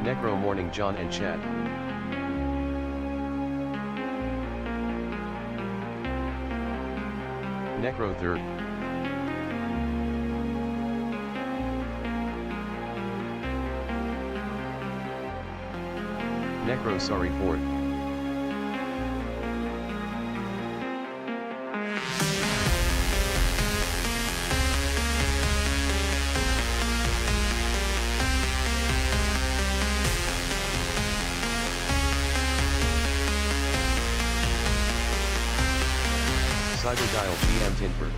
Necro Morning John and Chad. Necro third. Necro sorry fourth. Cyberdial GM Tinford.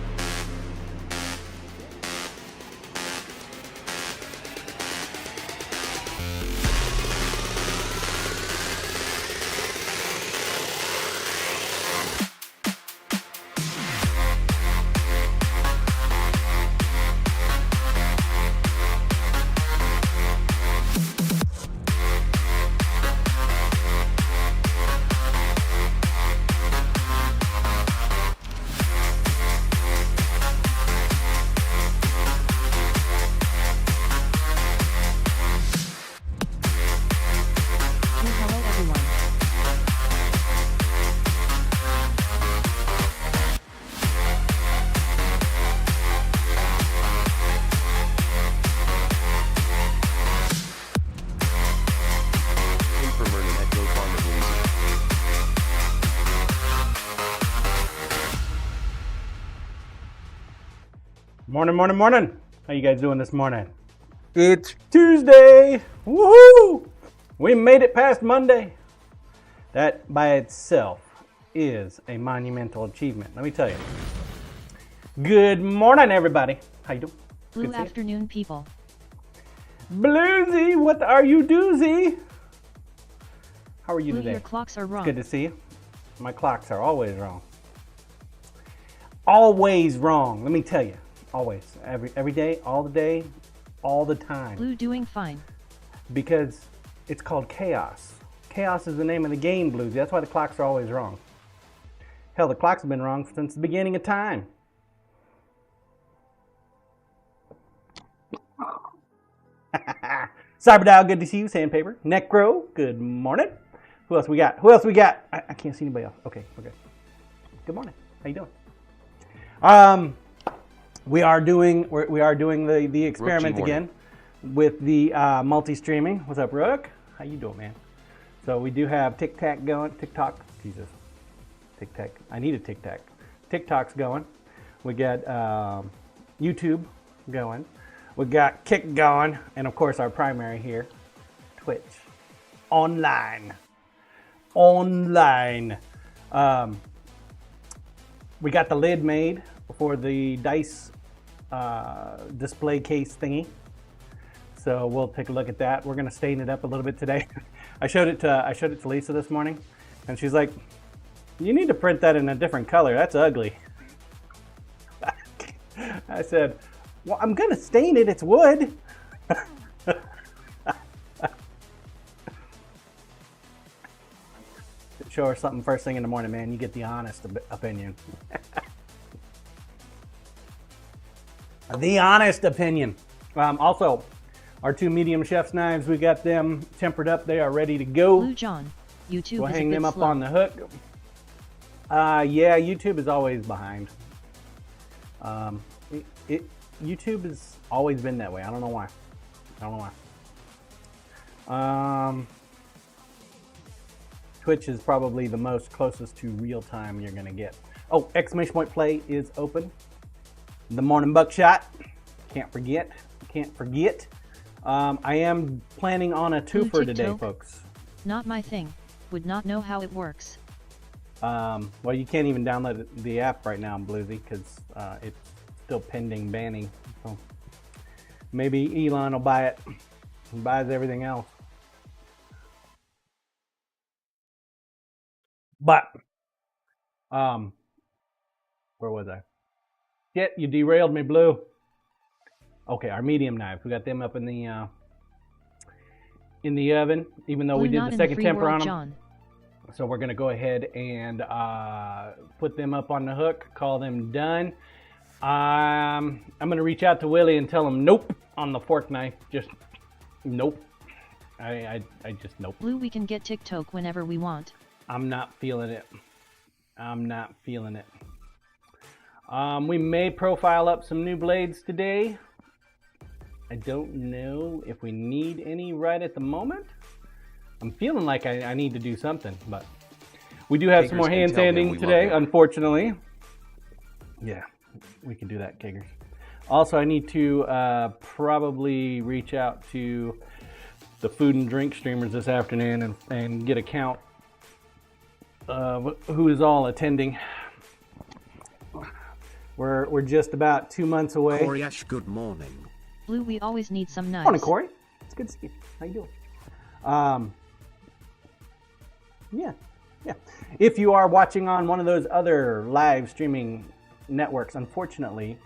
Morning. How you guys doing this morning? It's Tuesday. Woohoo! We made it past Monday. That by itself is a monumental achievement. Let me tell you. Good morning, everybody. How you doing? Blue afternoon, people. Bluesy, what are you doozy? How are you Blue, today? your clocks are wrong. It's good to see you. My clocks are always wrong. Always wrong. Let me tell you. Always. Every day, all the time. Blue doing fine. Because it's called chaos. Chaos is the name of the game, Blues. That's why the clocks are always wrong. Hell, the clocks have been wrong since the beginning of time. Cyberdial, good to see you. Sandpaper. Necro, good morning. Who else we got? I can't see anybody else. Okay. Good morning. How you doing? We are doing the experiment again with the multi-streaming. What's up, Rook? How you doing, man? So we do have TikTok going. TikTok. I need a TikTok. TikTok's going. We got YouTube going. We got Kick going, and of course our primary here, Twitch, online. We got the lid made for the dice display case thingy, so we'll take a look at that. We're gonna stain it up a little bit today. I showed it to Lisa this morning, and she's like, "You need to print that in a different color. That's ugly." I said, "Well, I'm gonna stain it. It's wood." Show her something first thing in the morning, man. You get the honest opinion. The honest opinion. Also, our two medium chef's knives, we got them tempered up. They are ready to go. Blue John, YouTube We'll is hang a bit them up slow. on the hook. Yeah, YouTube is always behind. YouTube has always been that way. I don't know why. Twitch is probably the most closest to real time you're gonna get. Oh, exclamation point play is open. The morning buckshot. Can't forget. I am planning on a twofer Blue today, TikTok. folks. Not my thing. Would not know how it works. Well, you can't even download the app right now, Bluesy, because it's still pending banning. So maybe Elon will buy it. He buys everything else. But, where was I? Shit, you derailed me, Blue. Okay, our medium knives. We got them up in the oven, even though Blue we did not the in second free temper world, on them. John. So we're gonna go ahead and put them up on the hook, call them done. I'm gonna reach out to Willie and tell him nope on the fork knife, just nope. I just, nope. Blue, we can get TikTok whenever we want. I'm not feeling it. I'm not feeling it. We may profile up some new blades today. I don't know if we need any right at the moment. I'm feeling like I need to do something, but we do have some more hand sanding today, unfortunately. Yeah, we can do that, Kiggers. Also, I need to probably reach out to the food and drink streamers this afternoon and get a count of who is all attending. We're just about 2 months away. Corey Ash, good morning. Blue, we always need some knives. Morning, Corey. It's good to see you. How you doing? Yeah. If you are watching on one of those other live streaming networks, unfortunately,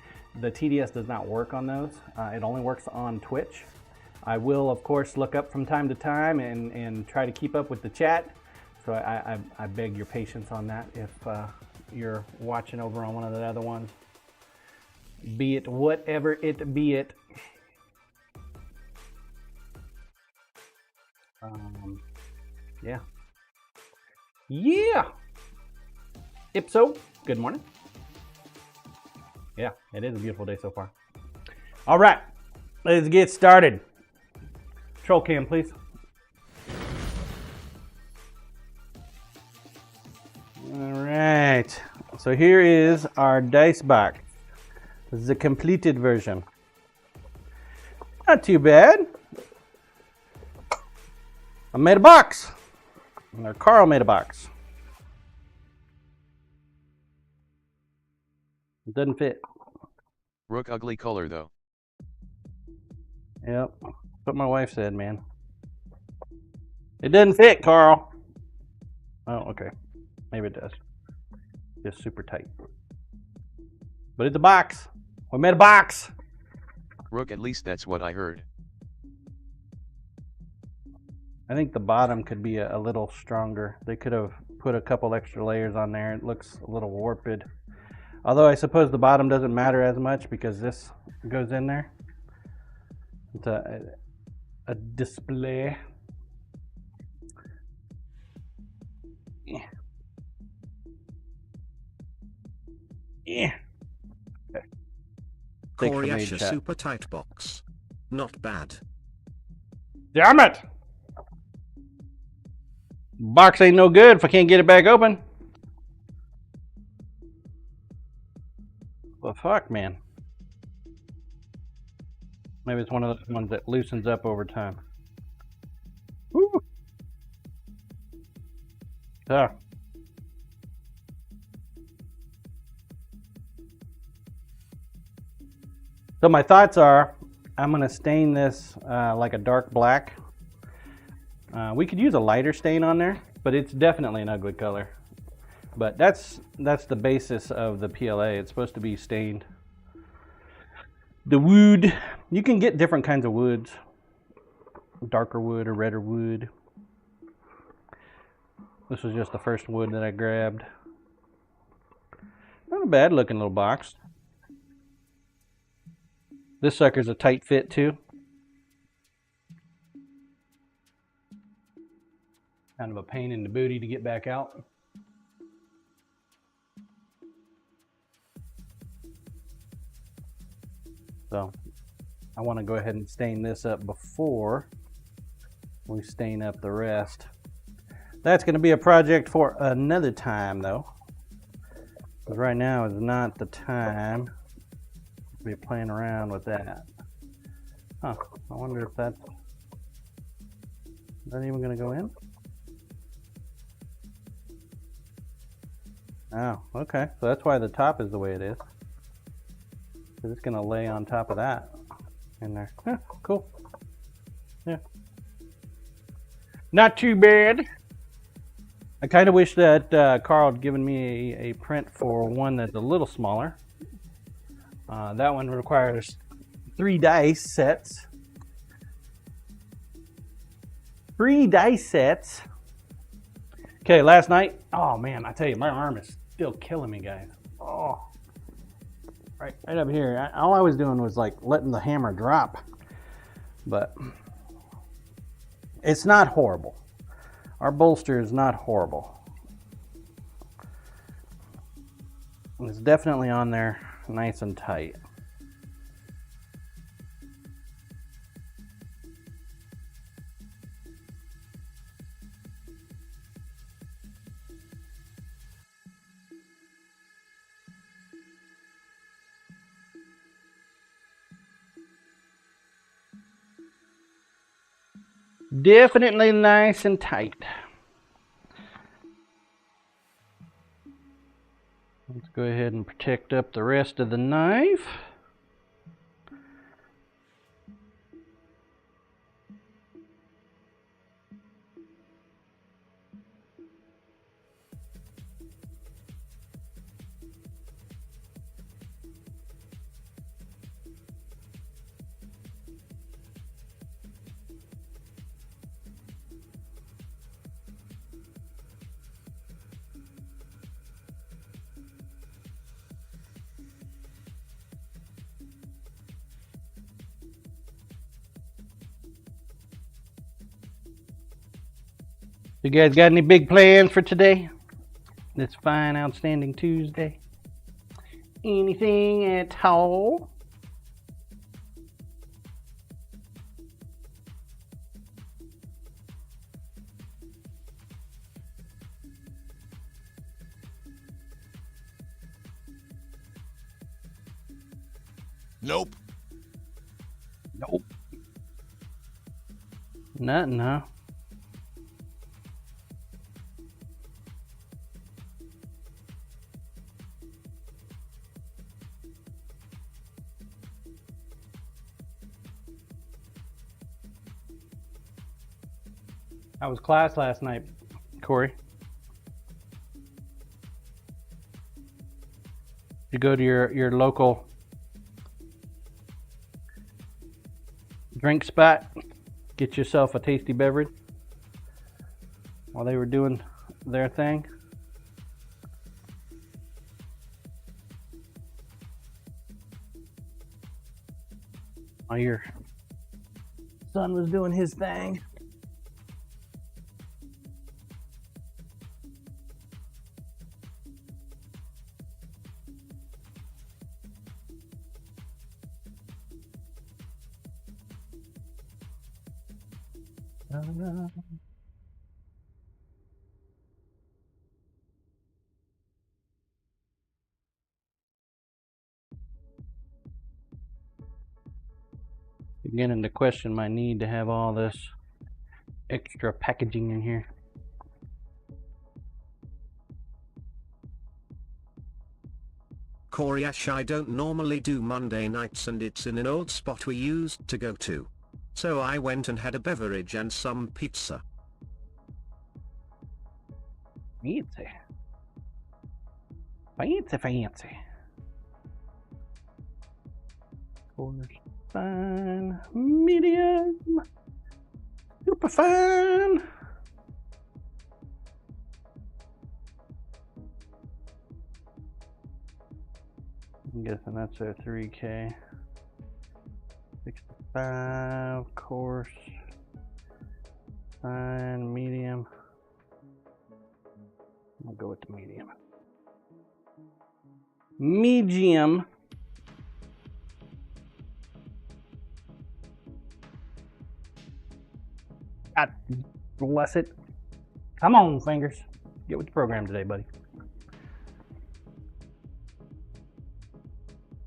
the TDS does not work on those. It only works on Twitch. I will, of course, look up from time to time and try to keep up with the chat. So I beg your patience on that if you're watching over on one of the other ones. Be it whatever it be it. Yeah. Yeah. Ipso, good morning. Yeah, it is a beautiful day so far. All right, let's get started. Troll cam, please. All right, so here is our dice box. This is a completed version. Not too bad. I made a box. Or Carl made a box. It doesn't fit. Rook ugly color though. Yep. That's what my wife said, man. It doesn't fit, Carl. Oh, okay. Maybe it does. Just super tight. But it's a box. We made a box. Rook, at least that's what I heard. I think the bottom could be a little stronger. They could have put a couple extra layers on there. It looks a little warped. Although I suppose the bottom doesn't matter as much because this goes in there. It's a display. Yeah. Yeah. Okay. Corey Ash, a super tight box. Not bad. Damn it! Box ain't no good if I can't get it back open. Well, fuck, man. Maybe it's one of those ones that loosens up over time. Woo! Ah. So my thoughts are, I'm going to stain this like a dark black. We could use a lighter stain on there, but it's definitely an ugly color. But that's the basis of the PLA. It's supposed to be stained. The wood, you can get different kinds of woods. Darker wood or redder wood. This was just the first wood that I grabbed. Not a bad looking little box. This sucker's a tight fit too. Kind of a pain in the booty to get back out. So I want to go ahead and stain this up before we stain up the rest. That's going to be a project for another time though. Because right now is not the time to be playing around with that. Huh, I wonder if that's... Is that even going to go in? Oh, okay. So that's why the top is the way it is. So it's going to lay on top of that in there. Yeah, cool. Yeah. Not too bad. I kind of wish that Carl had given me a print for one that's a little smaller. That one requires 3 dice sets. 3 dice sets. Okay, last night, oh man, I tell you, my arm is still killing me, guys. Oh, right up here. All I was doing was like letting the hammer drop. But It's not horrible. Our bolster is not horrible. It's definitely on there nice and tight. Definitely nice and tight. Let's go ahead and protect up the rest of the knife. You guys got any big plans for today? This fine, outstanding Tuesday? Anything at all? Nope. Nope. Nothing, huh? How was class last night, Corey? You go to your local drink spot, get yourself a tasty beverage while they were doing their thing? While your son was doing his thing? Beginning to question my need to have all this extra packaging in here. Corey Ash, I don't normally do Monday nights and it's in an old spot we used to go to. So I went and had a beverage and some pizza. Fancy. Fancy, fancy. Coarse, fine, medium, super fine. I'm guessing that's a 3K. 65, coarse, fine, medium. I'll go with the medium. Medium. God bless it. Come on, fingers. Get with the program today, buddy.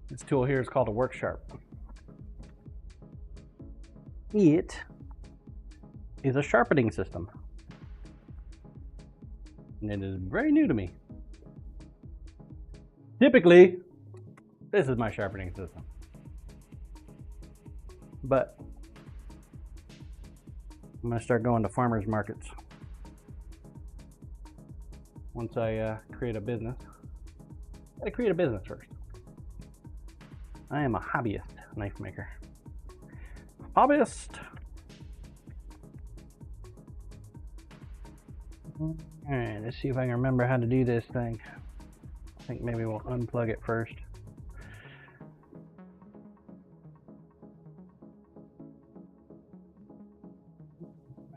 This tool here is called a work sharp. It is a sharpening system. And it is very new to me. Typically, this is my sharpening system. But I'm going to start going to farmers markets. Once I create a business. I gotta create a business first. I am a hobbyist knife maker. Hobbyist. Alright, let's see if I can remember how to do this thing. I think maybe we'll unplug it first.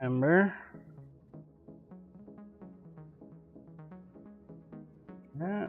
Remember? Yeah.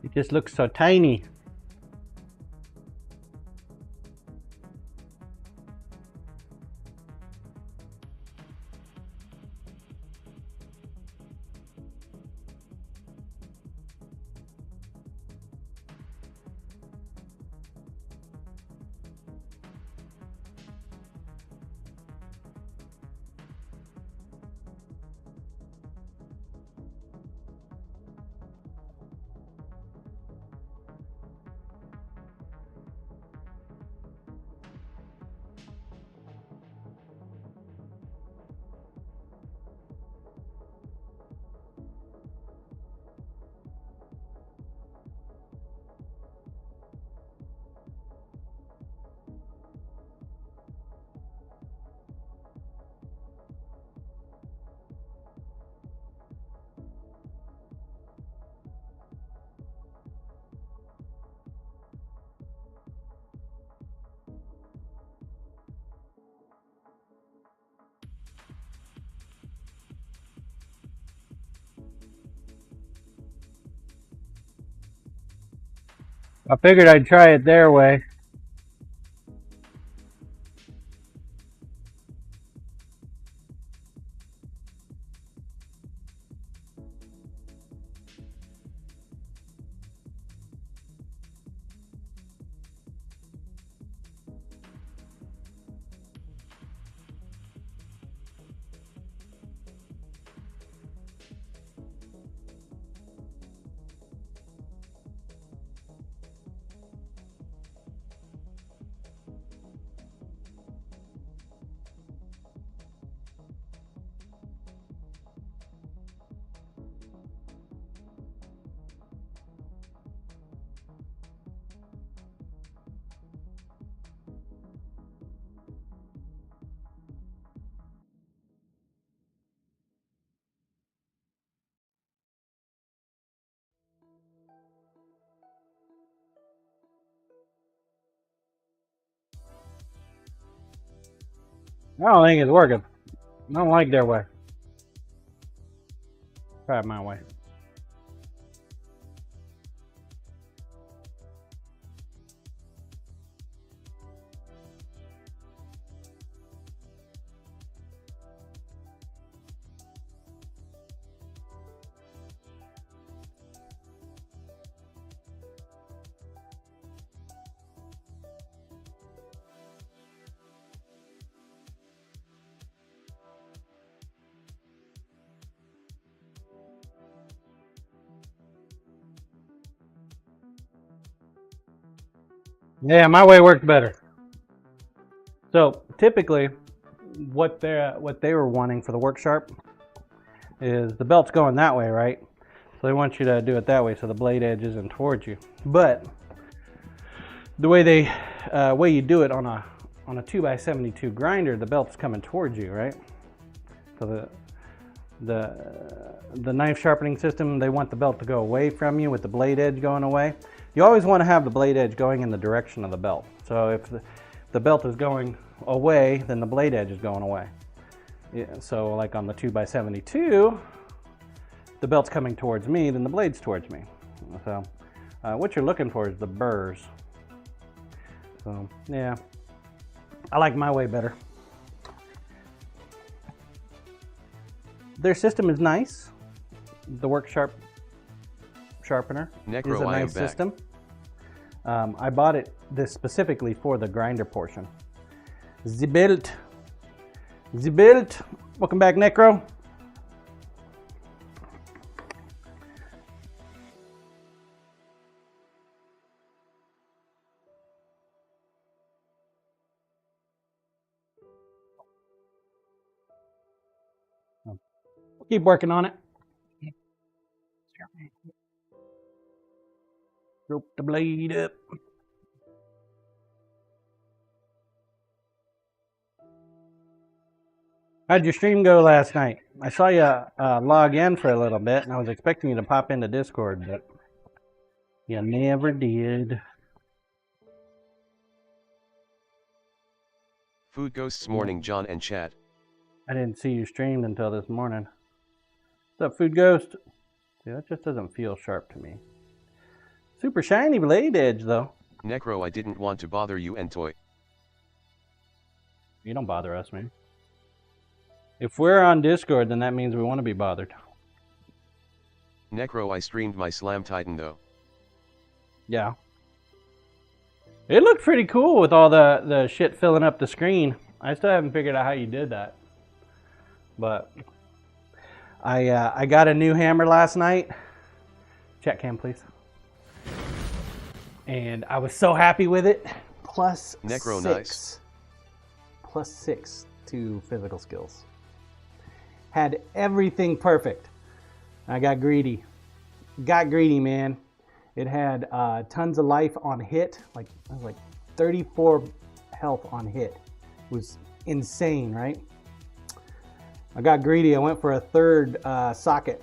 It just looks so tiny. I figured I'd try it their way. I don't think it's working. I don't like their way. Try it my way. Yeah, my way worked better. So typically, what they were wanting for the work sharp is the belt's going that way, right? So they want you to do it that way, so the blade edge isn't towards you. But the way way you do it on a 2x72 grinder, the belt's coming towards you, right? So the knife sharpening system, they want the belt to go away from you with the blade edge going away. You always want to have the blade edge going in the direction of the belt. So if the belt is going away, then the blade edge is going away. Yeah, so like on the 2x72, the belt's coming towards me, then the blade's towards me. So what you're looking for is the burrs. So yeah, I like my way better. Their system is nice. The work sharpener Necro, is a I am nice back. system. I bought this specifically for the grinder portion. The belt. Welcome back, Necro. Keep working on it. Rope the blade up. How'd your stream go last night? I saw you log in for a little bit, and I was expecting you to pop into Discord, but you never did. Food Ghosts morning, John and chat. I didn't see you streamed until this morning. What's up, Food Ghost? See, that just doesn't feel sharp to me. Super shiny blade edge, though. Necro, I didn't want to bother you and Toy. You don't bother us, man. If we're on Discord, then that means we want to be bothered. Necro, I streamed my Slam Titan though. Yeah. It looked pretty cool with all the shit filling up the screen. I still haven't figured out how you did that. But I got a new hammer last night. Chat cam, please. And I was so happy with it. Plus Necro, 6. nice. Plus 6 to physical skills. Had everything perfect. I got greedy. Got greedy, man. It had tons of life on hit. Like, I was like 34 health on hit. It was insane, right? I got greedy. I went for a third socket.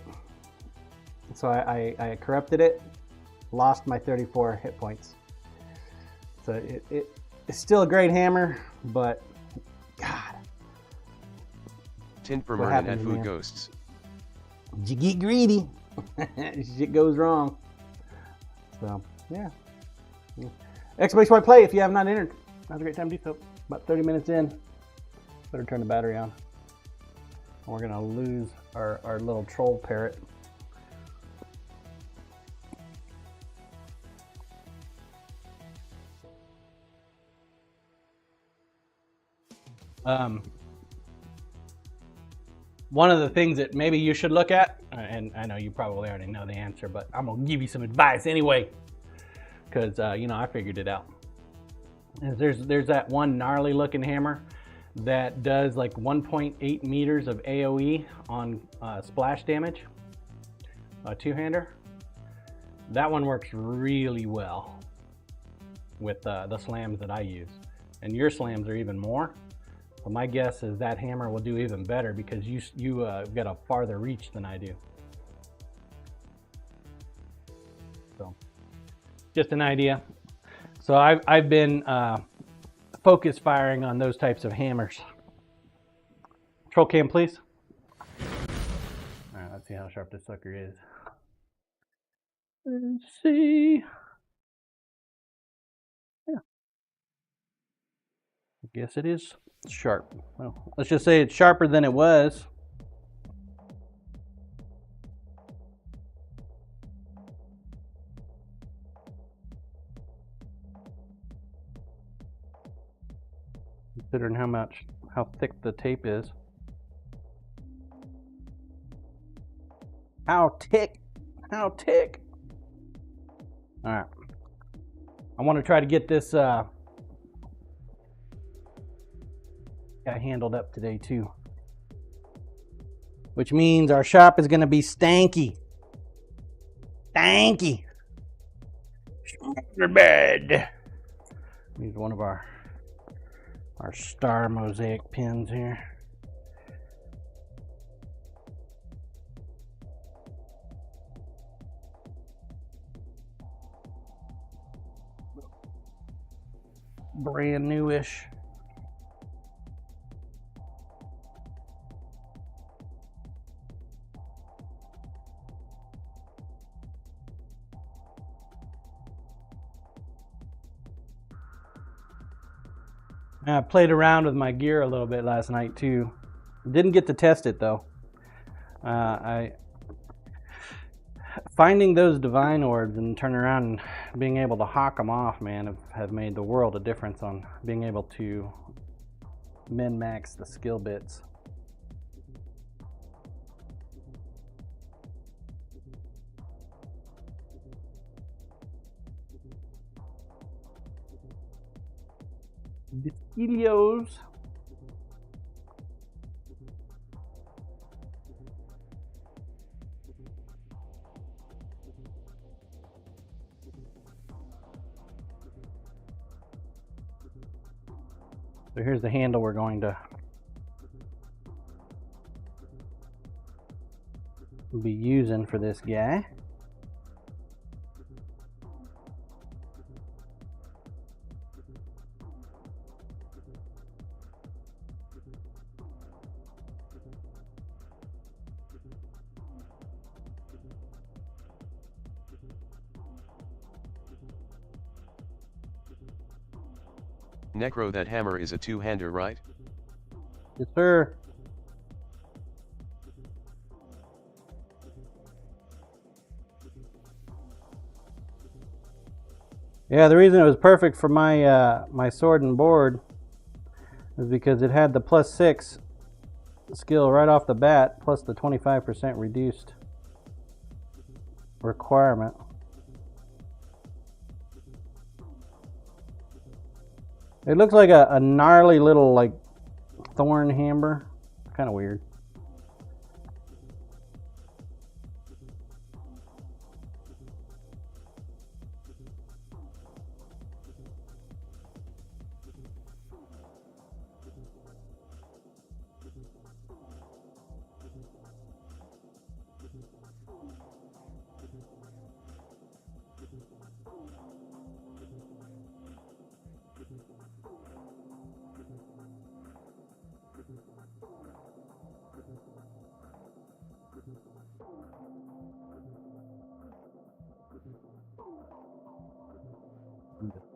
So I corrupted it. Lost my 34 hit points. So it's still a great hammer, but God. Tint per What Merlin happened at to Food me? Ghosts. You get greedy. Shit goes wrong. So, yeah. Exclamation point play if you have not entered. Now's a great time to do so. About 30 minutes in. Better turn the battery on. We're going to lose our little troll parrot. One of the things that maybe you should look at, and I know you probably already know the answer, but I'm gonna give you some advice anyway, because you know, I figured it out. There's that one gnarly looking hammer that does like 1.8 meters of AoE on splash damage, a two-hander. That one works really well with the slams that I use, and your slams are even more. But my guess is that hammer will do even better because you got a farther reach than I do. So, just an idea. So I've been focus firing on those types of hammers. Troll cam, please. All right, let's see how sharp this sucker is. Let's see. Yeah. I guess it is sharp. Well, let's just say it's sharper than it was. Considering how thick the tape is. How thick? All right. I want to try to get this guy handled up today too, which means our shop is going to be stanky. Bed. Use one of our star mosaic pins here. Brand newish. I played around with my gear a little bit last night too. Didn't get to test it though. Finding those divine orbs and turning around and being able to hawk them off, man, have made the world of difference on being able to min-max the skill bits. Disquidios. So here's the handle we're going to be using for this guy. Necro, that hammer is a two-hander, right? Yes, sir. Yeah, the reason it was perfect for my my sword and board is because it had the +6 skill right off the bat, plus the 25% reduced requirement. It looks like a gnarly little like thorn hammer. Kind of weird.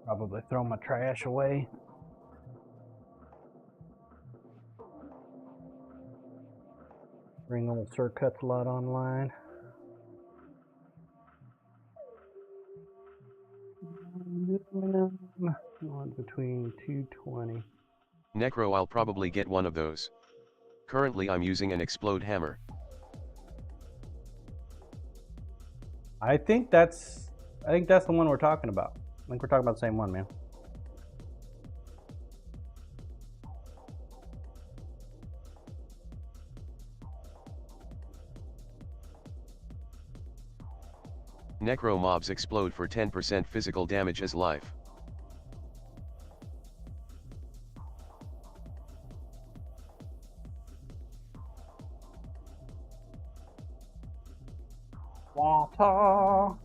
Probably throw my trash away. Bring old Sir Cuts a lot online. On between 220. Necro, I'll probably get one of those. Currently I'm using an explode hammer. I think that's the one we're talking about. I think we're talking about the same one, man. Necro mobs explode for 10% physical damage as life. Water.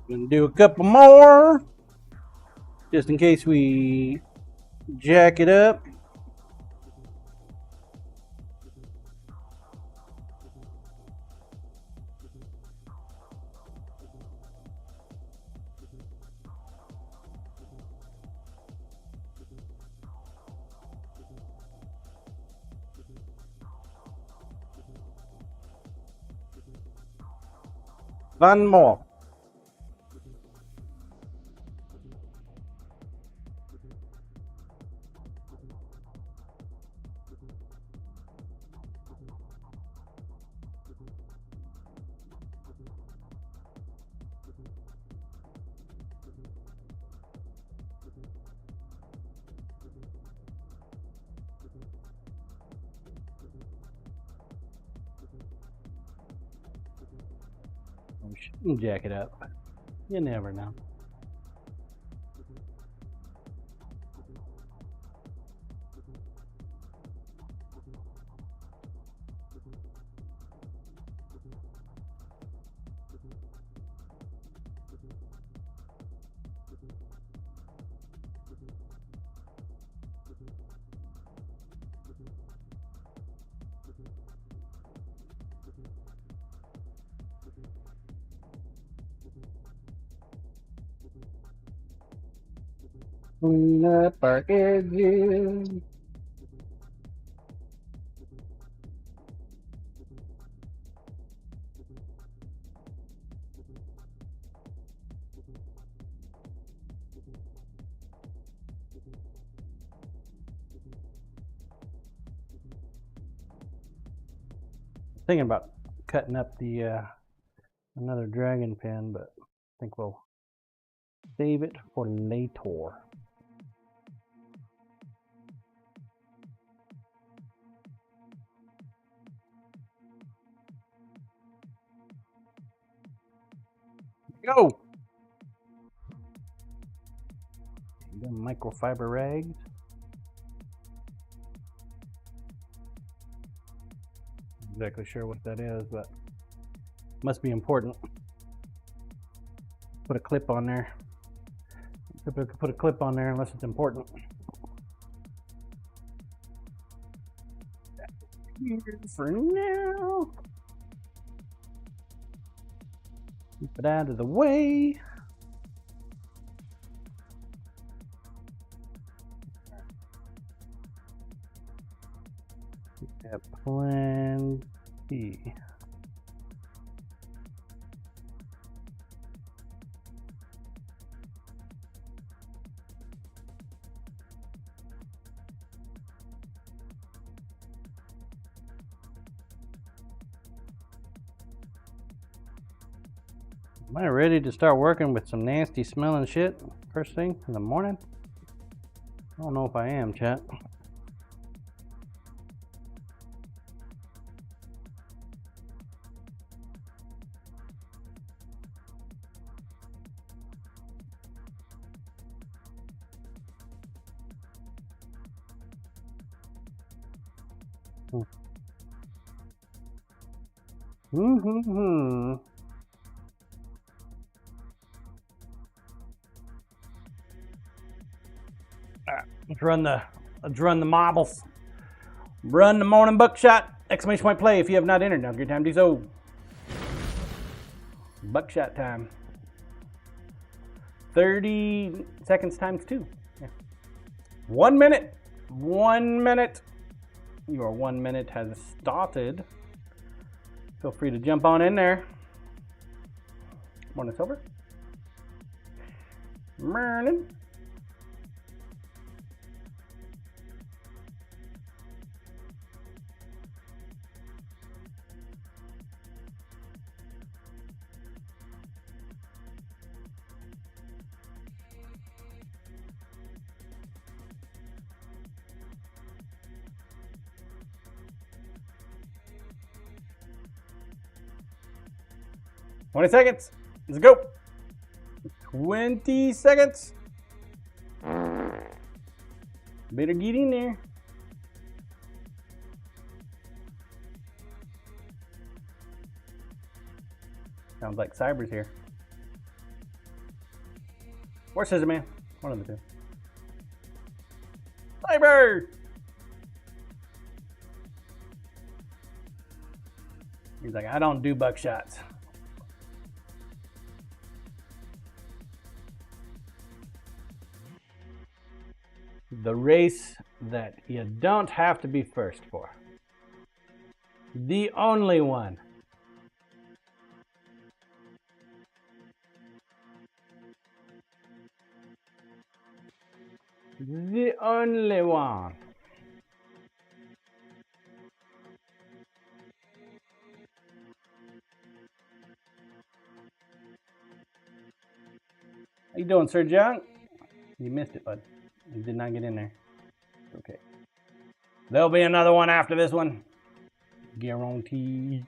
Gonna do a couple more, just in case we jack it up. One more. We shouldn't jack it up. You never know. Clean up our edges. Thinking about cutting up the another dragon pin, but I think we'll save it for later. Go! The microfiber rags. Not exactly sure what that is, but must be important. Put a clip on there. Put a clip on there unless it's important. Here for now. Keep it out of the way. Got plenty. Am I ready to start working with some nasty smelling shit first thing in the morning? I don't know if I am, chat. Let's run the marbles. Run the morning buckshot! Exclamation point play if you have not entered. Now's a good time to do so. Buckshot time. 30 seconds times 2. Yeah. 1 minute. 1 minute. Your 1 minute has started. Feel free to jump on in there. Morning, Silver. Morning. $20 seconds. Let's go. 20 seconds. Better get in there. Sounds like Cyber's here. Or Scissor Man. One of the two. Cyber! He's like, I don't do buckshots. The race that you don't have to be first for. The only one. The only one. How you doing, Sir John? You missed it, bud. You did not get in there. Okay. There'll be another one after this one. Guaranteed.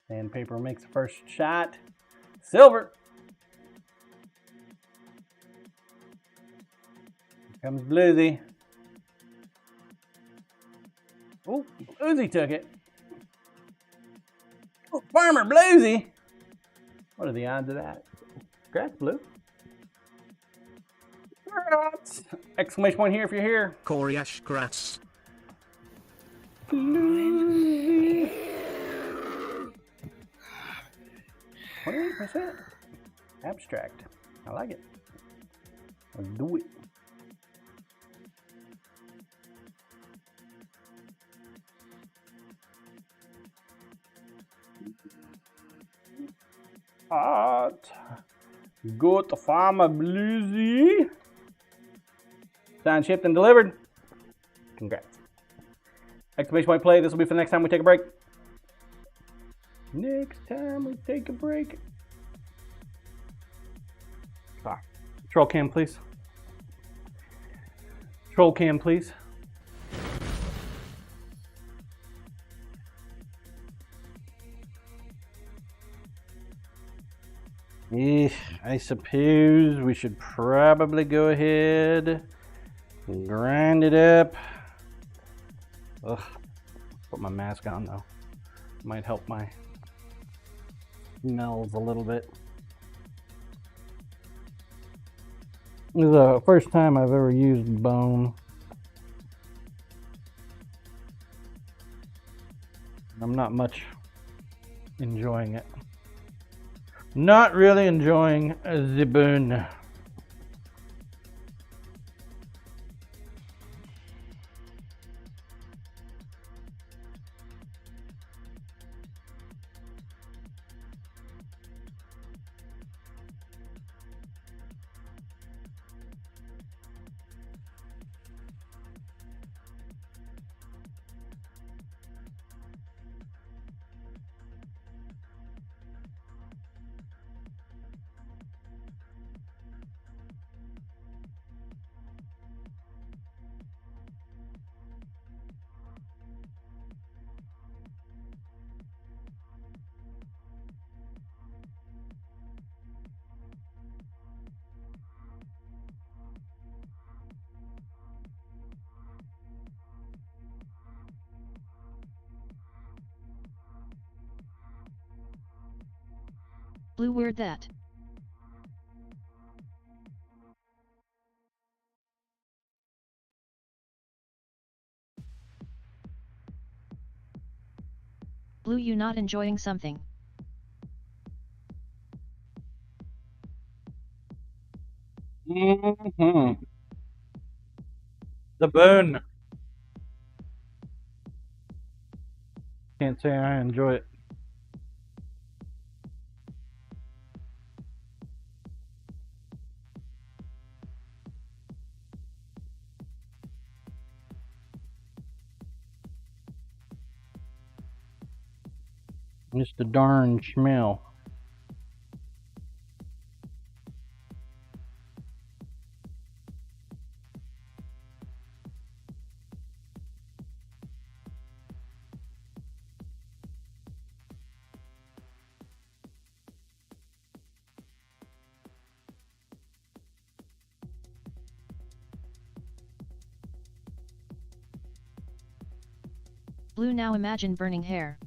Sandpaper makes the first shot. Silver. Here comes Bluesy. Oh, Bluesy took it. Oh, Farmer Bluesy. What are the odds of that? Congrats, Blue. Congrats. Exclamation point here if you're here. Corey Ashgrass. Bluesy. 28%. Abstract. I like it. Let's do it. hot. Good farmer bluesy. Signed, shipped, and delivered. Congrats. Exclamation point play. This will be for the next time we take a break. Next time we take a break. Ah. Troll cam, please. Troll cam, please. I suppose we should probably go ahead and grind it up. Ugh. Put my mask on though. Might help my smells a little bit. This is the first time I've ever used bone. I'm not much enjoying it. Not really enjoying the bone. Blue word that. Blue, you not enjoying something? The bone. Can't say I enjoy it. Just the darn smell. Blue, now imagine burning hair.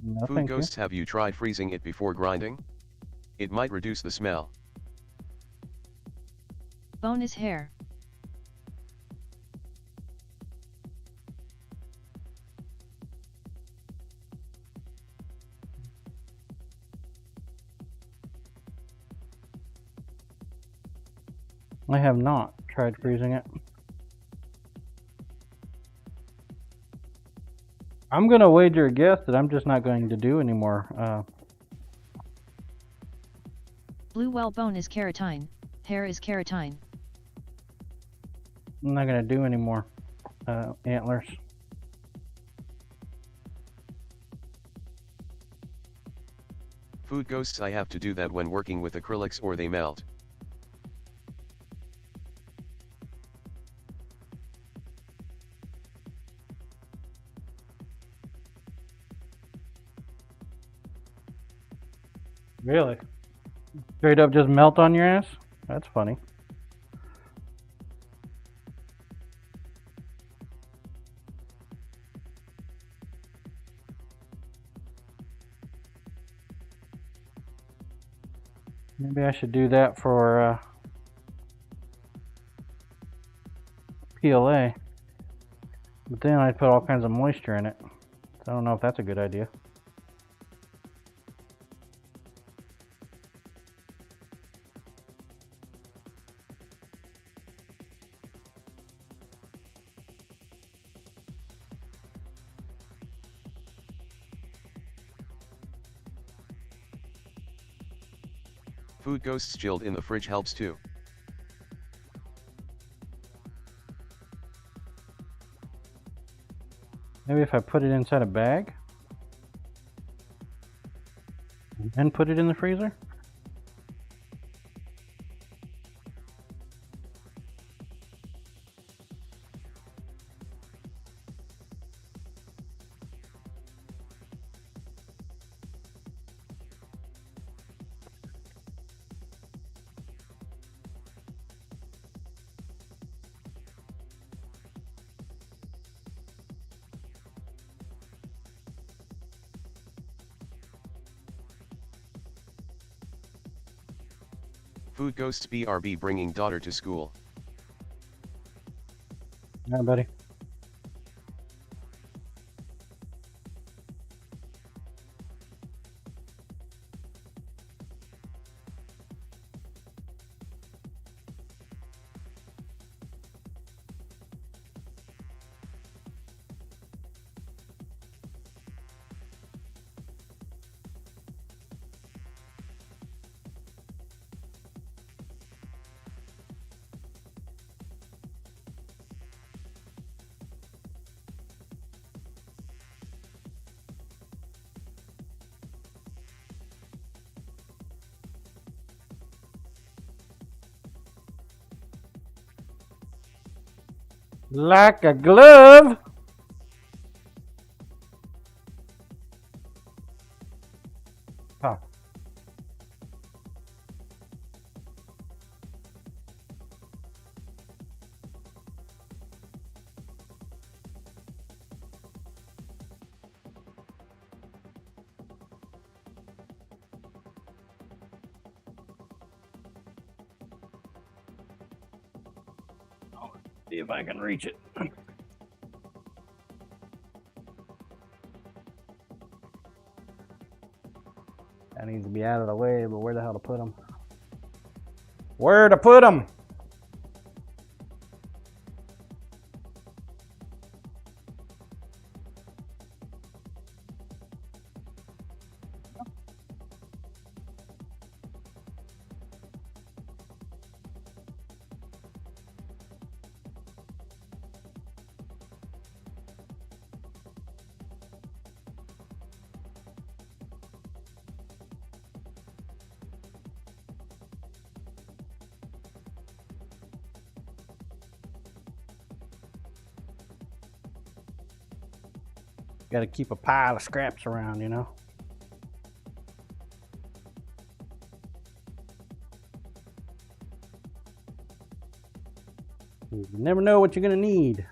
No, Food thank you. Ghosts, have you tried freezing it before grinding? It might reduce the smell. Bone is hair. I have not tried freezing it. I'm gonna wager a guess that I'm just not going to do anymore. Blue, well, bone is keratine. Hair is keratine. I'm not gonna do any more antlers. Food Ghosts, I have to do that when working with acrylics or they melt. Really? Straight up just melt on your ass? That's funny. Maybe I should do that for PLA. But then I'd put all kinds of moisture in it. So I don't know if that's a good idea. Food ghosts chilled in the fridge helps too. Maybe if I put it inside a bag and put it in the freezer. Food ghosts BRB bringing daughter to school. Yeah, buddy. Like a glove. Huh. See if I can reach it. That needs to be out of the way, but where the hell to put them? Where to put them? Got to keep a pile of scraps around, you know. You never know what you're gonna need.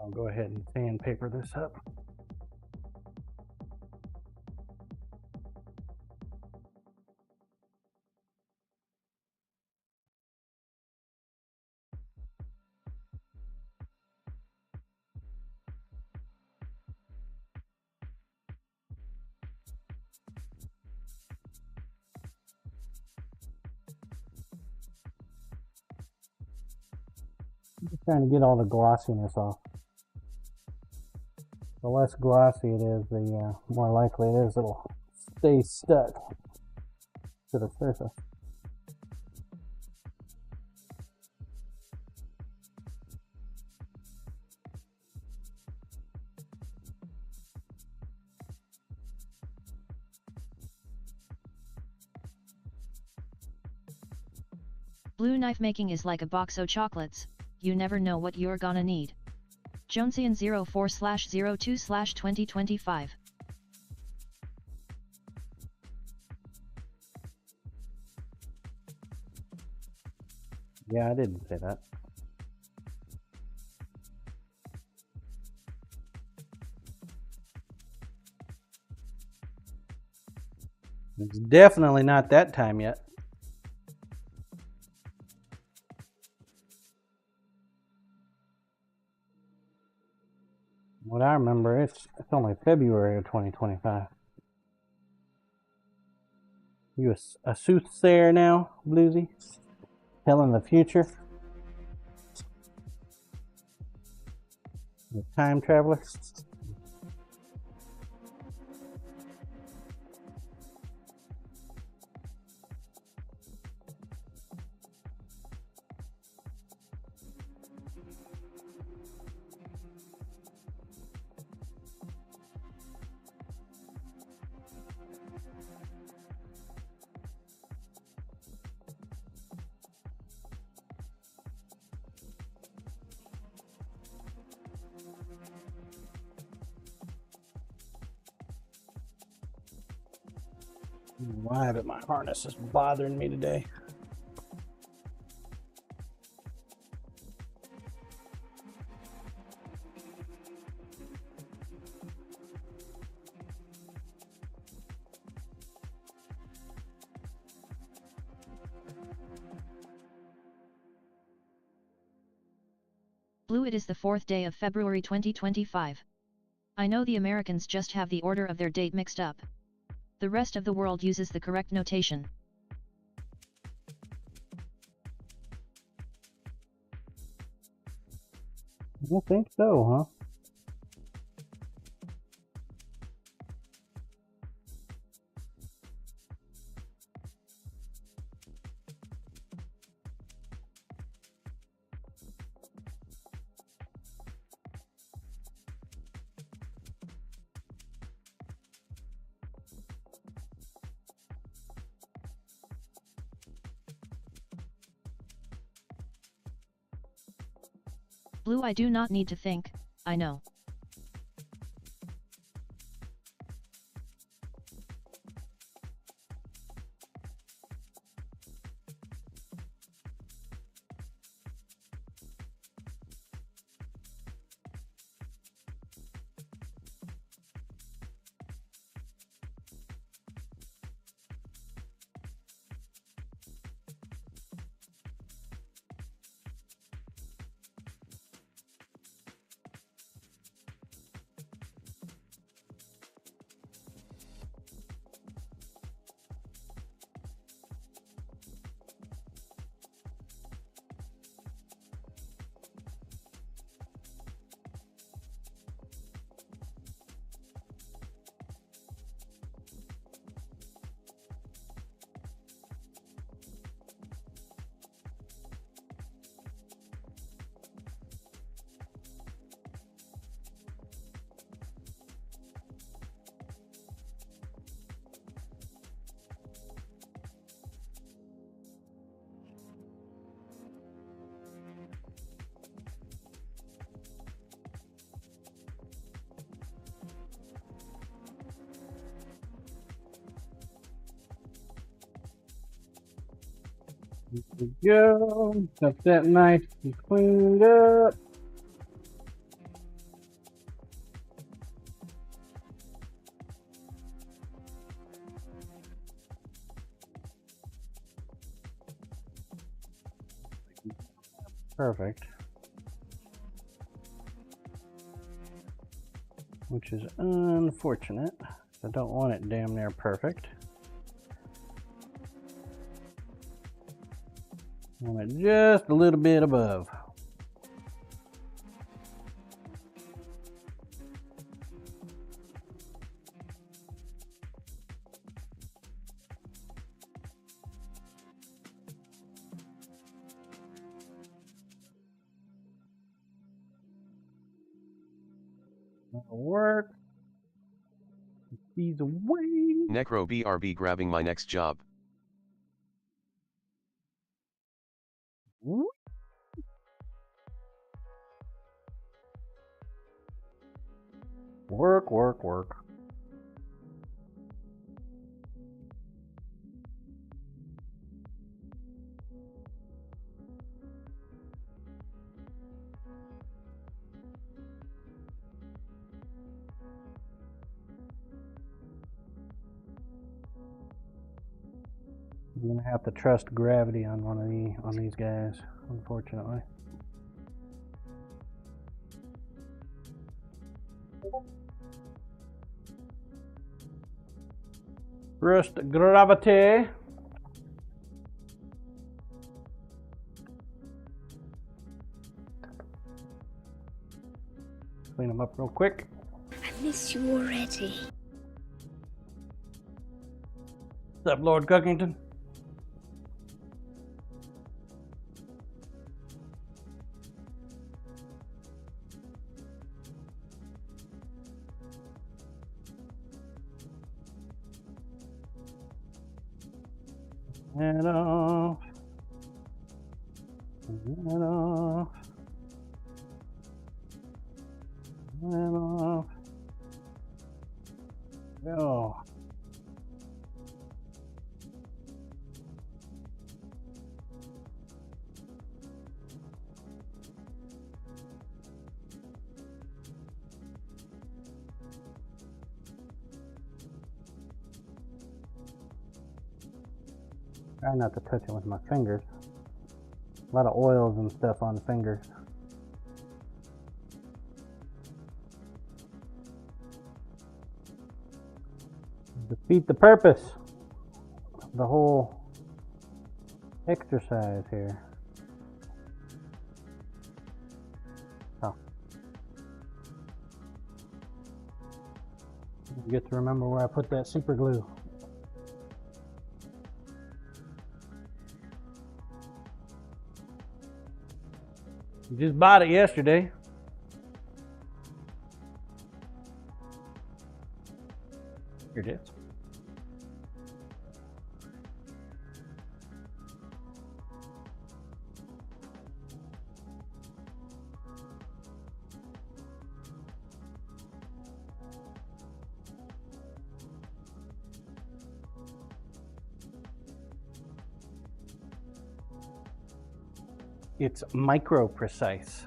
I'll go ahead and sandpaper this up. Just trying to get all the glossiness off. The less glossy it is, the more likely it is it'll stay stuck to the surface. Blue knife making is like a box o' chocolates, you never know what you're gonna need. Jonesian 04/02/2025. Yeah, I didn't say that. It's definitely not that time yet. What I remember, it's only February of 2025. You a soothsayer now, Bluesy? Telling the future? The time traveler? Why but my harness is bothering me today? Blue, it is the 4th day of February 2025. I know the Americans just have the order of their date mixed up. The rest of the world uses the correct notation. I think so, huh? Blue, I do not need to think, I know. There we go. Got that nice and cleaned up. Perfect. Which is unfortunate. I don't want it damn near perfect. I want it just a little bit above. That'll work. These away. Necro BRB grabbing my next job. Work, work, work. I'm gonna have to trust gravity on these guys, unfortunately. Trust gravity. Clean them up real quick. I miss you already. What's up, Lord Cookington? And off. And off. And off. Go. Try not to touch it with my fingers. A lot of oils and stuff on the fingers. Defeat the purpose of the whole exercise here. Oh. Get to remember where I put that super glue. You just bought it yesterday. Here it is. It's micro precise.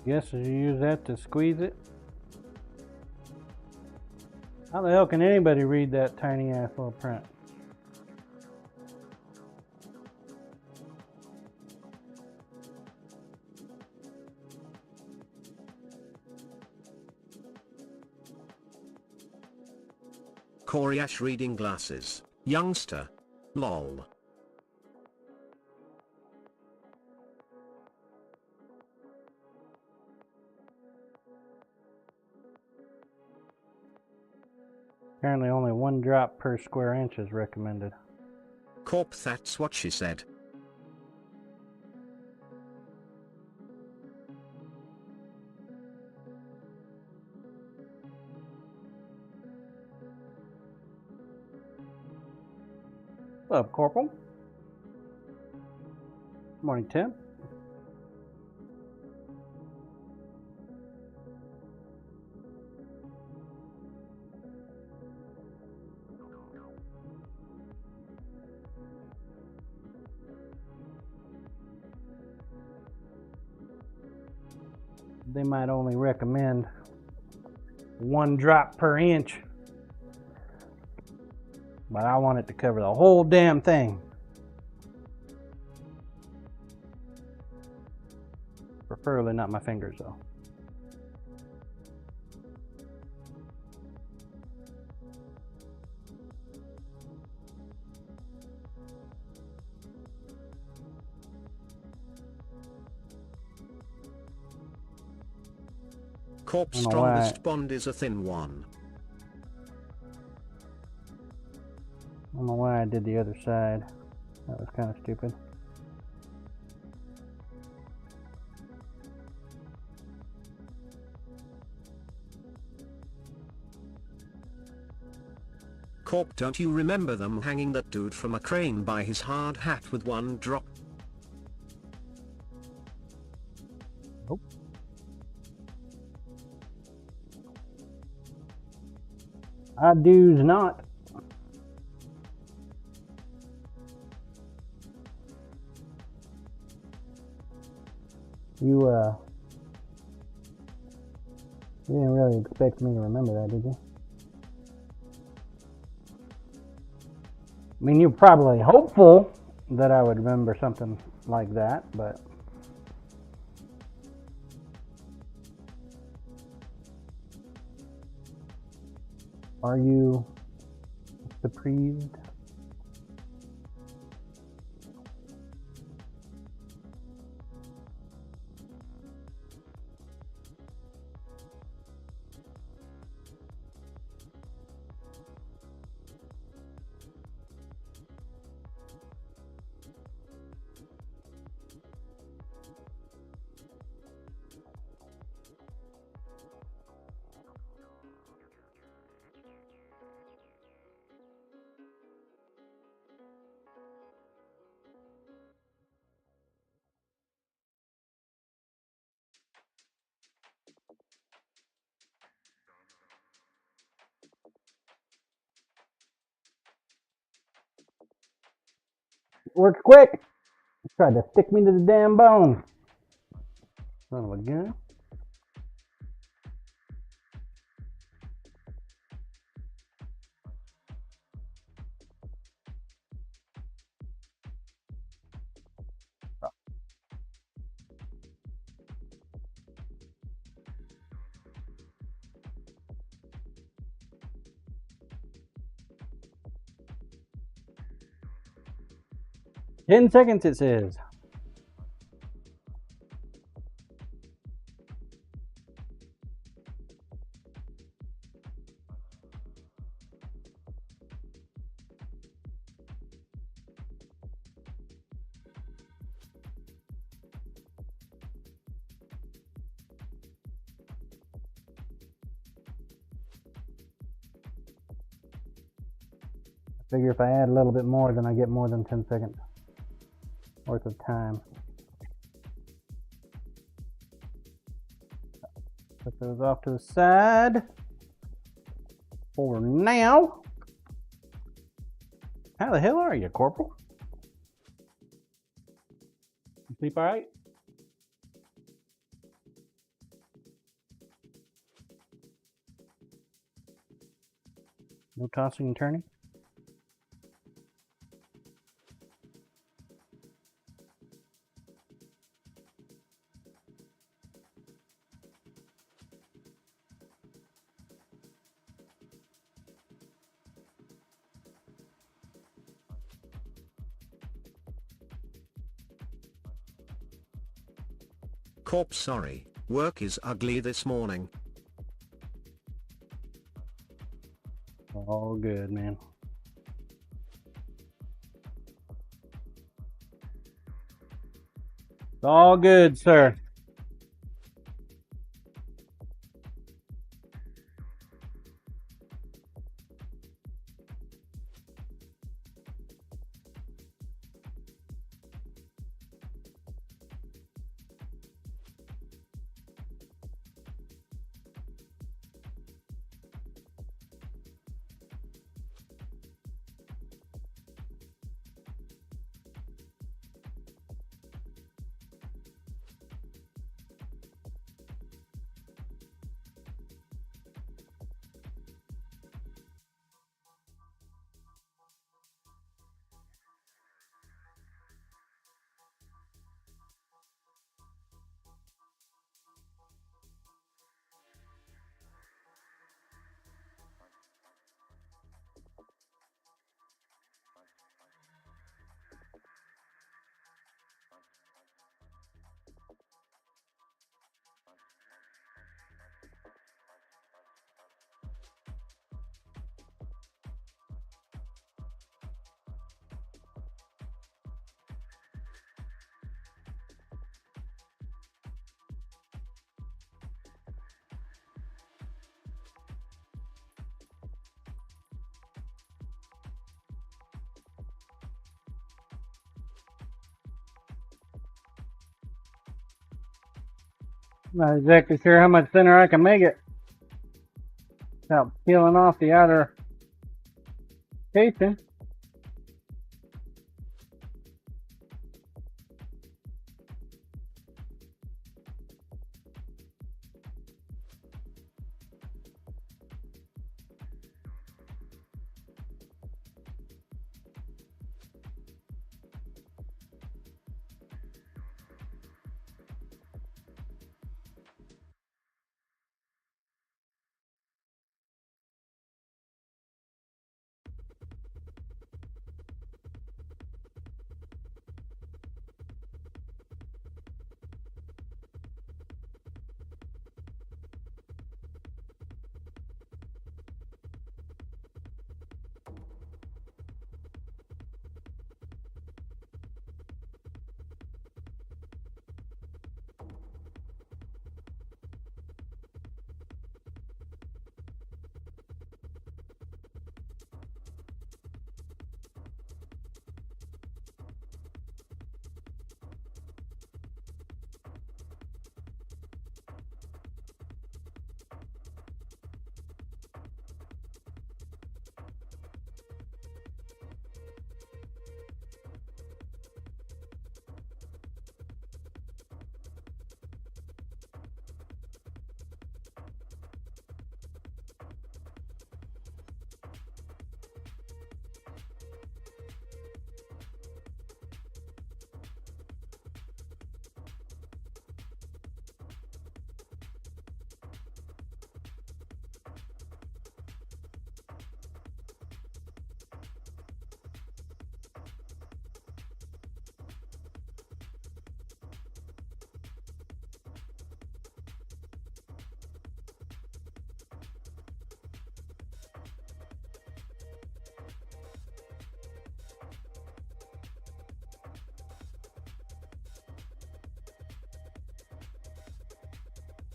Guess you use that to squeeze it. How the hell can anybody read that tiny ass little print? Corey Ash reading glasses. Youngster. Lol. Apparently only 1 drop per square inch is recommended. Corp, that's what she said. What's up, Corporal? Morning, Tim. They might only recommend 1 drop per inch, but I want it to cover the whole damn thing. Preferably not my fingers though. Corp's I don't know why. strongest bond is a thin one. I don't know why I did the other side. That was kind of stupid. Corp, don't you remember them hanging that dude from a crane by his hard hat with one drop? Nope. I do's not. You didn't really expect me to remember that, did you? I mean, you're probably hopeful that I would remember something like that, but are you surprised? Works quick. Tried to stick me to the damn bone. Son of a gun. "10 seconds," it says. I figure if I add a little bit more, then I get more than 10 seconds worth of time. Put those off to the side for now. How the hell are you, Corporal? You sleep all right? No tossing and turning? Corp, sorry, work is ugly this morning. All good, man. It's all good, sir. Not exactly sure how much thinner I can make it without peeling off the outer casing.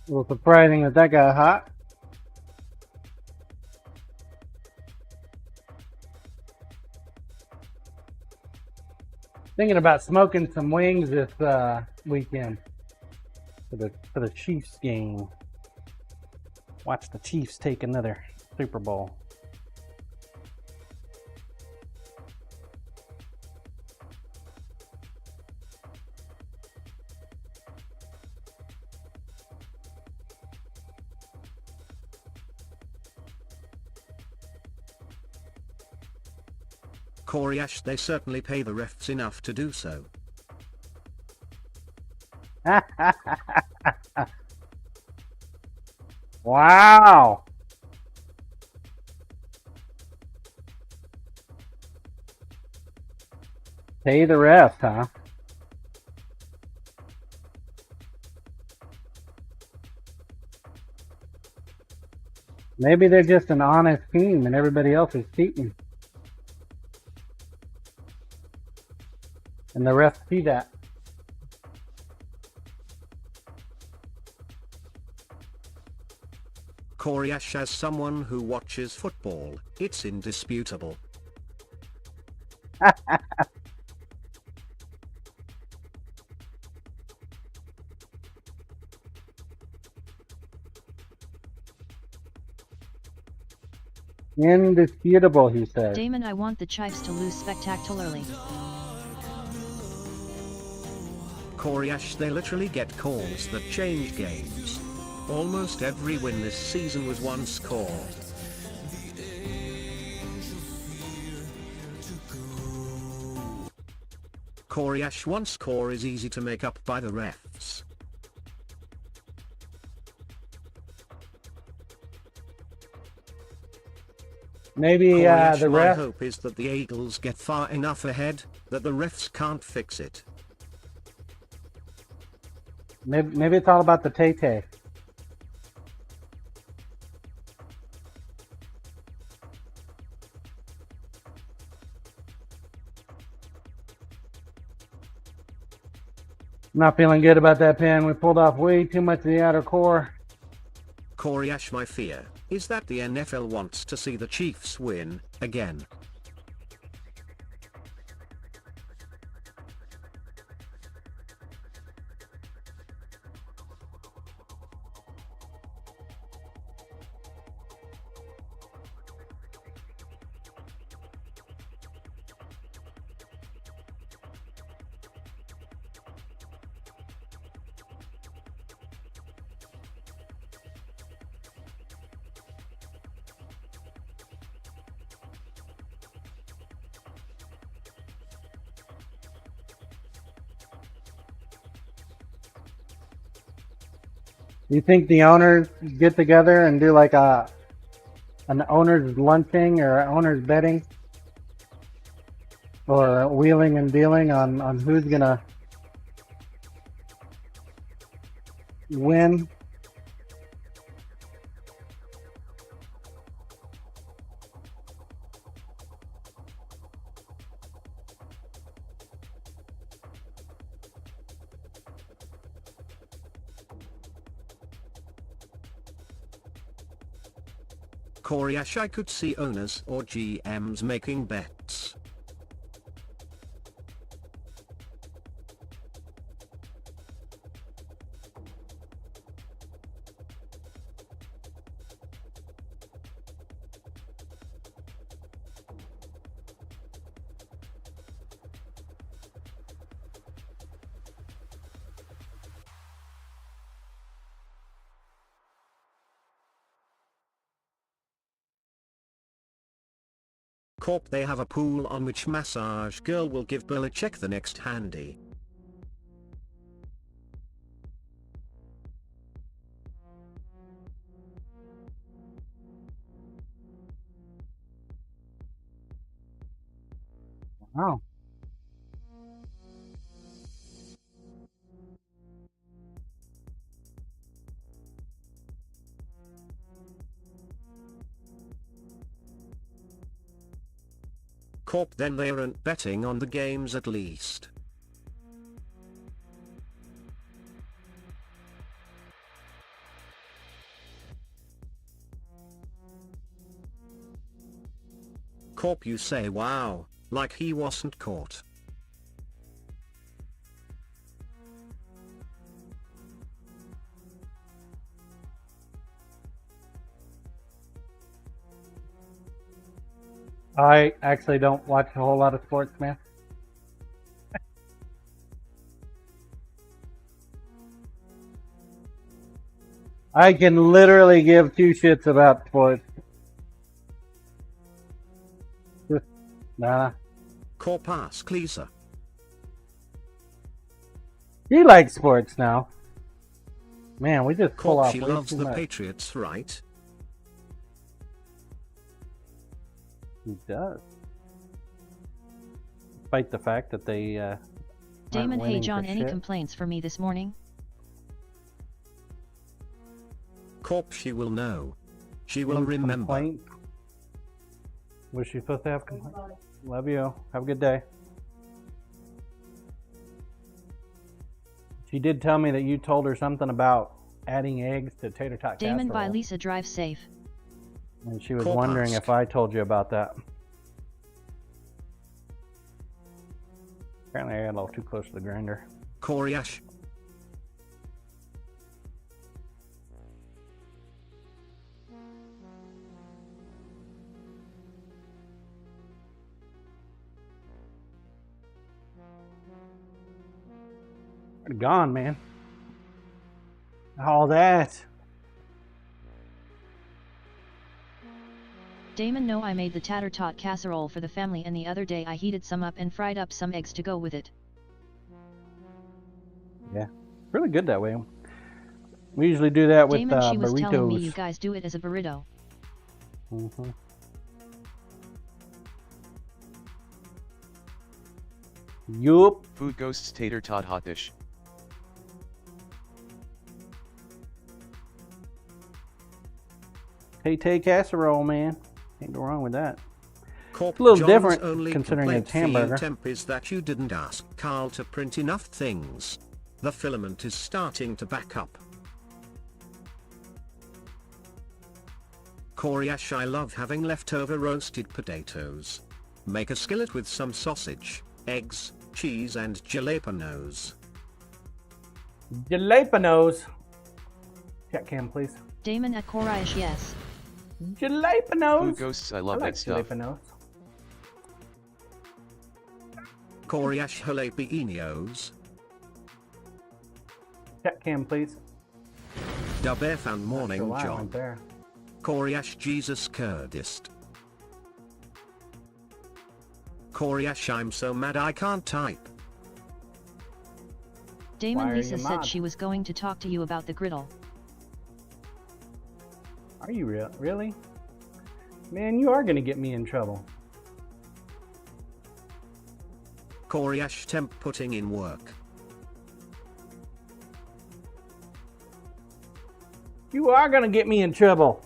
A little surprising that that got hot. Thinking about smoking some wings this weekend for the Chiefs game. Watch the Chiefs take another Super Bowl. Corey Ash, they certainly pay the refs enough to do so. Wow. Pay the rest, huh? Maybe they're just an honest team and everybody else is cheating. And the refs see that. Corey Ash, as someone who watches football, it's indisputable. Indisputable, he says. Damon, I want the Chiefs to lose spectacularly. Corey Ash, they literally get calls that change games. Almost every win this season was one score. Corey Ash, one score is easy to make up by the refs. Maybe Corey Ash, the my refs. hope is that the Eagles get far enough ahead that the refs can't fix it. Maybe it's all about the Tay-Tay. Not feeling good about that pin. We pulled off way too much of the outer core. Corey Ash, my fear is that the NFL wants to see the Chiefs win again. You think the owners get together and do like an owner's lunching or owner's betting or wheeling and dealing on who's gonna win? Koryash, I could see owners or GMs making bets. Corp, they have a pool on which massage girl will give Belichick the next handy. Oh. Corp, then they aren't betting on the games at least. Corp, you say wow, like he wasn't caught. I actually don't watch a whole lot of sports, man. I can literally give two shits about sports. Just, nah. Corp, ask Lisa. He likes sports now. Man, we just pull Corp, off she way loves too the much. Patriots, right? He does. Despite the fact that they aren't Damon, hey winning John, for any shit. complaints for me this morning? Corp, she will know. She will Any remember. complaint? Was she supposed to have complaint? Love you. Have a good day. She did tell me that you told her something about adding eggs to tater tot Damon, casserole. by Lisa, drive safe. And she was Corp wondering ask. if I told you about that. Apparently I got a little too close to the grinder. Koryash. Gone, man. All that. Damon, no, I made the tater tot casserole for the family, and the other day I heated some up and fried up some eggs to go with it. Yeah. Really good that way. We usually do that with Damon, she was telling me burritos. you guys do it as a burrito. Mm-hmm. Yup. Food Ghosts Tater Tot Hot Dish. Tay casserole, man. Can't go wrong with that. Corp, A little John's different only considering complaint it's for you, hamburger. Temp, is that you didn't ask Carl to print enough things. The filament is starting to back up. Koryash, I love having leftover roasted potatoes. Make a skillet with some sausage, eggs, cheese and jalapenos. Jalapenos. Chat cam, please. Damon at Koraish, yes. Jalapenos. Food Ghosts, I love I like that stuff. jalapenos. Koryash jalapenos. Chat cam, please. Dubf and Not morning sure why I John. went there. Koryash Jesus Kurdist. Koryash, I'm so mad I can't type. Damon, Why are Lisa you said mad? she was going to talk to you about the griddle. Are you real? Really? Man, you are gonna get me in trouble. Corey Ashtemp putting in work. You are gonna get me in trouble.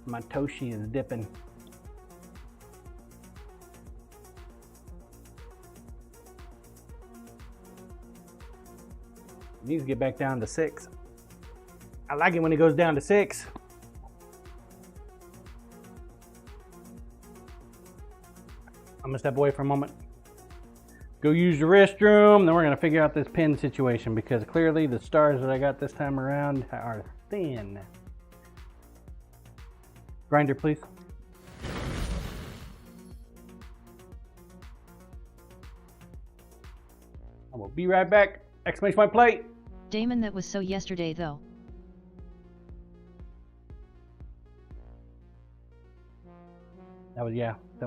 My Toshi is dipping. Needs to get back down to 6. I like it when it goes down to 6. I'm gonna step away for a moment. Go use the restroom, then we're gonna figure out this pin situation because clearly the stars that I got this time around are thin. Grinder, please. I will be right back. Exclamation point plate. Damon, that was so yesterday though. That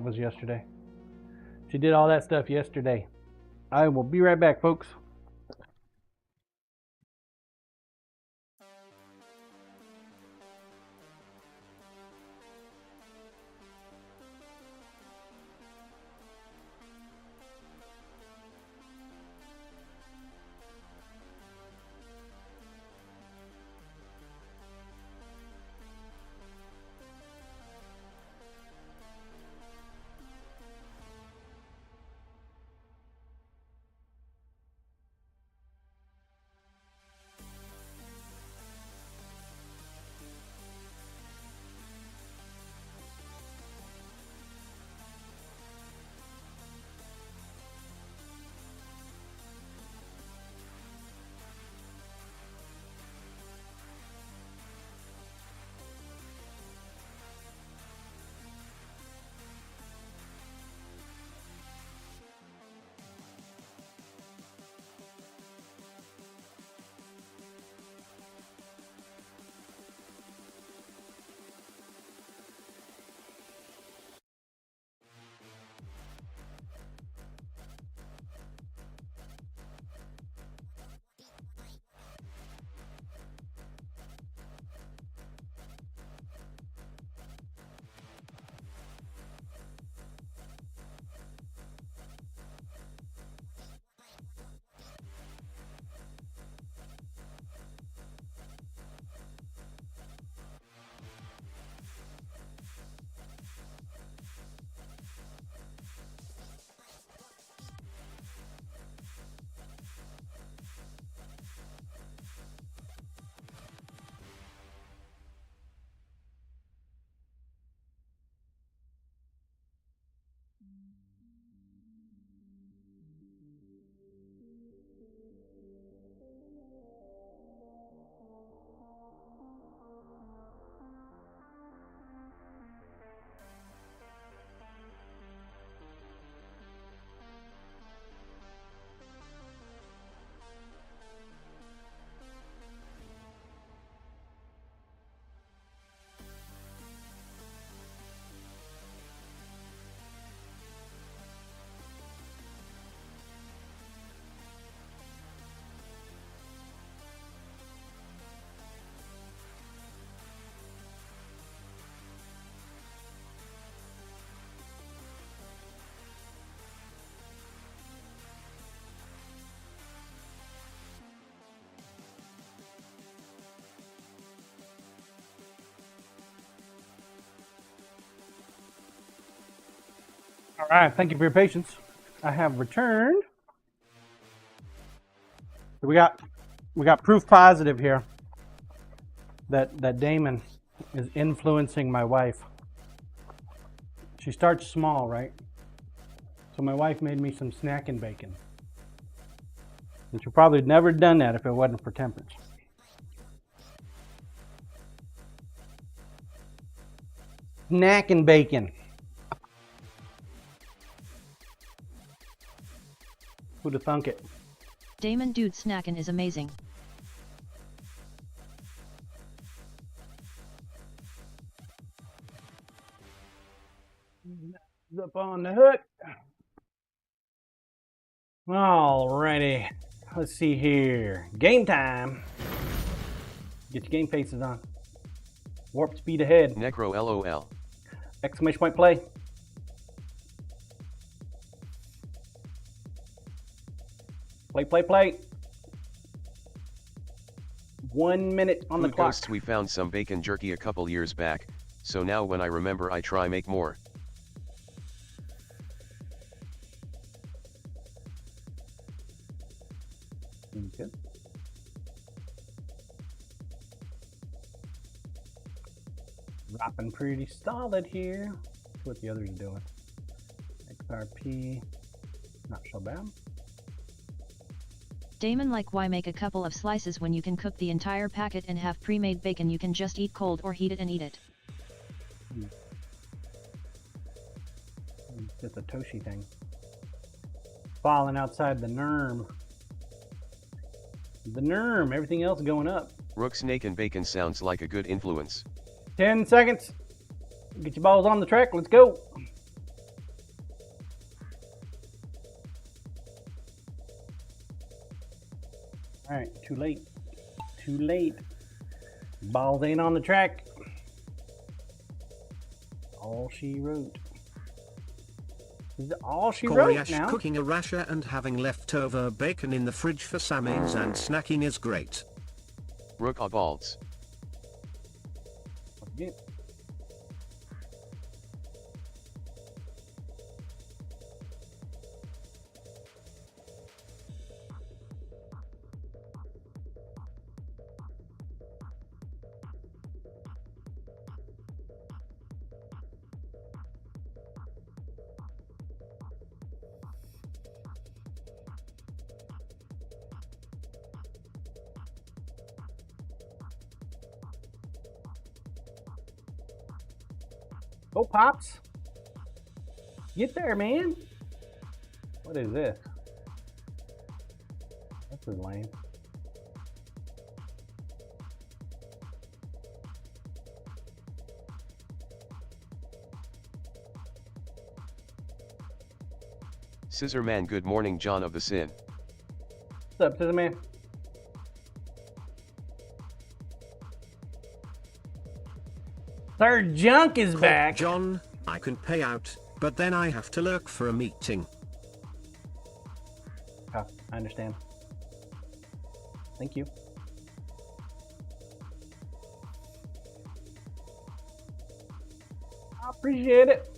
was yesterday. She did all that stuff yesterday. I will be right back, folks. All right, thank you for your patience. I have returned. We got proof positive here that Damon is influencing my wife. She starts small, right? So my wife made me some snacking bacon. And she probably never done that if it wasn't for temperance. Snacking bacon. Who'd have thunk it? Damon, dude, snackin' is amazing. Up on the hook. Alrighty. Let's see here. Game time. Get your game faces on. Warp speed ahead. Necro LOL. Exclamation point play. Play. 1 minute on the Food clock. Ghosts, we found some bacon jerky a couple years back, so now when I remember I try make more. Okay. Dropping pretty solid here. That's what the others are doing. XRP, not so bad. Damon, like, why make a couple of slices when you can cook the entire packet and have pre-made bacon you can just eat cold or heat it and eat it? It's just a Toshi thing. Falling outside the NERM. The NERM, everything else going up. Rook Snake and Bacon sounds like a good influence. 10 seconds. Get your balls on the track. Let's go. All right, too late. Too late. Balls ain't on the track. All she wrote. Is it all she wrote Koryash now? cooking a rasher and having leftover bacon in the fridge for Sammys and snacking is great. Rook balls. Yeah. Go, Pops. Get there, man. What is this? This is lame. Scissor Man, good morning, John of the Sin. What's up, Scissor Man? Third Junk is back. John, I can pay out, but then I have to lurk for a meeting. Oh, I understand. Thank you. I appreciate it.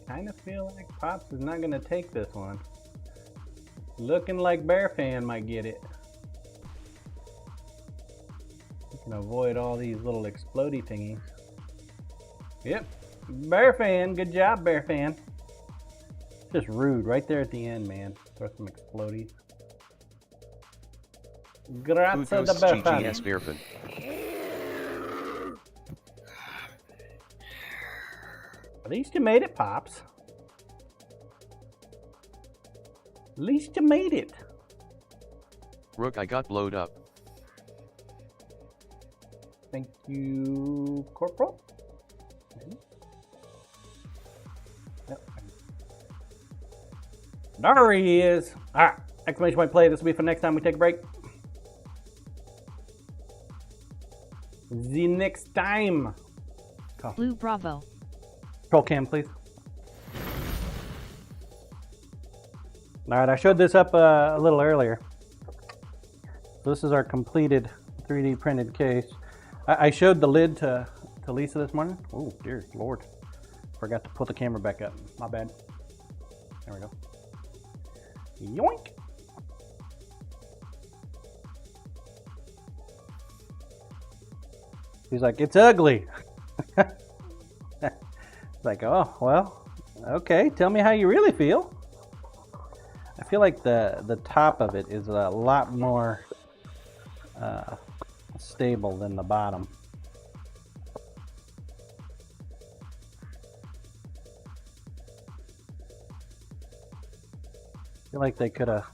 Kind of feel like Pops is not going to take this one. Looking like Bear Fan might get it. You can avoid all these little explodey thingies. Yep, Bear Fan, good job, Bear Fan. Just rude right there at the end, man. Throw some explodies. Food Grazie da Ghosts Bear Fan. GGS Bearfan. At least you made it, Pops. At least you made it. Rook, I got blowed up. Thank you, Corporal. Yep. There he is. All right, exclamation point play. This will be for next time we take a break. The next time. Blue Bravo. Control cam, please. All right, I showed this up a little earlier. So this is our completed 3D printed case. I showed the lid to Lisa this morning. Oh, dear Lord. Forgot to put the camera back up. My bad. There we go. Yoink. He's like, it's ugly. Like, oh, well, okay, tell me how you really feel. I feel like the top of it is a lot more stable than the bottom. I feel like they could have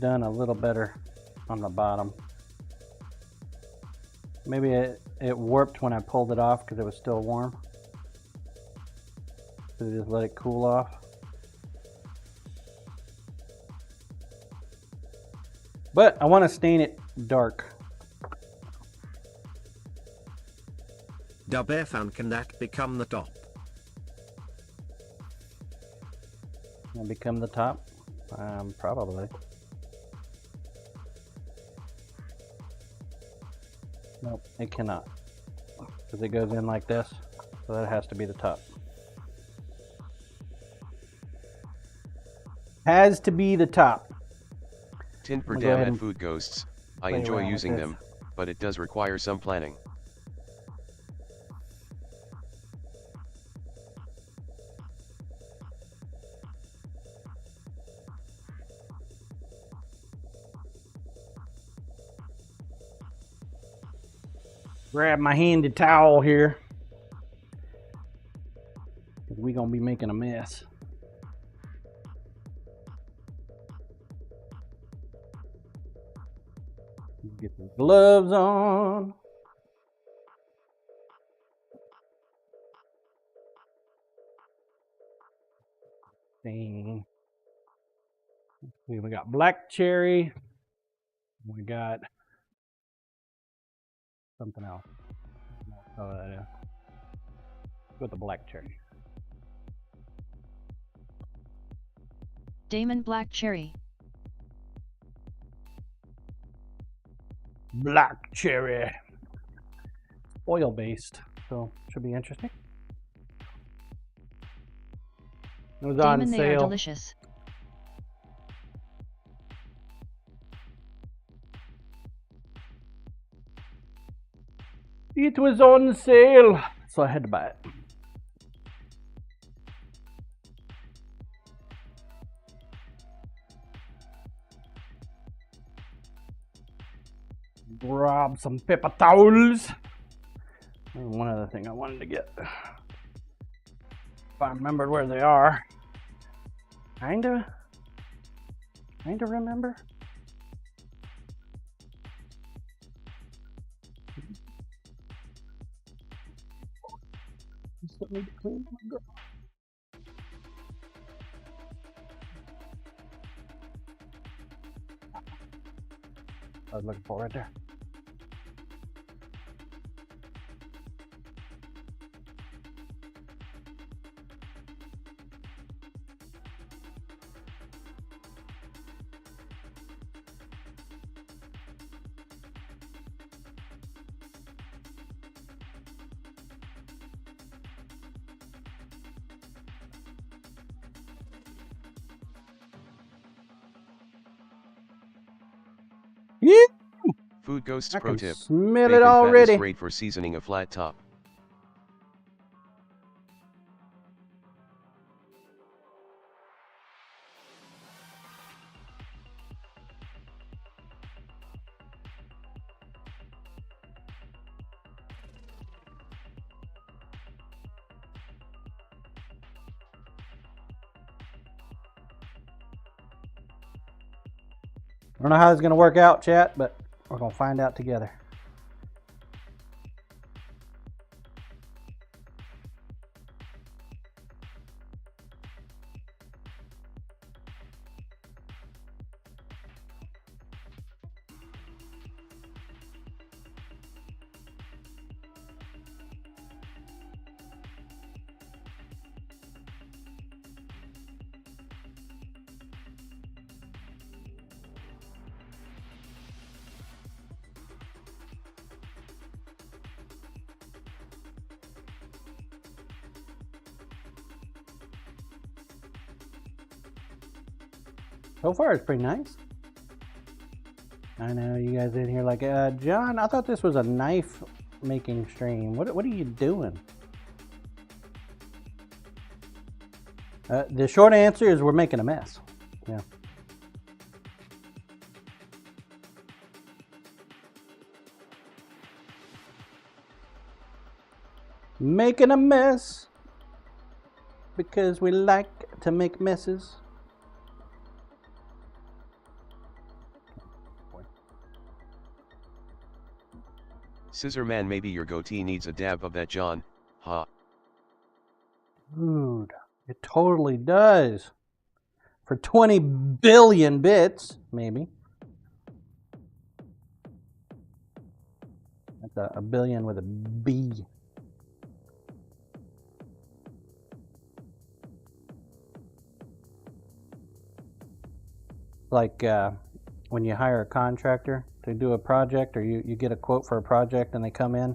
done a little better on the bottom. Maybe it warped when I pulled it off because it was still warm. So just let it cool off. But I want to stain it dark. Duberfan, can that become the top? And become the top? Probably. Nope, it cannot. Because it goes in like this, so that has to be the top. Has to be the top. Tin per I'll go dam ahead at and Food Ghosts. I play enjoy around with using this. them, but it does require some planning. Grab my handy towel here. Because we're going to be making a mess. Get the gloves on. Dang. We got black cherry. We got something else. With the black cherry. Damon Black Cherry. Black cherry. Oil based, so should be interesting. It was on Damon, they are sale. delicious. It was on sale, so I had to buy it. Grab some paper towels. And one other thing I wanted to get. If I remembered where they are. Kinda remember. Just need to clean my girl. I was looking for right there. Yeah. Food Ghosts I pro can tip. smell Bacon it fat already. is great for seasoning a flat top. I don't know how this is going to work out, chat, but we're going to find out together. So far, it's pretty nice. I know you guys in here like, John, I thought this was a knife making stream. What are you doing? The short answer is we're making a mess. Yeah. Making a mess because we like to make messes. Scissor man, maybe your goatee needs a dab of that, John. Ha. Dude, it totally does. For 20 billion bits, maybe. That's a billion with a B. Like when you hire a contractor to do a project, or you get a quote for a project and they come in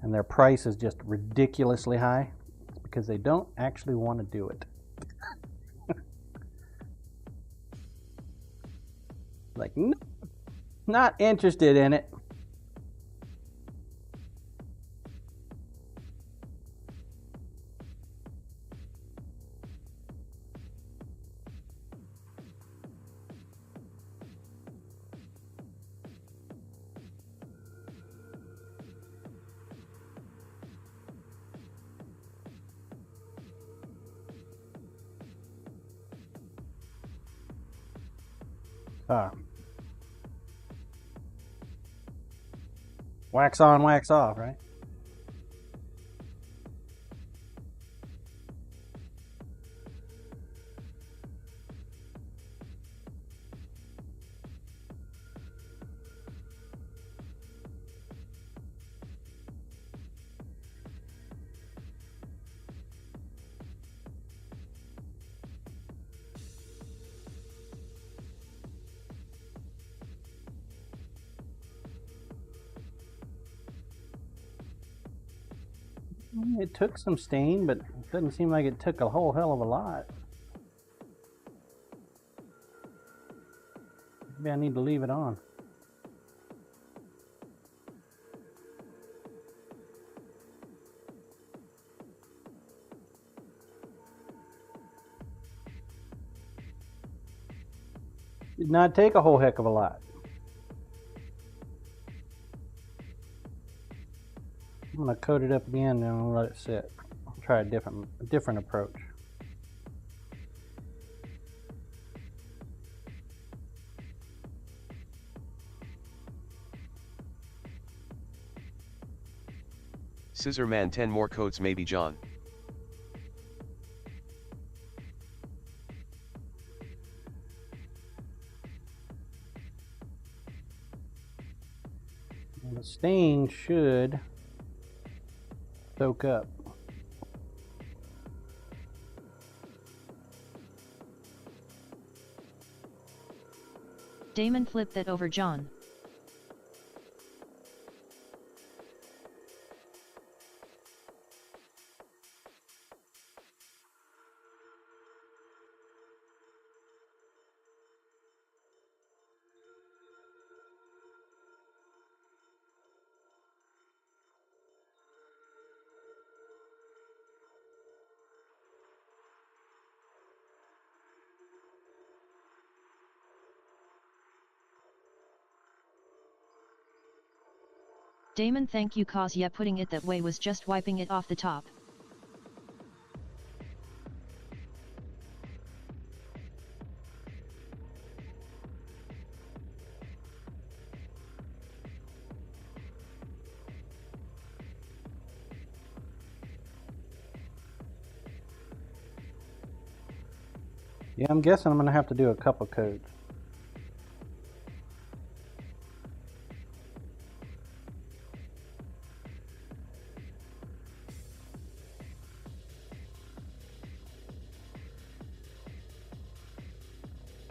and their price is just ridiculously high. It's because they don't actually want to do it. Like, no, not interested in it. Wax on, wax off, right? It took some stain, but it doesn't seem like it took a whole hell of a lot. Maybe I need to leave it on. Did not take a whole heck of a lot. I'm gonna coat it up again and I'll let it sit. I'll try a different approach. Scissor man, 10 more coats maybe, John. And the stain should soak up. Damon, flip that over, John. Damon, thank you, cause yeah, putting it that way was just wiping it off the top. Yeah, I'm guessing I'm gonna have to do a couple coats.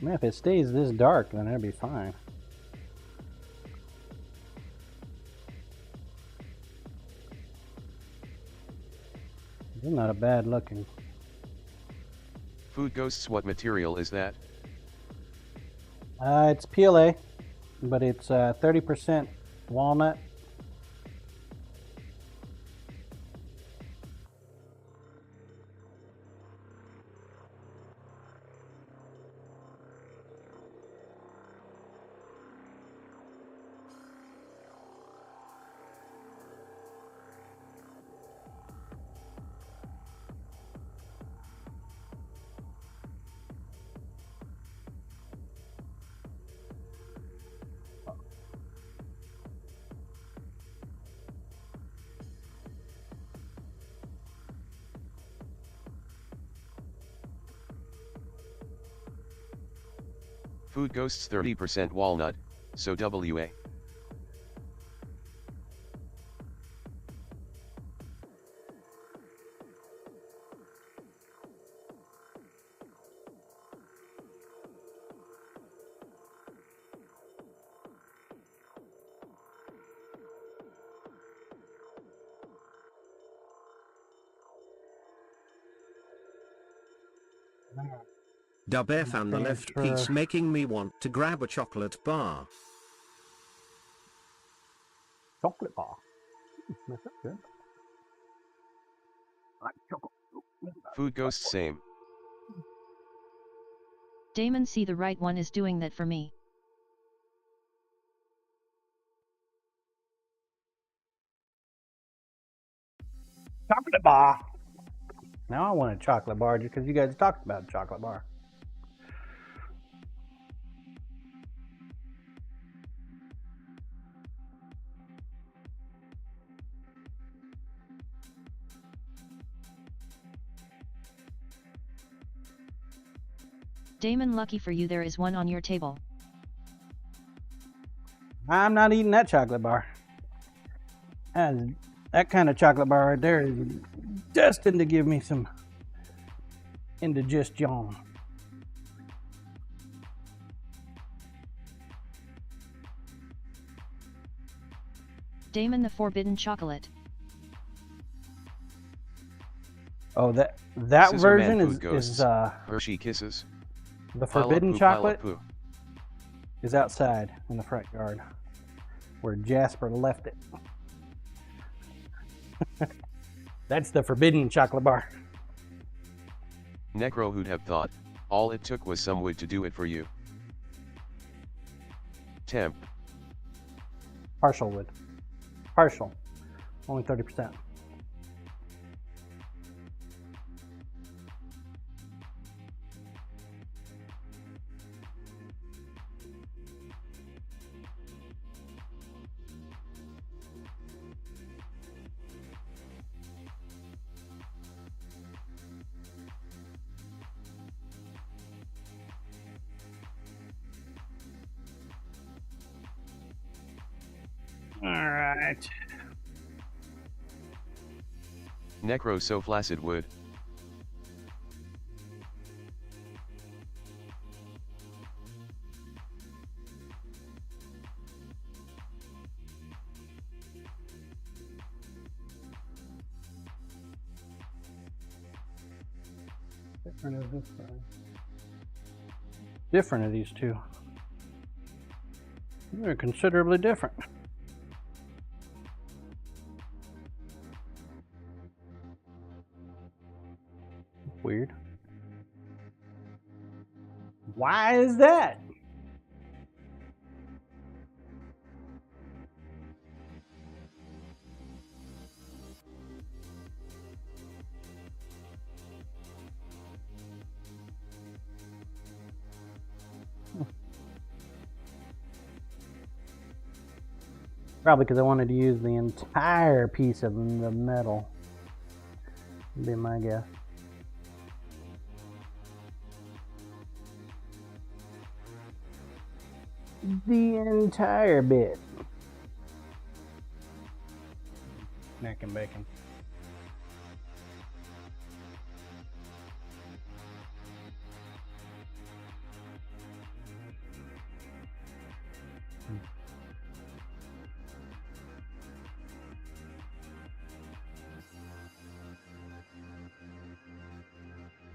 Man, if it stays this dark, then it'll be fine. It's not a bad looking. Food Ghosts, what material is that? It's PLA, but it's 30% walnut. Food Ghosts 30% walnut, so WA. Dub found the left piece making me want to grab a chocolate bar. Chocolate bar. That's good. I like chocolate. Food Ghosts same. Damon, see, the right one is doing that for me. Chocolate bar. Now I want a chocolate bar just because you guys talked about a chocolate bar. Damon, lucky for you, there is one on your table. I'm not eating that chocolate bar. That kind of chocolate bar right there is destined to give me some indigestion. Damon, the forbidden chocolate. Oh, that Scissor version Man is Hershey Kisses. the Pile up forbidden poo, pile up chocolate poo. is outside in the front yard where Jasper left it. That's the forbidden chocolate bar. Necro, who'd have thought, all it took was some wood to do it for you. Temp. Partial wood. Partial. Only 30%. All right. Necro so flaccid wood. Different of this side. Different of these two. They're considerably different. Weird. Why is that? Probably because I wanted to use the entire piece of the metal. Would be my guess. The entire bit. Neck and bacon.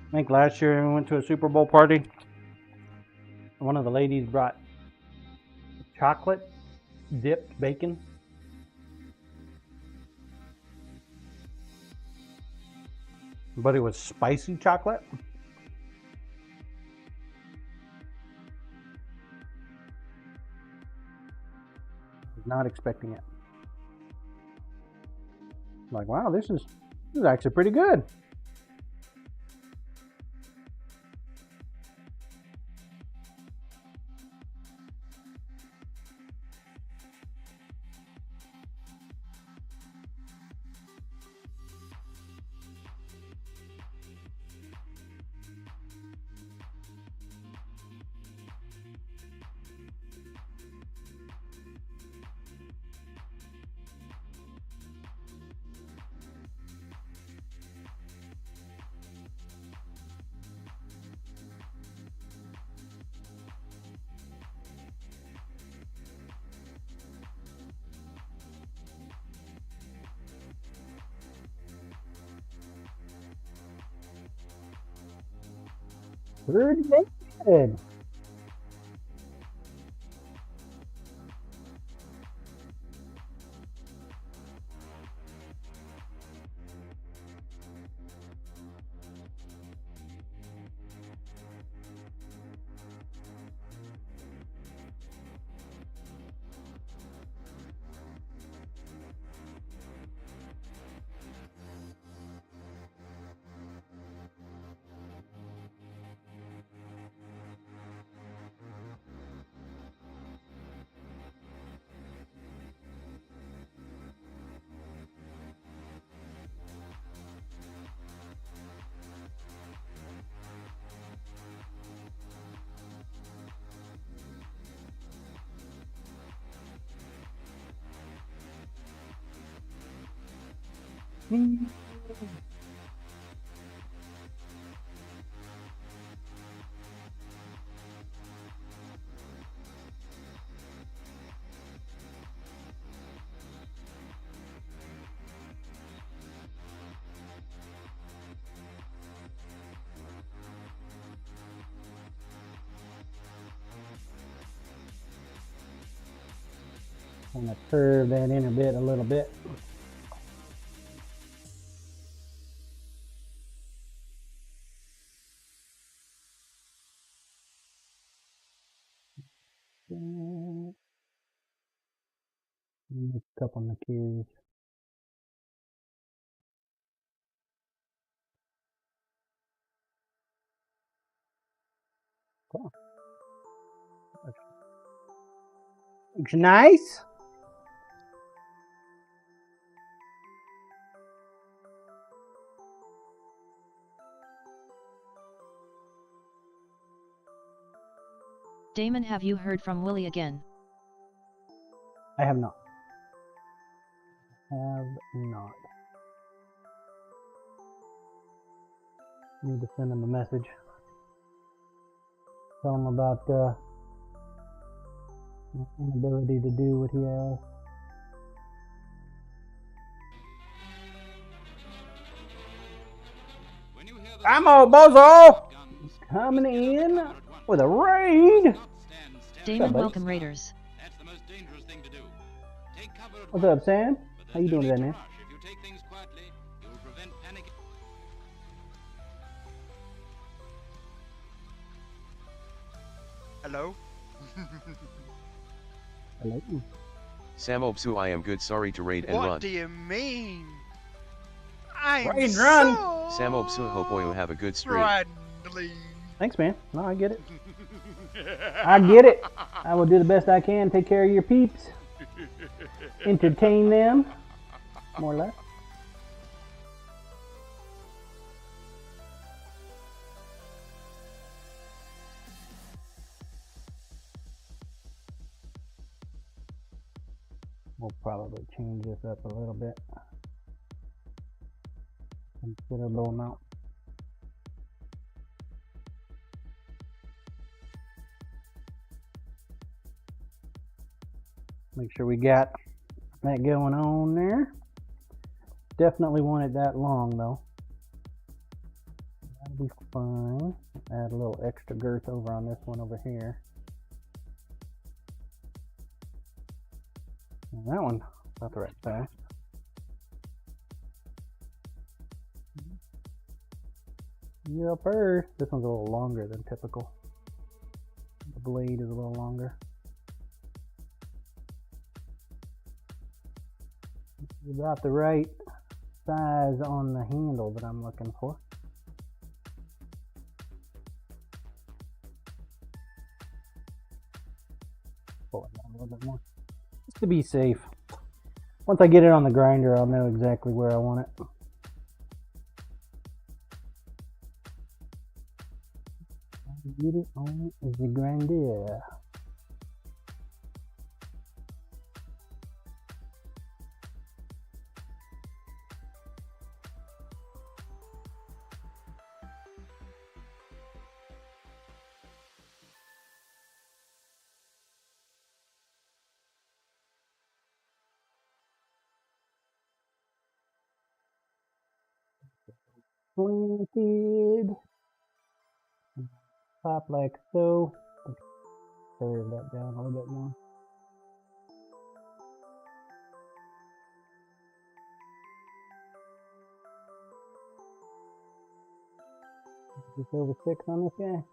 I think last year we went to a Super Bowl party. One of the ladies brought chocolate dipped bacon. But it was spicy chocolate. Was not expecting it. Like, wow, this is actually pretty good. Pretty good. I'm gonna curve that in a little bit. A couple of materials. Cool. Looks nice. Damon, have you heard from Willie again? I have not. Have not. Need to send him a message. Tell him about inability to do what he has. Ammo Bozo coming in with a raid. Damon, buddy? welcome Raiders. What's up, Sam? How you doing today, man? Hello? Hello. Samobsu, I am good, sorry to raid and What run. do you mean? I'm Raid and run. so Samobsu, hope you have a good stream. friendly. Thanks, man. No, I get it. I get it. I will do the best I can. Take care of your peeps. Entertain them. More or less. We'll probably change this up a little bit. Considerable amount. Make sure we got that going on there. Definitely want it that long though. That'll be fine. Add a little extra girth over on this one over here. And that one about the right size. Yepper. This one's a little longer than typical. The blade is a little longer. About the right size on the handle that I'm looking for. Pull it down a little bit more. Just to be safe. Once I get it on the grinder, I'll know exactly where I want it. Get it on the grinder. Planted. top like so. Let's curve that down a little bit more. Just over 6 on this guy.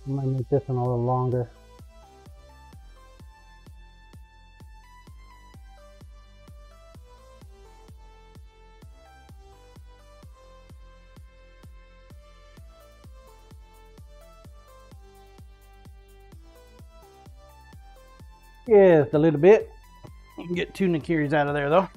I might make this one a little longer. Just a little bit. You can get 2 Nakiris out of there though.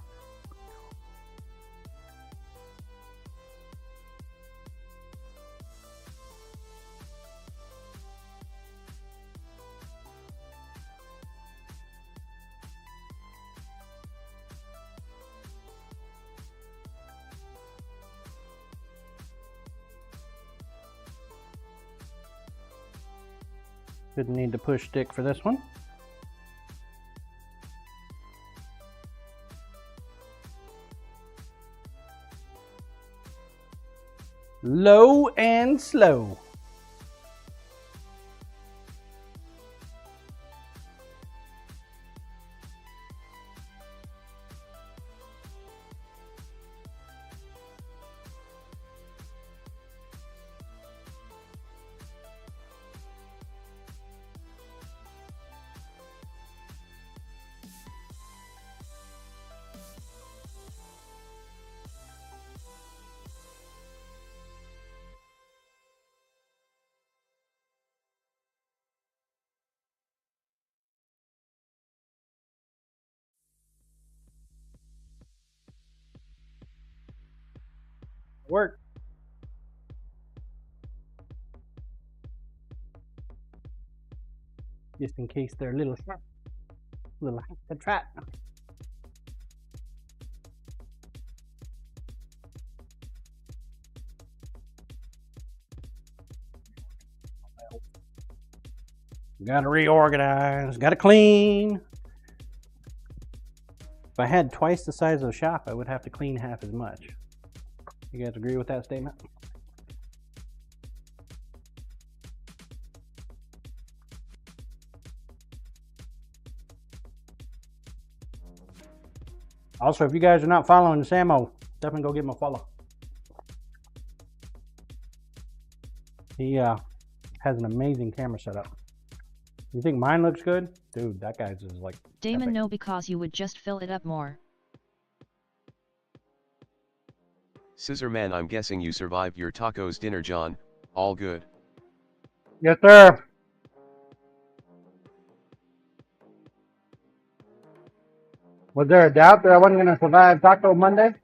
Didn't need the push stick for this one. Low and slow. Work. Just in case they're a little the trap. Gotta reorganize, gotta clean. If I had twice the size of the shop, I would have to clean half as much. You guys agree with that statement? Also, if you guys are not following Samo, definitely go give him a follow. He has an amazing camera setup. You think mine looks good? Dude, that guy's is like Damon, epic. no, because you would just fill it up more. Scissor Man, I'm guessing you survived your tacos dinner, John. All good. Yes, sir. Was there a doubt that I wasn't going to survive Taco Monday?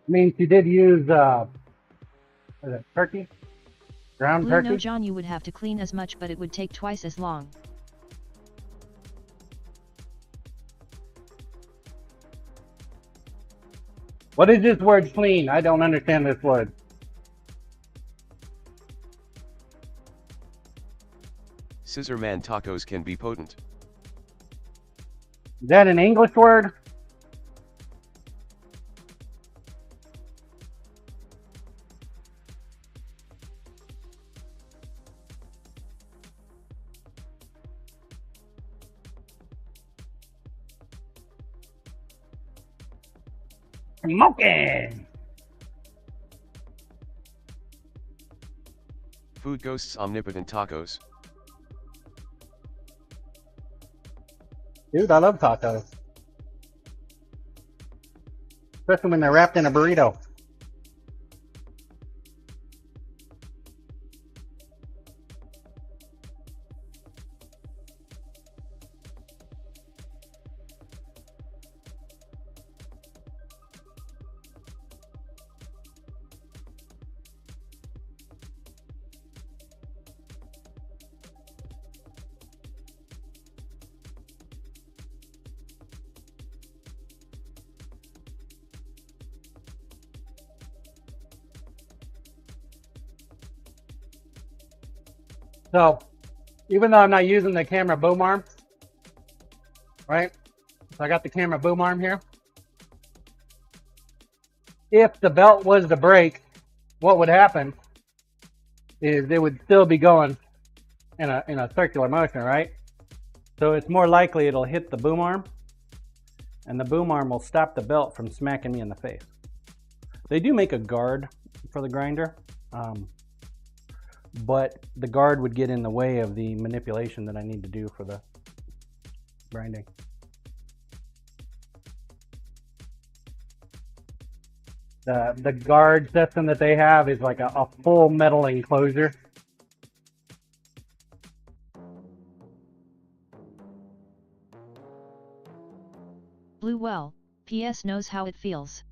I mean, she did use what is it, turkey? Ground Blue, turkey? no, John, you would have to clean as much, but it would take twice as long. What is this word clean? I don't understand this word. Scissor Man, tacos can be potent. Is that an English word? Smoking! Food ghosts, omnipotent tacos. Dude, I love tacos. Especially when they're wrapped in a burrito. So even though I'm not using the camera boom arm, right? So I got the camera boom arm here. If the belt was to break, what would happen is it would still be going in a circular motion, right? So it's more likely it'll hit the boom arm, and the boom arm will stop the belt from smacking me in the face. They do make a guard for the grinder, but the guard would get in the way of the manipulation that I need to do for the grinding. The guard system that they have is like a full metal enclosure. Blue well, PS knows how it feels.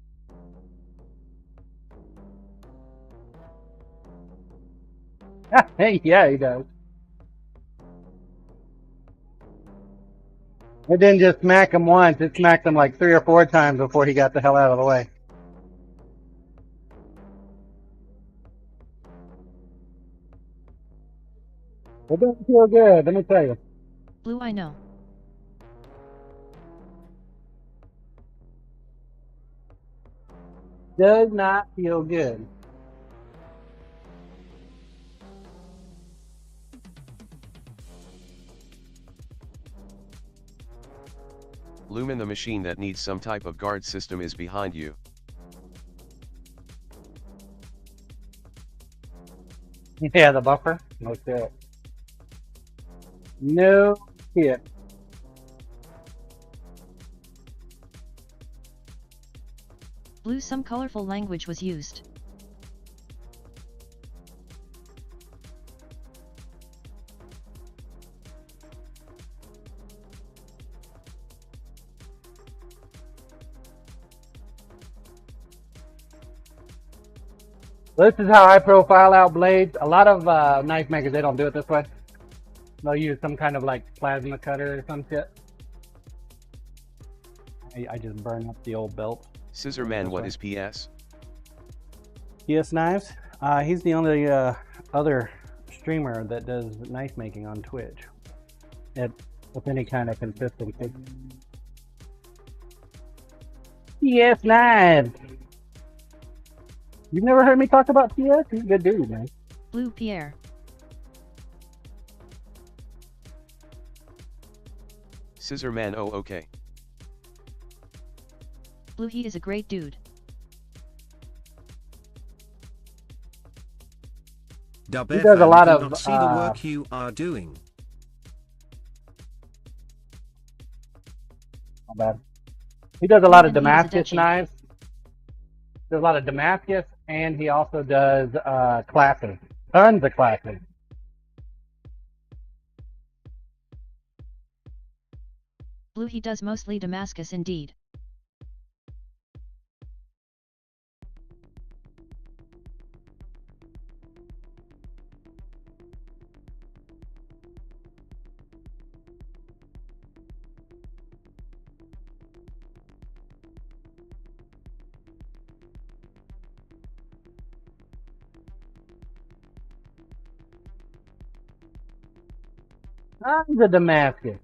Hey, yeah, he does. It didn't just smack him once, it smacked him like 3 or 4 times before he got the hell out of the way. It doesn't feel good, let me tell you. Blue I know. Does not feel good. Lumen, the machine that needs some type of guard system, is behind you. Yeah, the buffer? No shit. No shit. Blue, some colorful language was used. This is how I profile out blades. A lot of knife makers, they don't do it this way. They'll use some kind of like plasma cutter or some shit. I just burn up the old belt. Scissor Man, what is PS? PS Knives. He's the only other streamer that does knife making on Twitch with any kind of consistency. PS Knives. You've never heard me talk about PS? He's a good dude, man. Blue Pierre. Scissor Man, oh okay. Blue, he is a great dude. Dub He does a lot of, not see the work you are doing. Not bad. He does a lot of And he is a Damascus Dutchie. knives. Does a lot of Damascus, and he also does classes. Tons of classes. Blue, he does mostly Damascus indeed. Tons of Damascus.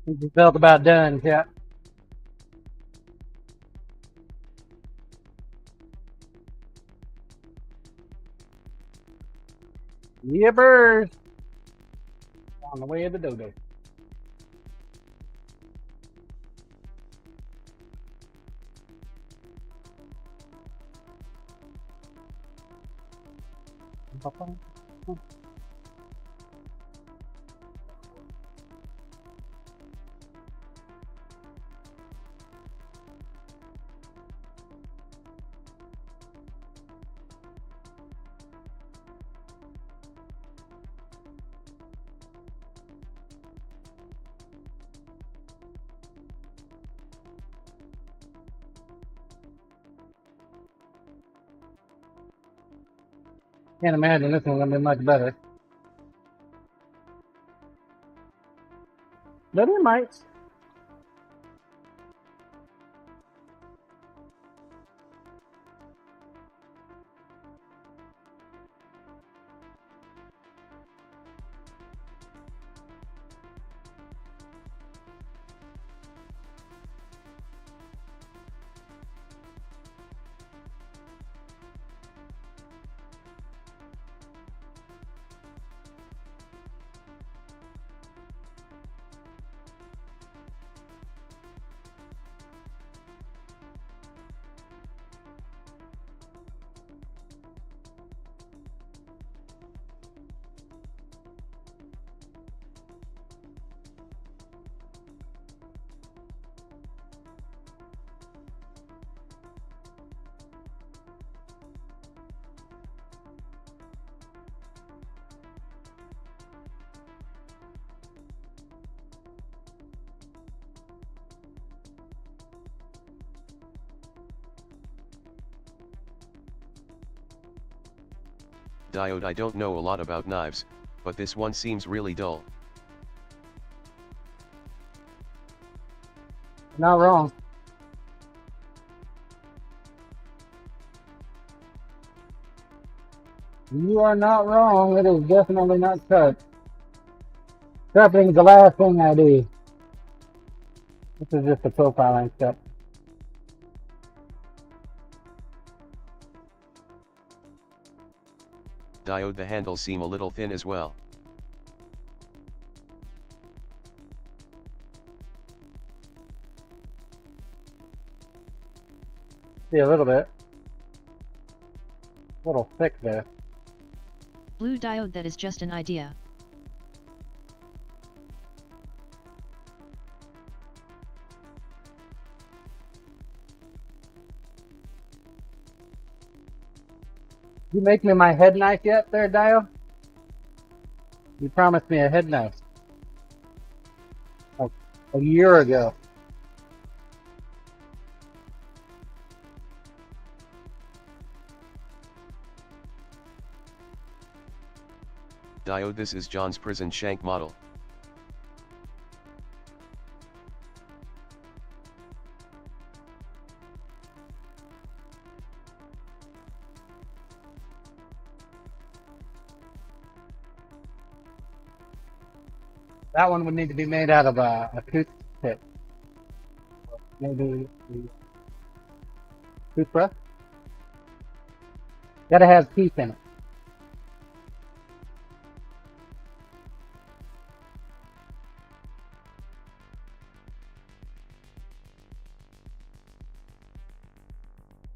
You felt about done, yeah. Yippers! On the way of the dodo. Can't imagine this one's gonna be much better. But it might. Diode, I don't know a lot about knives, but this one seems really dull. Not wrong. You are not wrong. It is definitely not cut. Sharpening's the last thing I do. This is just a profiling step. Diode, the handles seem a little thin as well. See, a little bit. A little thick there. Blue diode, that is just an idea. You make me my head knife yet there, Dio? You promised me a head knife. Like a year ago. Diode, this is John's prison shank model. That one would need to be made out of a toothpick. Maybe toothbrush. Gotta have teeth in it.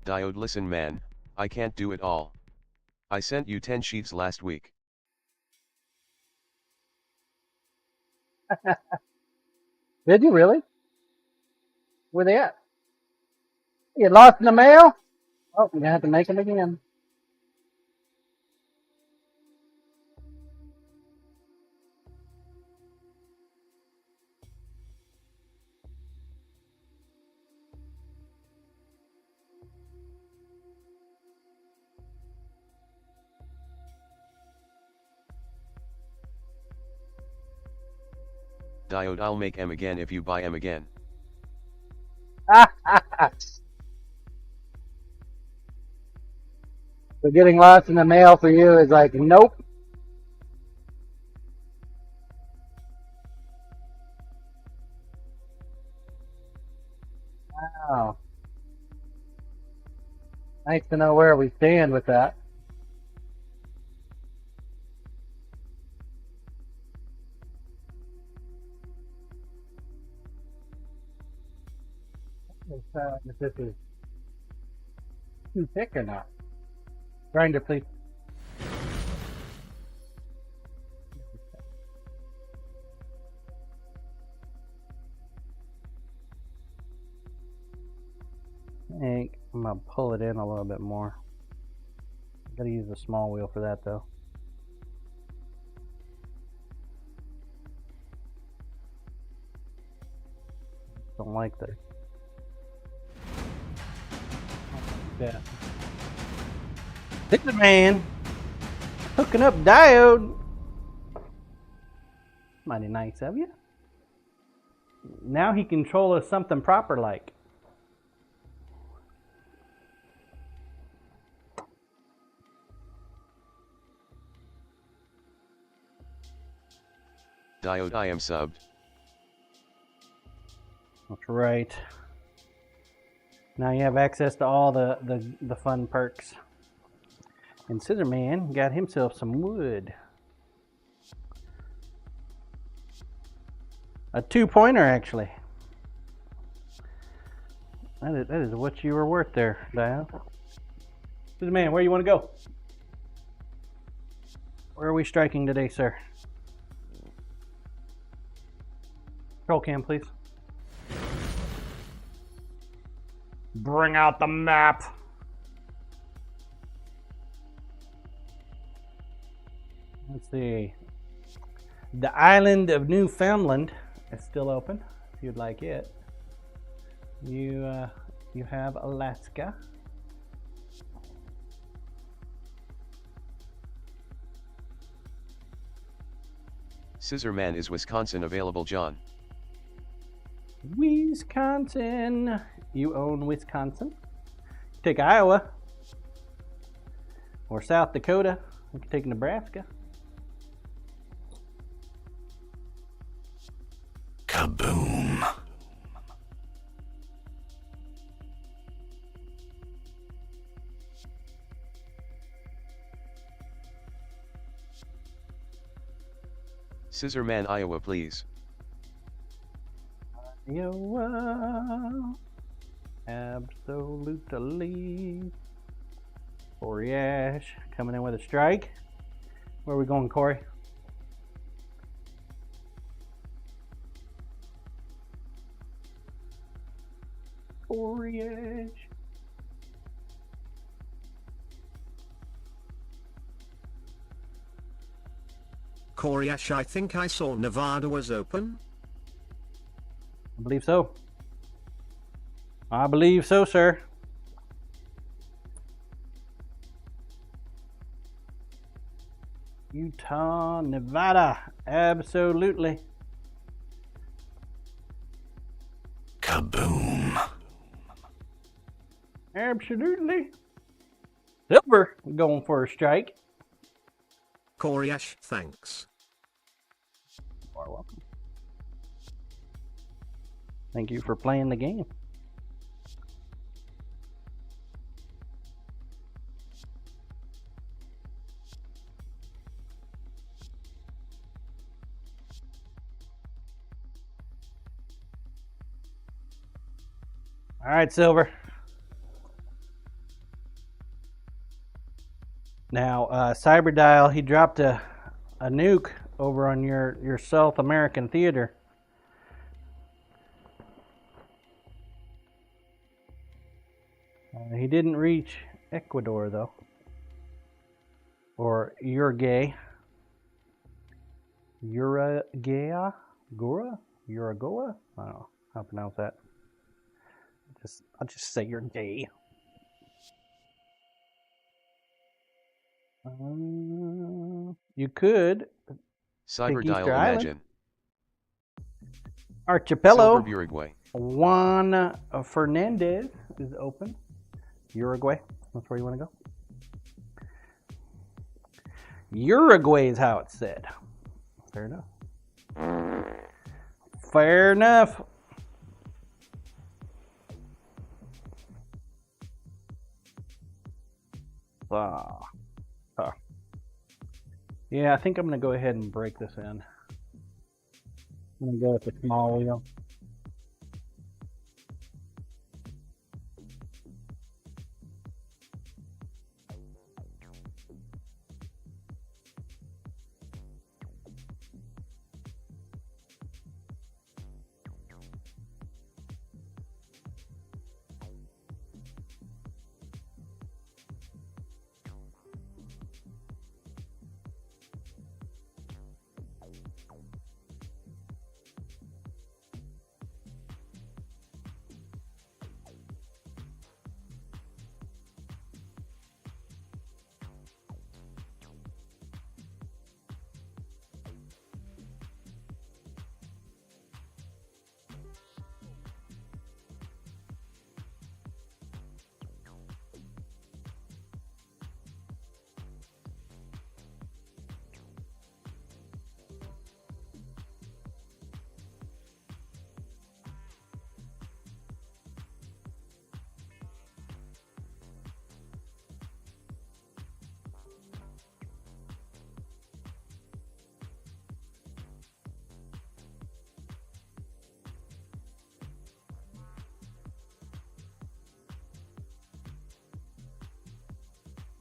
Diode, listen man, I can't do it all. I sent you 10 sheets last week. Did you really? Where they at? You lost in the mail? Oh, you're gonna have to make them again. Diode, I'll make M again if you buy M again. So getting lost in the mail for you is like, nope. Wow. Nice to know where we stand with that. If this is too thick or not. Grinder, please. I think I'm gonna pull it in a little bit more. Gotta use a small wheel for that though. Don't like that. Yeah. This man hooking up diode. Mighty nice of you. Now he controls something proper like. Diode, I am subbed. That's right. Now you have access to all the fun perks. And Scissor Man got himself some wood. A 2-pointer actually. That is what you were worth there, Diane. Scissor Man, where you want to go? Where are we striking today, sir? Control cam, please. Bring out the map. Let's see. The island of Newfoundland is still open. If you'd like it, you have Alaska. Scissor Man, is Wisconsin available, John? Wisconsin. You own Wisconsin. Take Iowa or South Dakota. You can take Nebraska. Kaboom. Scissor Man, Iowa, please. Iowa. Absolutely. Corey Ash coming in with a strike. Where are we going, Corey? Corey Ash. Corey Ash, I think I saw Nevada was open. I believe so. I believe so, sir. Utah, Nevada, absolutely. Kaboom. Absolutely. Silver going for a strike. Corey Ash, thanks. You are welcome. Thank you for playing the game. All right, Silver. Now, Cyberdial, he dropped a nuke over on your South American theater. He didn't reach Ecuador, though. Or Uruguay. Uruguay? Gura? Uruguay? I don't know how to pronounce that. I'll just say you're gay. You could. Cyber Easter Dial, Island. Imagine. Archipelago. Silver, Uruguay. Juan Fernandez is open. Uruguay. That's where you want to go. Uruguay is how it's said. Fair enough. Fair enough. Yeah, I think I'm going to go ahead and break this in. I'm going to go with the small wheel.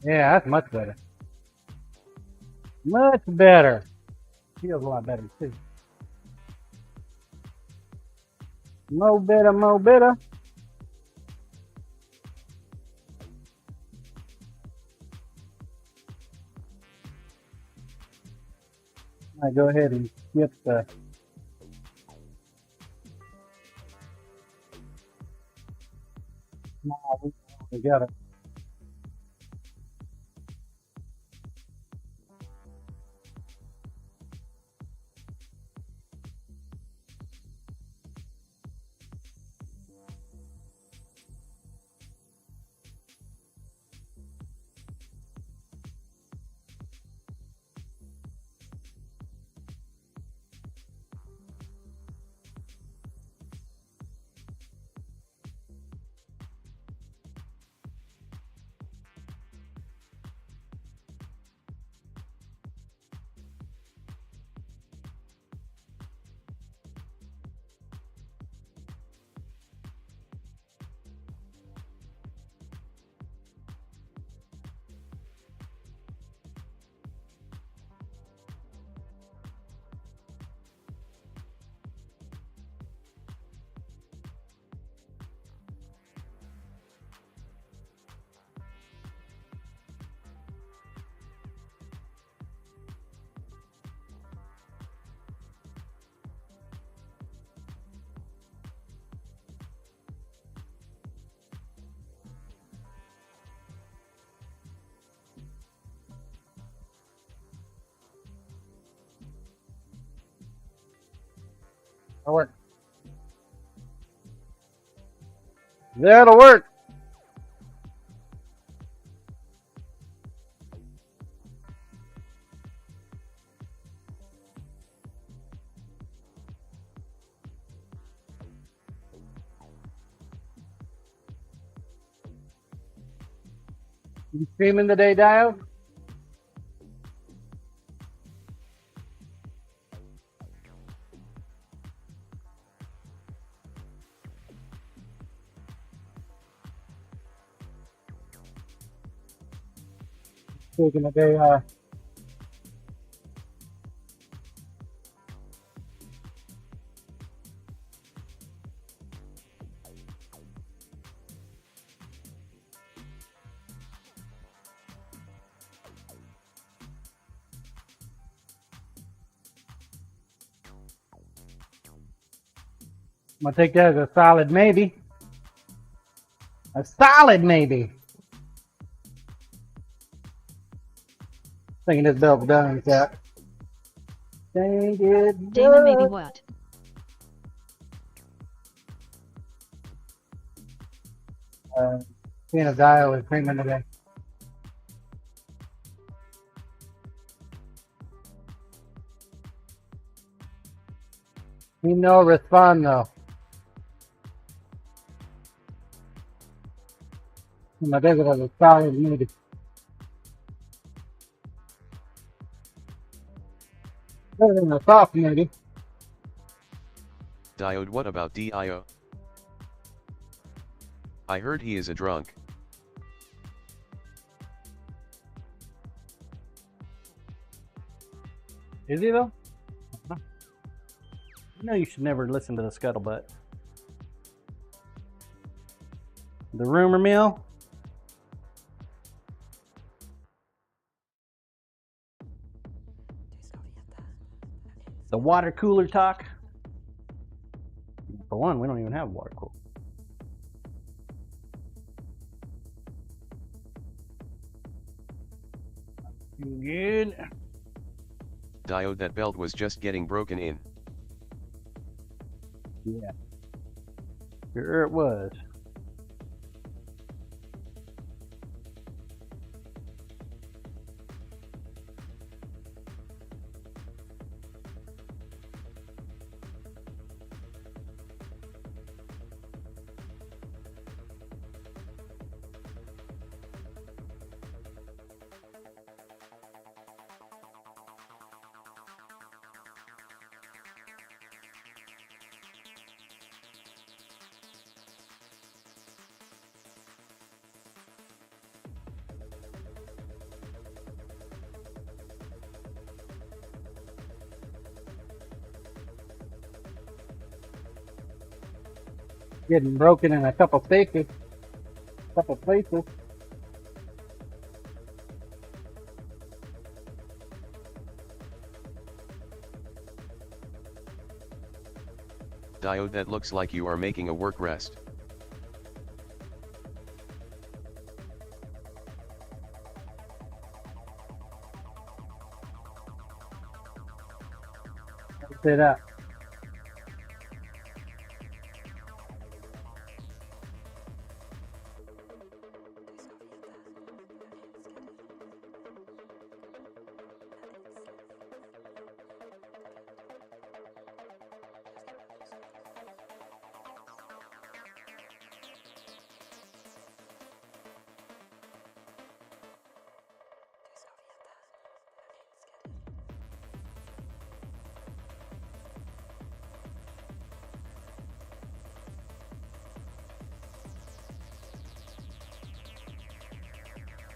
Yeah, that's much better. Much better. Feels a lot better too. Mo better, mo better. I go ahead and skip the small wheel together. That'll work. That'll work. You streaming today, Dio? Taking a day off. I'm gonna take that as a solid maybe. A solid maybe. Thinking this bell's done, Cap. Think it's Dana, maybe done. what? Seeing a Dio is streaming today. He no respond though. I think it was a solid maybe. Better than I thought, maybe. Diode, what about Dio? I heard he is a drunk. Is he though? You know you should never listen to the scuttlebutt. The rumor mill. The water cooler talk. For one, we don't even have a water cooler. Good. Diode, that belt was just getting broken in. Yeah. Sure it was. Getting broken in a couple places. Diode, that looks like you are making a work rest. Say that.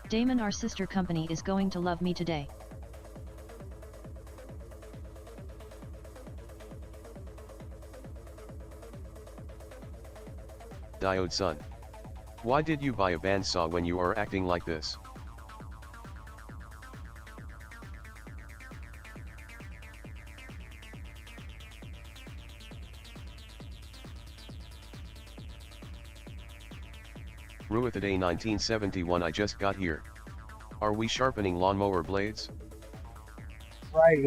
Damon, our sister company, is going to love me today. Diode, son. Why did you buy a bandsaw when you are acting like this? Ruithaday 1971, I just got here. Are we sharpening lawnmower blades? Right.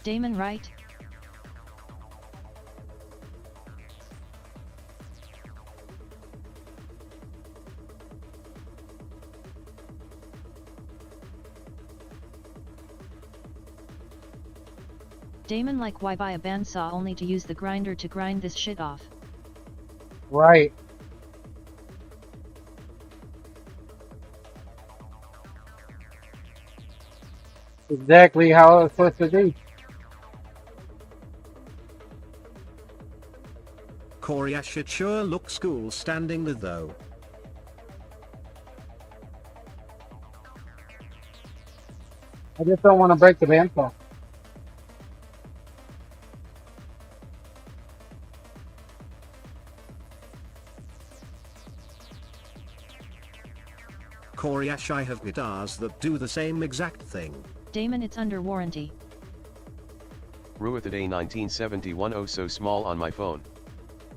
Damon, right? Damon, like, why buy a bandsaw only to use the grinder to grind this shit off? Right. Exactly how it's supposed to be. Corey, I should sure look school standing there though. I just don't want to break the bandsaw. Corey Ash, I have guitars that do the same exact thing. Damon, it's under warranty. Ruithaday 1971, oh so small on my phone.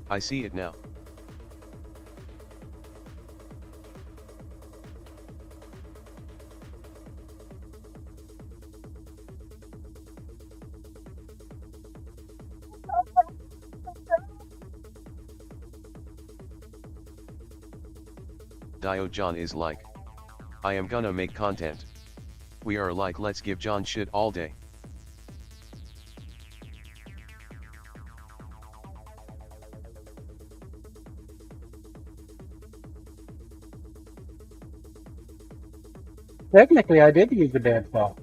I see it now. Diode, John is like, I am gonna make content. We are like, let's give John shit all day. Technically, I did use the dance saw.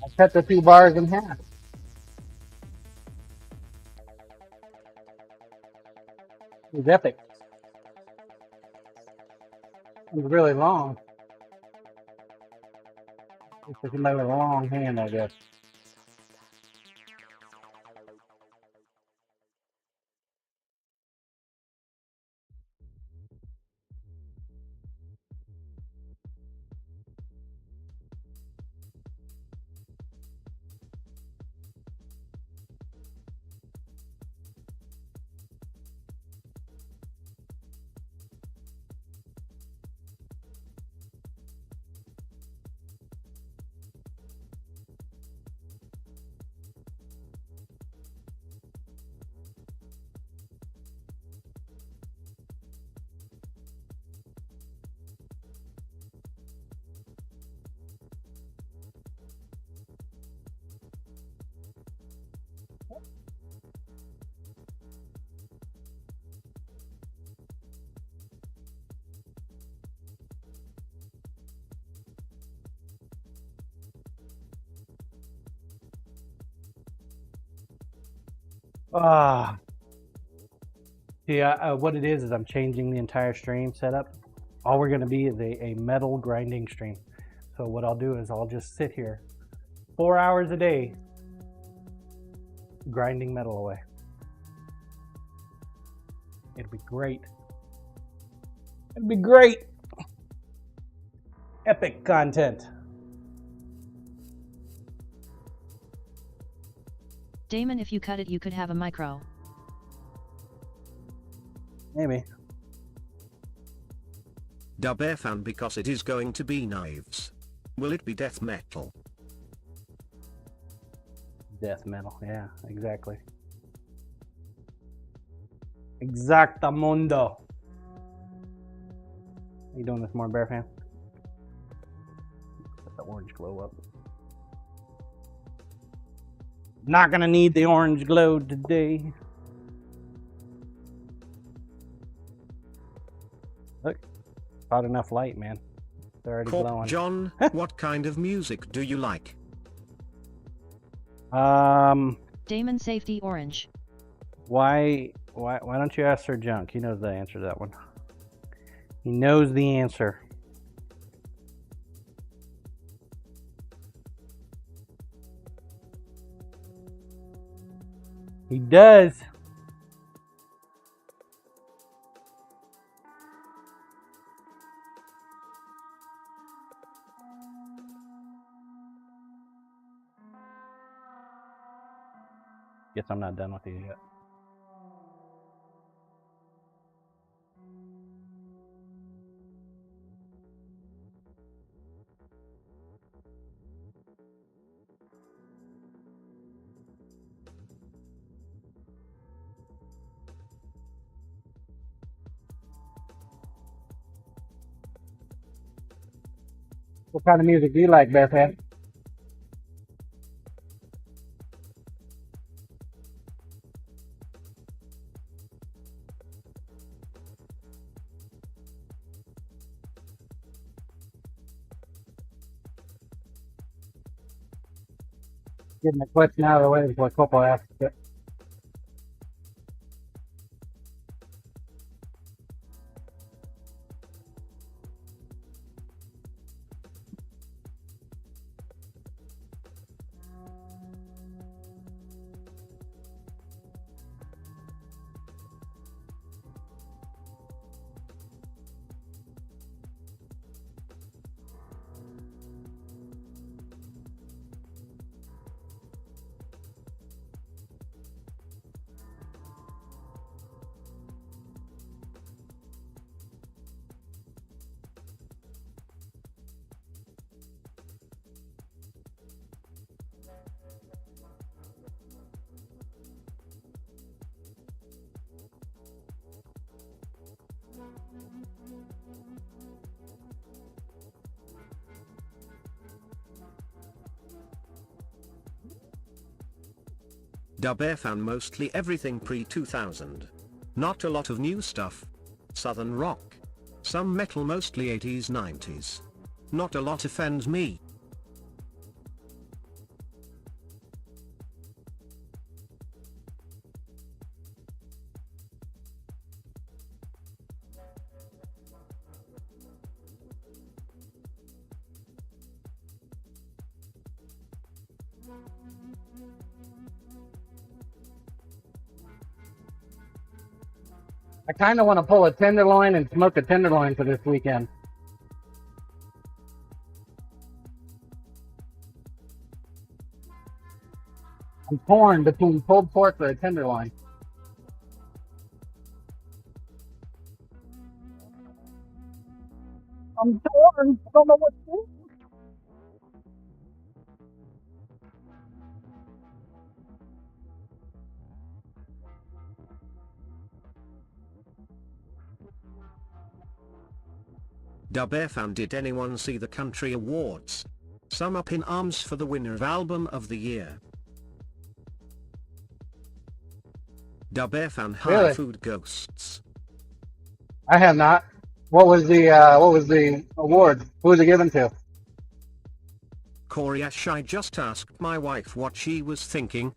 I cut the 2 bars in half. It was epic. It was really long. It's like another long hand, I guess. Ah. Yeah, what it is I'm changing the entire stream setup. All we're going to be is a metal grinding stream. So what I'll do is I'll just sit here 4 hours a day grinding metal away. It'll be great. It'll be great. Epic content. Damon, if you cut it, you could have a micro. Maybe. Dub Air fan because it is going to be knives. Will it be death metal? Death metal, yeah, exactly. Exactamundo. How you doing this morning, Bear fan? Let the orange glow up. Not gonna need the orange glow today. Look, not enough light, man. It's already Corp glowing. John, what kind of music do you like? Damon safety orange. Why don't you ask Sir Junk? He knows the answer to that one. He knows the answer. He does. Guess I'm not done with you yet. What kind of music do you like, Bearfan? Getting the question out of the way before Copo asks it. Dub Air fan mostly everything pre-2000. Not a lot of new stuff. Southern rock. Some metal, mostly 80s 90s. Not a lot offends me. I kind of want to pull a tenderloin and smoke a tenderloin for this weekend. I'm torn between pulled pork or a tenderloin. I'm torn. I don't know what to do. Dubfan, did anyone see the country awards? Some up in arms for the winner of Album of the Year. Dubfan, hi Really? Food Ghosts. I have not. What was the award? Who was it given to? Corey Ash, I just asked my wife what she was thinking.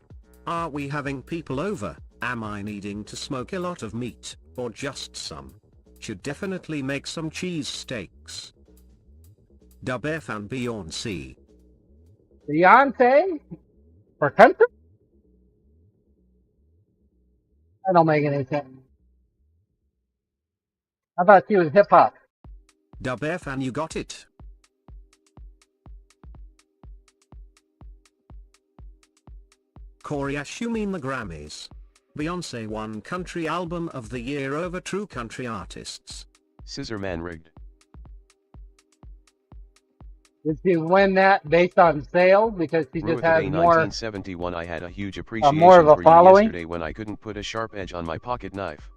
Are we having people over? Am I needing to smoke a lot of meat, or just some? Should definitely make some cheese steaks. Dubfan, Beyonce. Beyonce? For country? That don't make any sense. I thought she was hip hop. Dubfan, you got it. Corey Ash, you mean the Grammys? Beyonce won Country Album of the Year over true country artists. Scissorman rigged. Did she win that based on sales because she just Ruth has Day more? 1971. I had a huge appreciation more of a for you following? yesterday when I couldn't put a sharp edge on my pocket knife.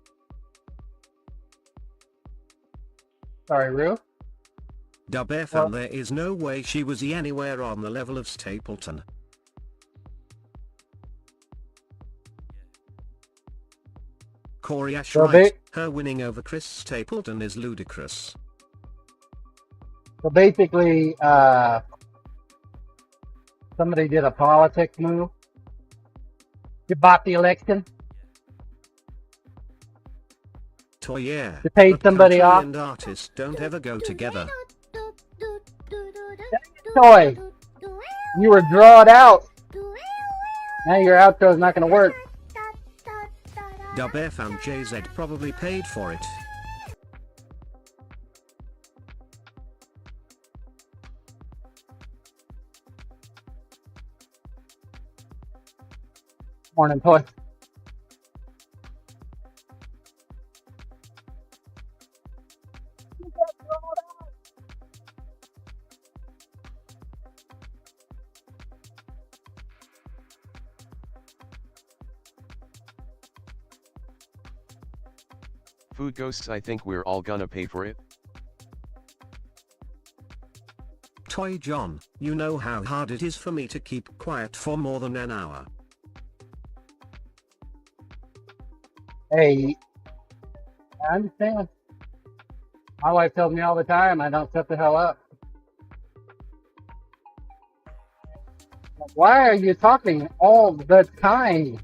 Sorry, Rue. Dubfan, Well- there is no way she was anywhere on the level of Stapleton. Corey Ash, So right, her winning over Chris Stapleton is ludicrous. So basically, somebody did a politics move. You bought the election. Yeah, You paid but somebody country off? and artists don't ever go together. Toy, you were drawed out. Now your outro's not going to work. Dubfan, JZ probably paid for it. Morning, Toy. Food Ghosts, I think we're all gonna pay for it. Toy John, you know how hard it is for me to keep quiet for more than an hour. Hey, I understand. My wife tells me all the time I don't shut the hell up. Why are you talking all the time?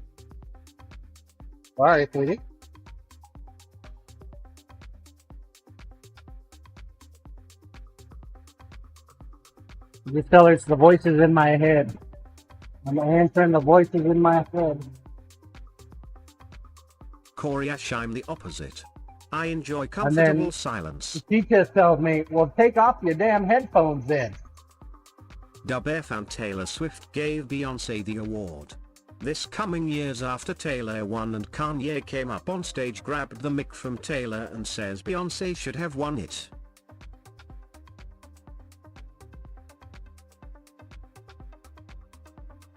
Sorry, sweetie. Just tell her it's the voices in my head. I'm answering the voices in my head. Corey Ash, I'm the opposite. I enjoy And comfortable then- silence. She just tells me, well, take off your damn headphones then. Dubfan, Taylor Swift gave Beyonce the award. This coming years after Taylor won and Kanye came up on stage, grabbed the mic from Taylor and says Beyonce should have won it.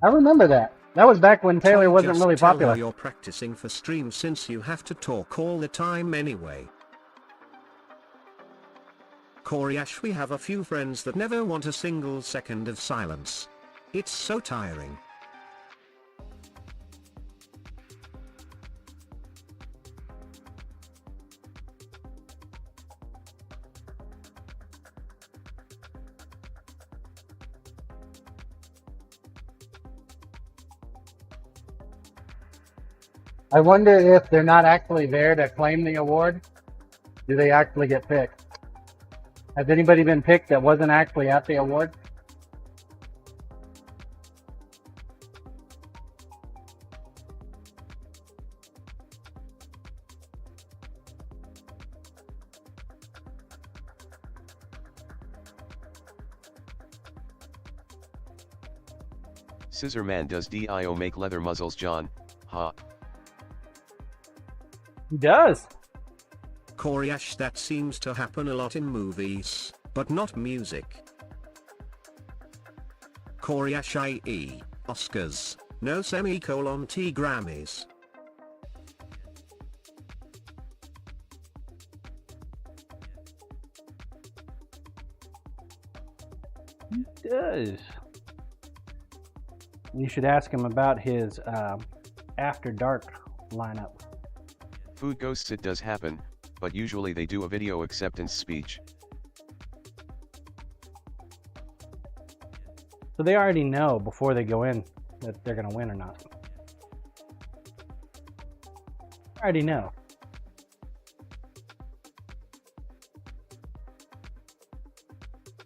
I remember that. That was back when Taylor Toy, wasn't just really tell her popular. you're practicing for stream since you have to talk all the time anyway. Corey Ash, we have a few friends that never want a single second of silence. It's so tiring. I wonder if they're not actually there to claim the award. Do they actually get picked? Has anybody been picked that wasn't actually at the award? Scissor Man, does Dio make leather muzzles, John? Ha. He does. Coriash, that seems to happen a lot in movies, but not music. Coriash, i.e., Oscars, no semicolon T Grammys. He does. You should ask him about his After Dark lineup. Food Ghosts, it does happen, but usually they do a video acceptance speech. So they already know before they go in that they're going to win or not. Already know.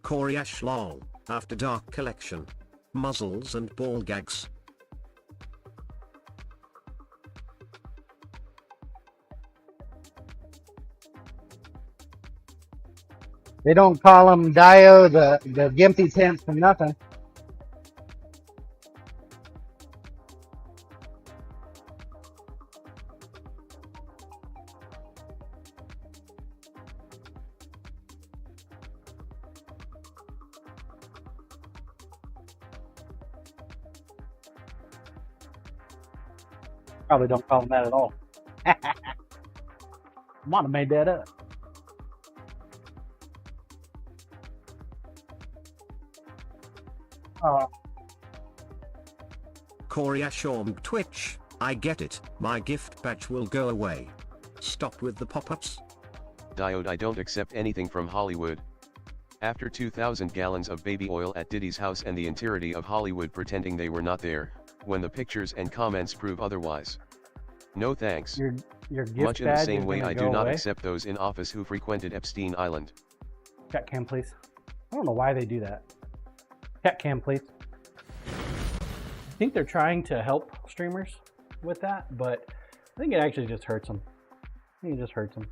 Coriash lol, After Dark collection. Muzzles and ball gags. They don't call him Dio the Gimpy Pants for nothing. Probably don't call him that at all. Might have made that up. Coriash Twitch, I get it, my gift badge will go away. Stop with the pop-ups. Diode, I don't accept anything from Hollywood. After 2,000 gallons of baby oil at Diddy's house and the entirety of Hollywood pretending they were not there, when the pictures and comments prove otherwise. No thanks. Your gift Much in the badge same is way gonna I go do not away. accept those in office who frequented Epstein Island. Cat cam, please. I don't know why they do that. Cat cam, please. I think they're trying to help streamers with that, but I think it actually just hurts them. I think it just hurts them.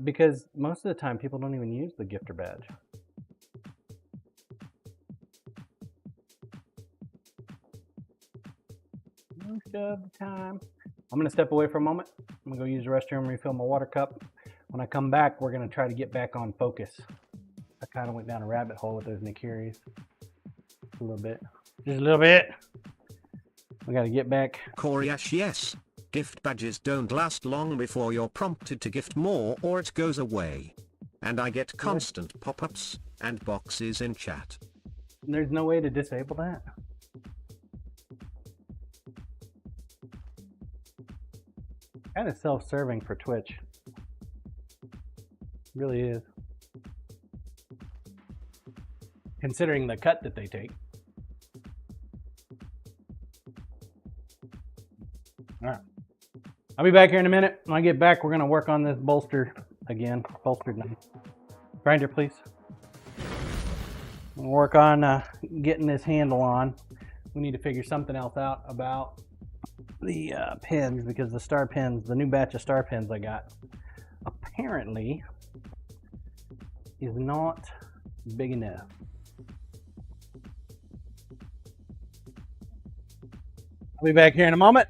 Because most of the time people don't even use the gifter badge. Most of the time. I'm going to step away for a moment. I'm going to go use the restroom, refill my water cup. When I come back, we're going to try to get back on focus. I kind of went down a rabbit hole with those Nikiris. A little bit. Just a little bit. We got to get back. Coriash, yes. Gift badges don't last long before you're prompted to gift more or it goes away. And I get constant pop-ups and boxes in chat. There's no way to disable that. Kind of self-serving for Twitch. Really is. Considering the cut that they take. All right. I'll be back here in a minute. When I get back, we're going to work on this bolster again. Bolstered knife. Grinder, please. We'll work on getting this handle on. We need to figure something else out about the pins, because the star pins, the new batch of star pins I got, apparently is not big enough. I'll be back here in a moment.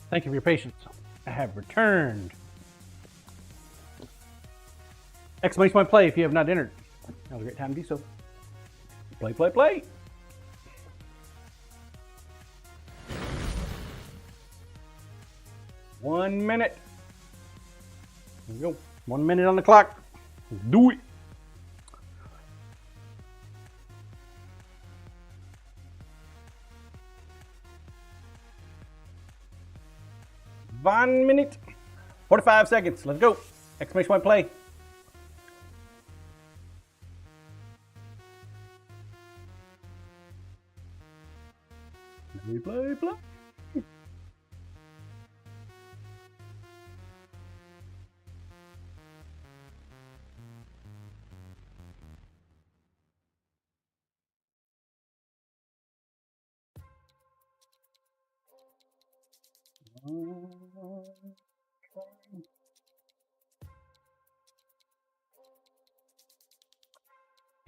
Thank you for your patience. I have returned. Exclamation point play if you have not entered. That was a great time to do so. Play, play, play. One minute. There we go. 1 minute on the clock. Let's do it. One minute. 45 seconds. Let's go. Exclamation point play. Play, play, play.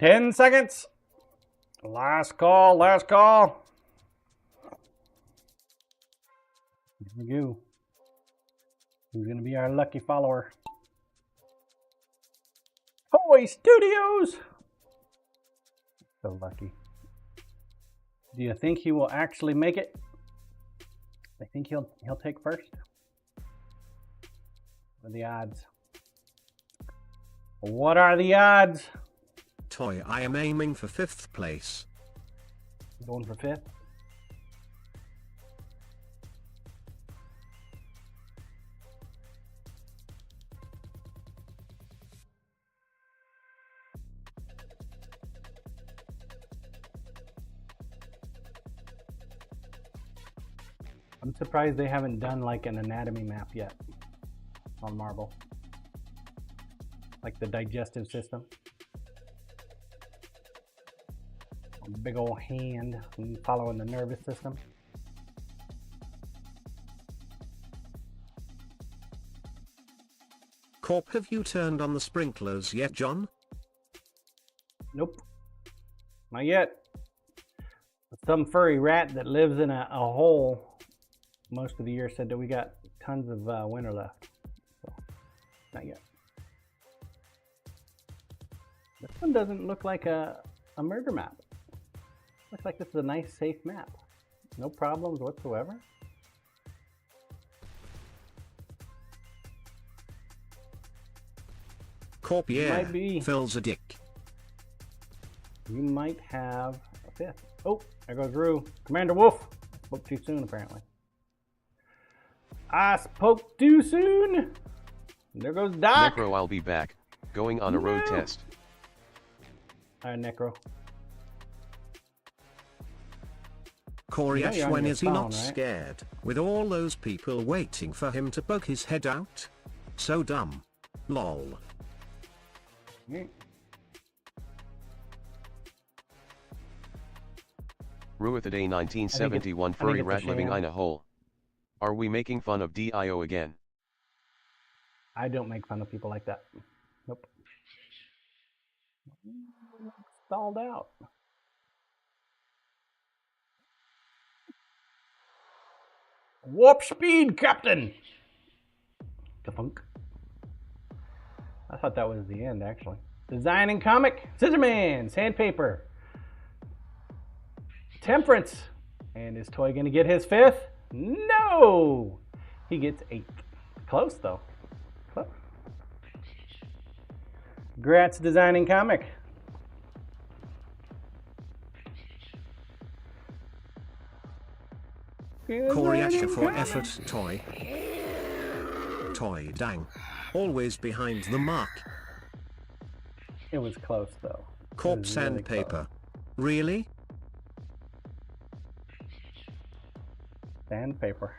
Ten seconds. Last call, last call. Here we go. Who's going to be our lucky follower? Toy Studios! So lucky. Do you think he will actually make it? I think he'll take first. What are the odds? What are the odds? Toy, I am aiming for 5th place. Going for 5th? I'm surprised they haven't done like an anatomy map yet on Marble. Like the digestive system. A big old hand following the nervous system. Corp, have you turned on the sprinklers yet, John? Nope. Not yet. Some furry rat that lives in a hole most of the year said that we got tons of winter left. So, not yet. This one doesn't look like a murder map. Looks like this is a nice, safe map. No problems whatsoever. Corp, yeah, Might be. Phil's a dick. You might have a 5th. Oh, there goes Rue. Commander Wolf. Spoke too soon, apparently. I spoke too soon. There goes Doc. Necro, I'll be back. Going on a road No. test. All right, Necro. Koryash, you're on when your is he phone, not right? scared? With all those people waiting for him to poke his head out? So dumb. Lol. Mm. Ruithaday 1971 furry it's a rat living sham. in a hole. Are we making fun of DIO again? I don't make fun of people like that. Nope. Stalled out. Warp speed, Captain! Ka-funk. I thought that was the end, actually. Design and comic, Scissorman, Sandpaper, Temperance. And is Toy gonna get his 5th? No! He gets 8th. Close, though. Close. Congrats, Design and comic. Koryash for effort, Toy. Toy, dang. Always behind the mark. It was close, though. Corp, It was really sandpaper. close. Really? Sandpaper.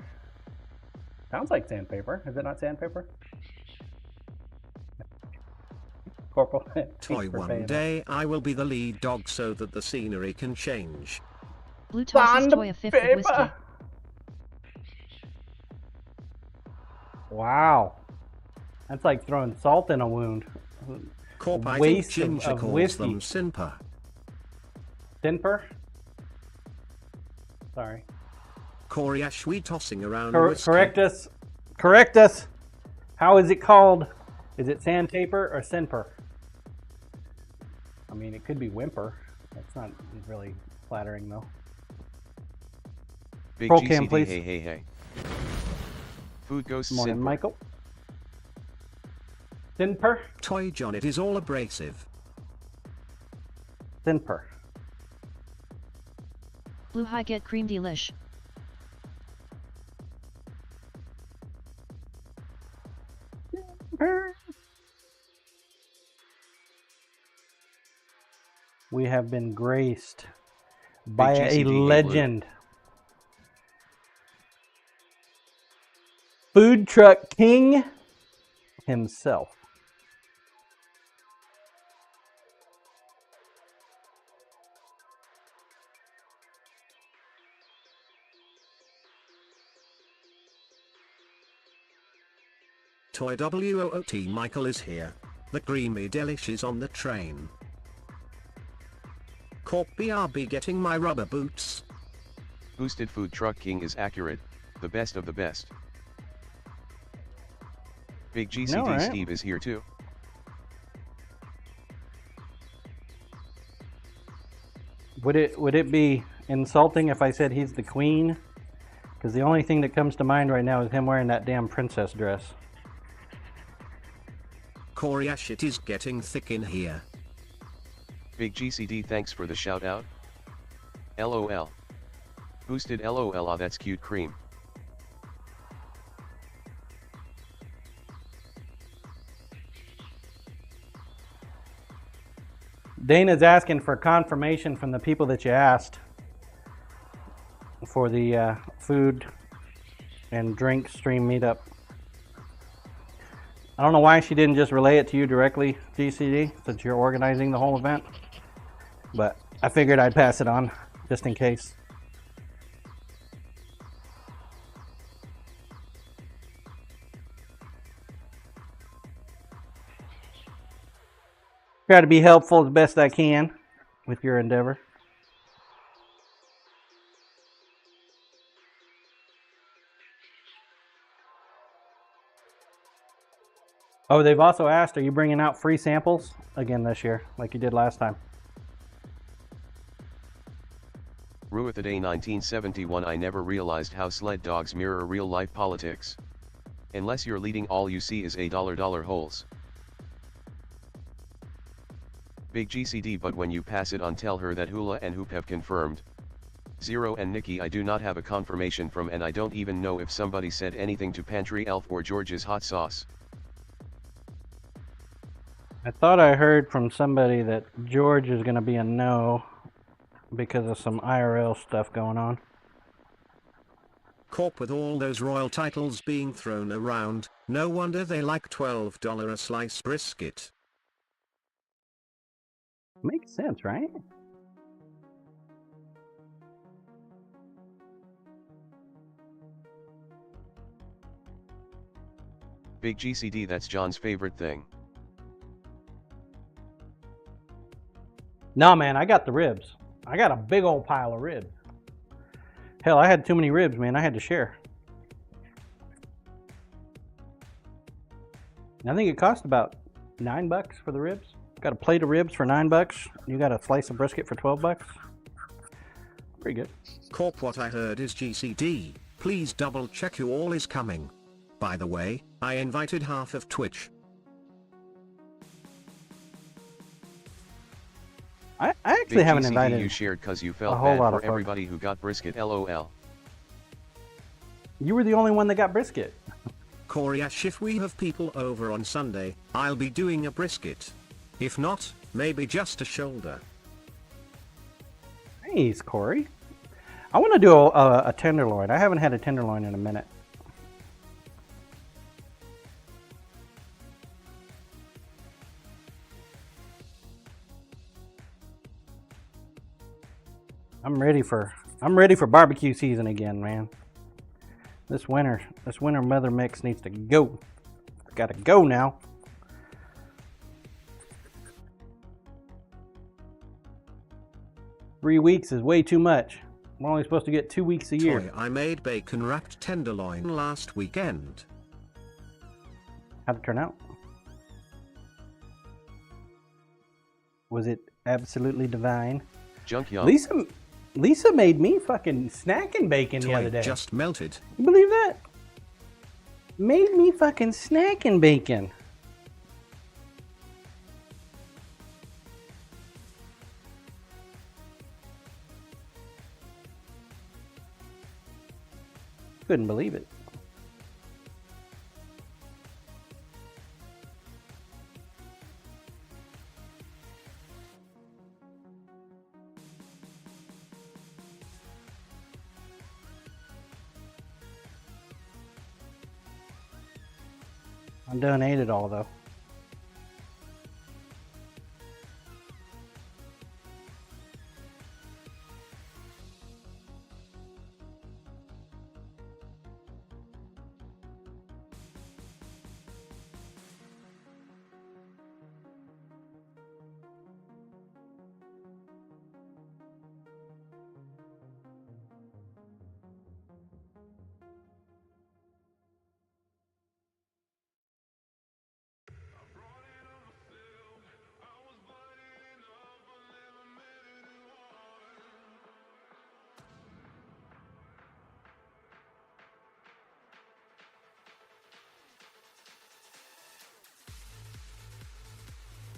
Sounds like sandpaper. Is it not sandpaper? Corporal. Toy, thanks for one paying day I will be the lead dog so that the scenery can change. Blue tosses Toy a 5th of whiskey. Sandpaper. Wow. That's like throwing salt in a wound. Corp, I think Waste Ginger of calls whiskey. them Sinper. Sinper? Sorry. Corey Ashwee tossing around whiskey. Correct us. Correct us. How is it called? Is it sandpaper or Senper? I mean, it could be whimper. That's not really flattering, though. Big Roll GCD, cam, please. hey. Food Ghost Morning, Simper. Michael. Senper. Toy John, it is all abrasive. Senper. Blue High get cream delish. We have been graced by a GCD, hey, legend. Food truck king himself. Toy WOOT Michael is here. The creamy delish is on the train. Corp BRB getting my rubber boots. Boosted Food Truck King is accurate, the best of the best. Big GCD All right. Steve is here too. Would it be insulting if I said he's the queen? Because the only thing that comes to mind right now is him wearing that damn princess dress. Corey Ash, it is getting thick in here. Big GCD thanks for the shout out. LOL. Boosted LOL, ah that's cute cream. Dana's asking for confirmation from the people that you asked for the food and drink stream meetup. I don't know why she didn't just relay it to you directly, GCD, since you're organizing the whole event. But I figured I'd pass it on, just in case. Try to be helpful as best I can with your endeavor. Oh, they've also asked, are you bringing out free samples again this year, like you did last time? Ruithaday 1971 I never realized how sled dogs mirror real-life politics. Unless you're leading, all you see is $dollar holes. Big GCD, but when you pass it on, tell her that Hula and Hoop have confirmed. Zero and Nikki I do not have a confirmation from, and I don't even know if somebody said anything to Pantry Elf or George's Hot Sauce. I thought I heard from somebody that George is going to be a no because of some IRL stuff going on. Corp, with all those royal titles being thrown around, no wonder they like $12 a slice brisket. Makes sense, right? Big GCD, that's John's favorite thing. No, man, I got the ribs. I got a big old pile of ribs. Hell, I had too many ribs, man. I had to share. I think it cost about $9 for the ribs. Got a plate of ribs for $9. You got a slice of brisket for $12. Pretty good. Corp, what I heard is GCD. Please double check who all is coming. By the way, I invited half of Twitch. I actually Big haven't GCD invited you shared cause you felt a whole bad lot for of folks. everybody who got brisket, LOL. You were the only one that got brisket. Corey Ash, if we have people over on Sunday, I'll be doing a brisket. If not, maybe just a shoulder. Thanks, Corey. I want to do a tenderloin. I haven't had a tenderloin in a minute. I'm ready for barbecue season again, man. This winter Mother Mix needs to go. It's gotta go now. Three weeks is way too much. We're only supposed to get 2 weeks a year. Toy, I made bacon wrapped tenderloin last weekend. How'd it turn out? Was it absolutely divine? Junk yum. Lisa made me fucking snacking bacon the other Toy day. just melted. You believe that? Made me fucking snacking bacon. Couldn't believe it. I done ate it all though.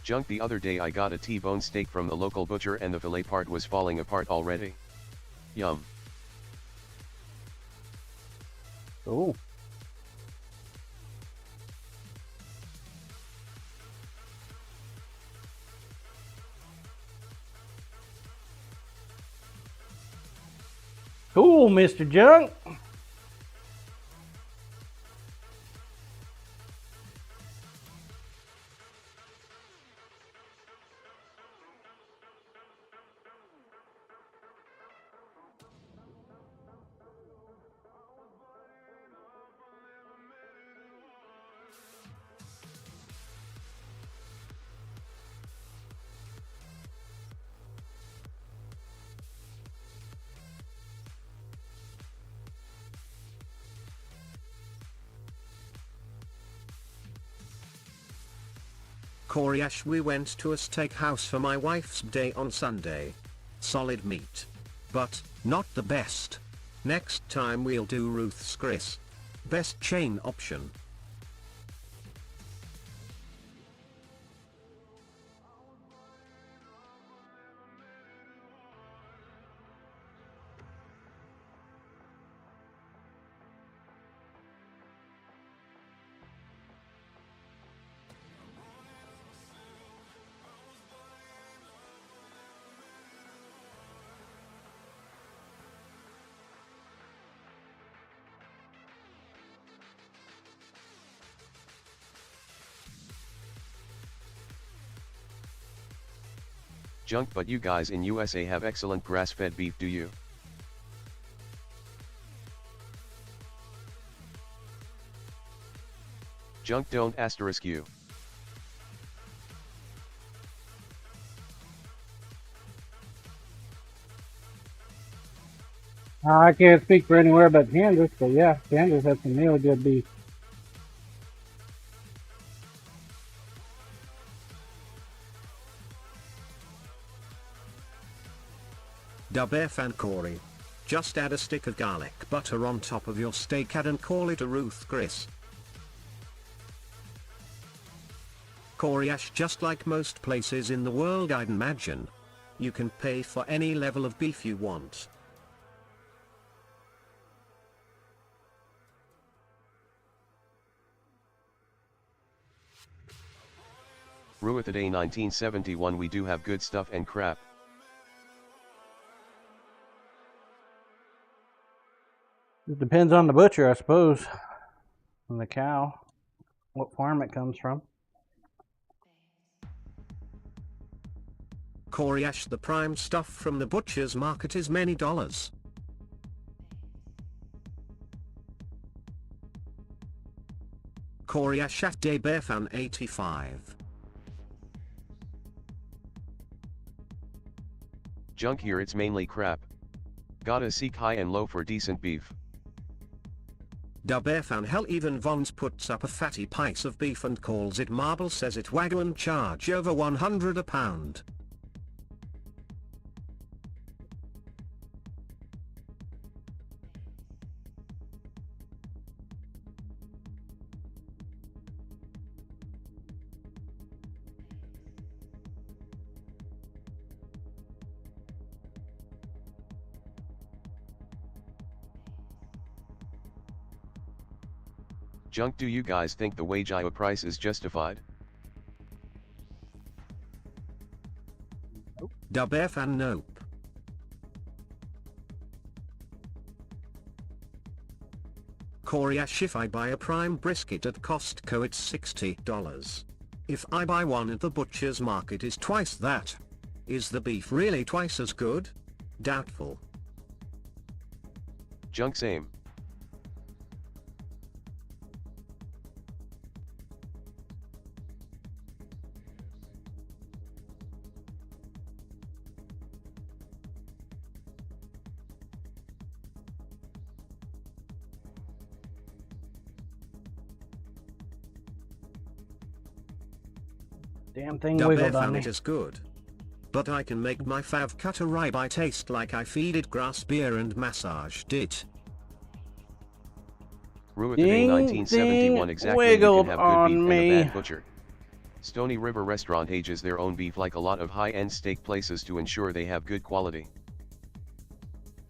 Junk, the other day I got a T-bone steak from the local butcher and the fillet part was falling apart already. Yum. Oh. Cool, Mr. Junk. Coriash, we went to a steakhouse for my wife's day on Sunday. Solid meat. But, not the best. Next time we'll do Ruth's Chris. Best chain option. Junk, but you guys in USA have excellent grass-fed beef, do you? Junk, don't asterisk you. I can't speak for anywhere but Kansas, but yeah, Kansas has some really good beef. Dubf and Corey. Just add a stick of garlic butter on top of your steak and call it a Ruth Chris. Coriash, just like most places in the world I'd imagine. You can pay for any level of beef you want. Ruithaday 1971, we do have good stuff and crap. It depends on the butcher, I suppose. And the cow. What farm it comes from. Coriash, the prime stuff from the butcher's market is many dollars. Coriash at Debefan 85. Junk, here it's mainly crap. Gotta seek high and low for decent beef. Dubefan hell even Vons puts up a fatty piece of beef and calls it marble, says it wagyu and charge over 100 a pound. Junk, do you guys think the wagyu price is justified? Dubefan nope. Coriash, if I buy a prime brisket at Costco it's $60. If I buy one at the butcher's market it's twice that. Is the beef really twice as good? Doubtful. Junk, same. Damn thing wiggled on Dubefan me. it is good. But I can make my fav cut a ribeye taste like I feed it grass beer and massaged it. Ruit today, 1971, exactly. You wiggled can have good on beef me. and a bad butcher. Stony River Restaurant ages their own beef like a lot of high-end steak places to ensure they have good quality.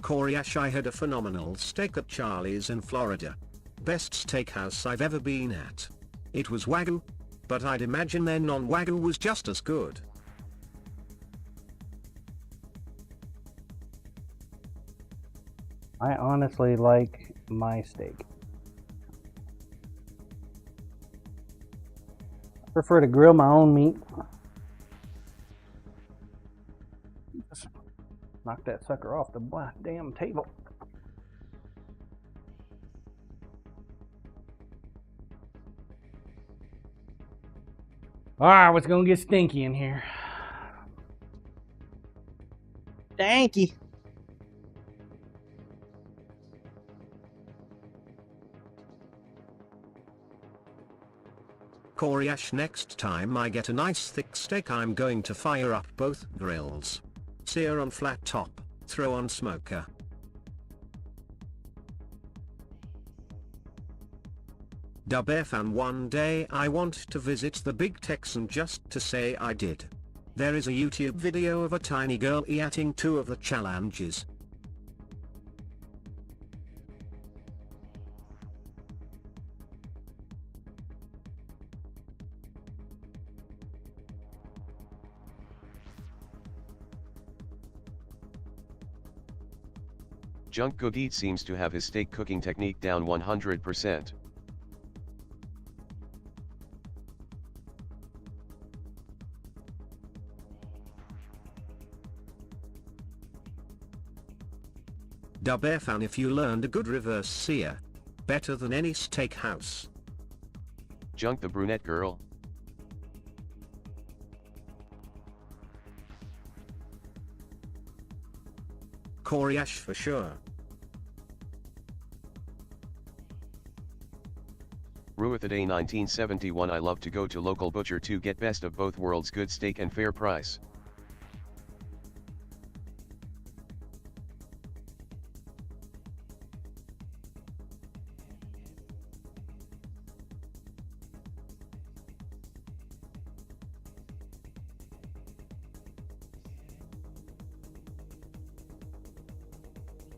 Coriash, I had a phenomenal steak at Charlie's in Florida. Best steakhouse I've ever been at. It was wagyu, but I'd imagine their non-wagyu was just as good. I honestly like my steak. I prefer to grill my own meat. Just knock that sucker off the damn table. Alright, it's gonna get stinky in here. Stanky. Coriash, next time I get a nice thick steak I'm going to fire up both grills. Sear on flat top, throw on smoker. Dubefan, one day I want to visit the Big Texan just to say I did. There is a YouTube video of a tiny girl eating 2 of the challenges. Junk Good Eat seems to have his steak cooking technique down 100%. Dubefan, if you learned a good reverse sear, better than any steakhouse. Junk, the brunette girl. Coriash for sure. Ruithaday 1971, I love to go to local butcher to get best of both worlds, good steak and fair price.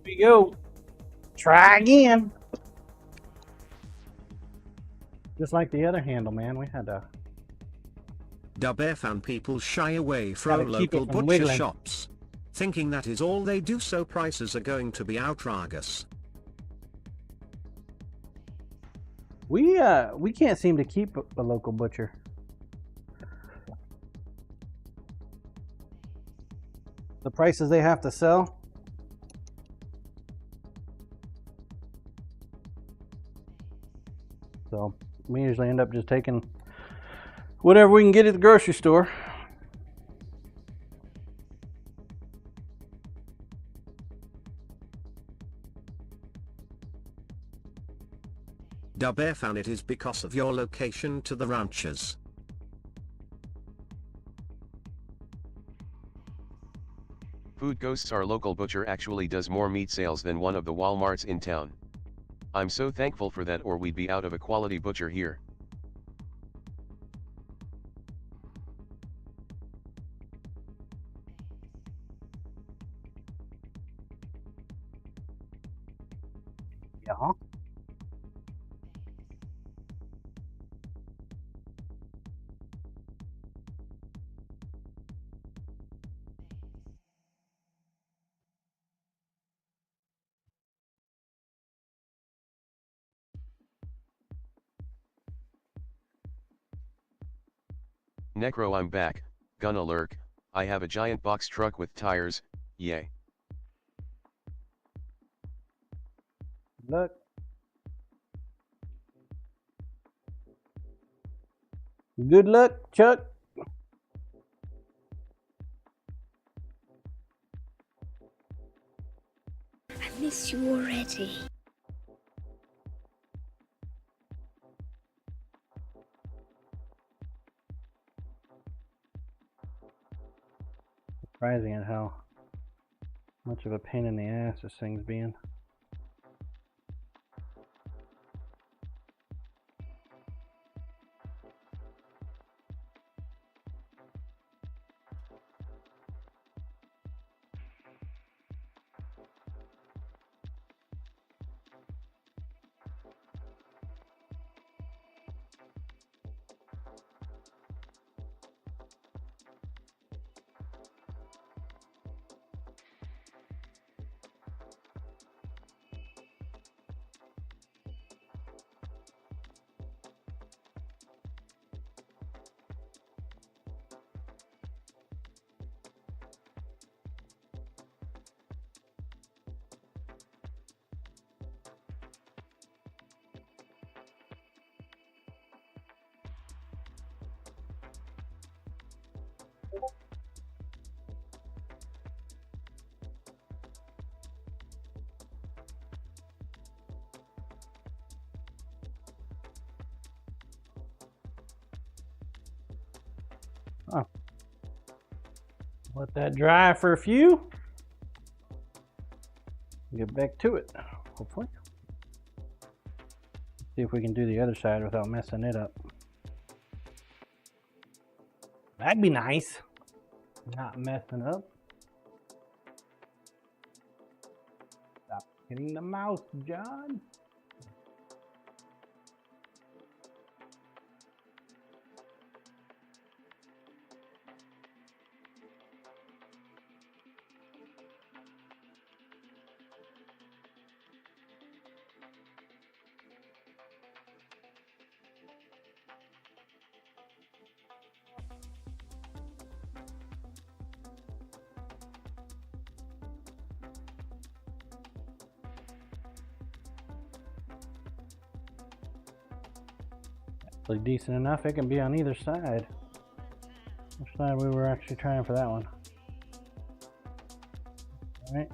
Here we go. Try again. Just like the other handle, man. We had to Dubefan, people shy away Gotta from keep it local from butcher wiggling. shops, thinking that is all they do, so prices are going to be outrageous. we can't seem to keep a local butcher. The prices they have to sell. So we usually end up just taking whatever we can get at the grocery store. WWF, and it is because of your location to the ranchers. Food Ghosts, our local butcher, actually does more meat sales than one of the Walmarts in town. I'm so thankful for that, or we'd be out of a quality butcher here. Yeah. Necro, I'm back, gonna lurk. I have a giant box truck with tires, yay. Look. Good luck, Chuck. I miss you already. Surprising at how much of a pain in the ass this thing's being. Oh. Let that dry for a few. Get back to it, hopefully. See if we can do the other side without messing it up. That'd be nice. Not messing up. Stop hitting the mouse, John. Actually decent enough. It can be on either side. Which side we were actually trying for that one? All right.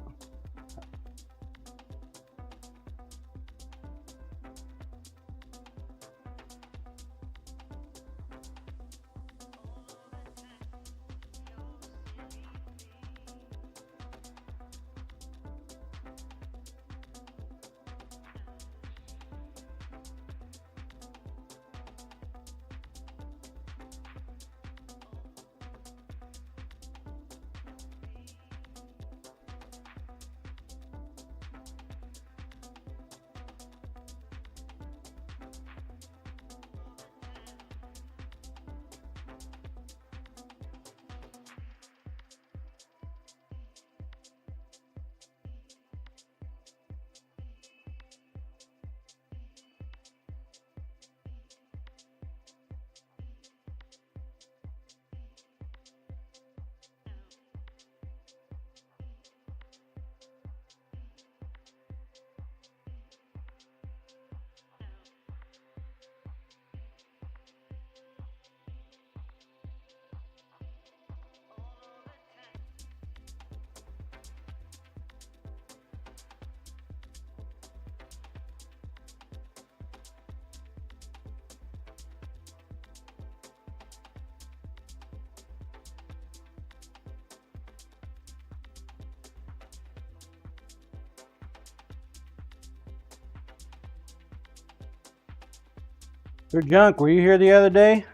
For Junk, were you here the other day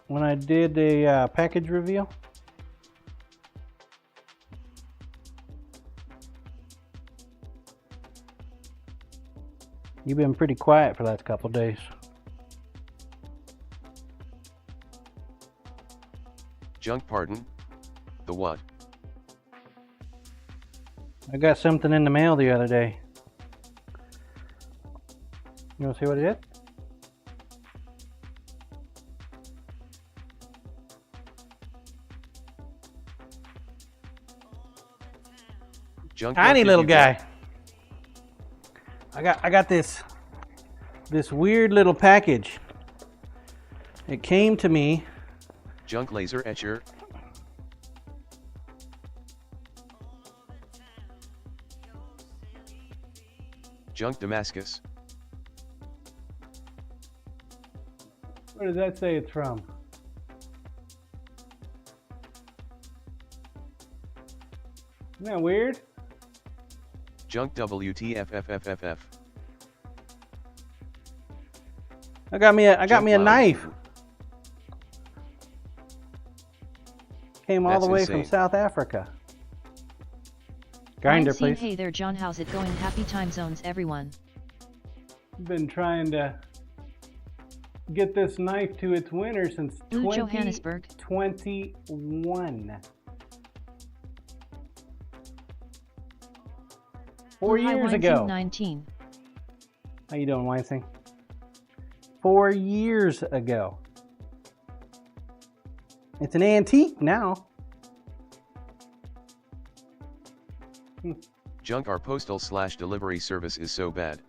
when I did a package reveal? You've been pretty quiet for the last couple days. Junk, pardon? The what? I got something in the mail the other day. You want to see what it is? Junk, Tiny what did little you get? guy. I got this weird little package. It came to me. Junk laser etcher. Junk Damascus. Where does that say it's from? Isn't that weird? Junk WTFFFFF. I got me a Junk loud. knife. Came all That's the way insane. from South Africa. Grinder, Mine seen, please. hey there John, how's it going? Happy time zones everyone. Been trying to get this knife to its winner since Blue Johannesburg. 2021. Blue 4 High years Wine ago. Scene 19. How you doing, Weinstein? 4 years ago. It's an antique now. Junk, our postal / delivery service is so bad.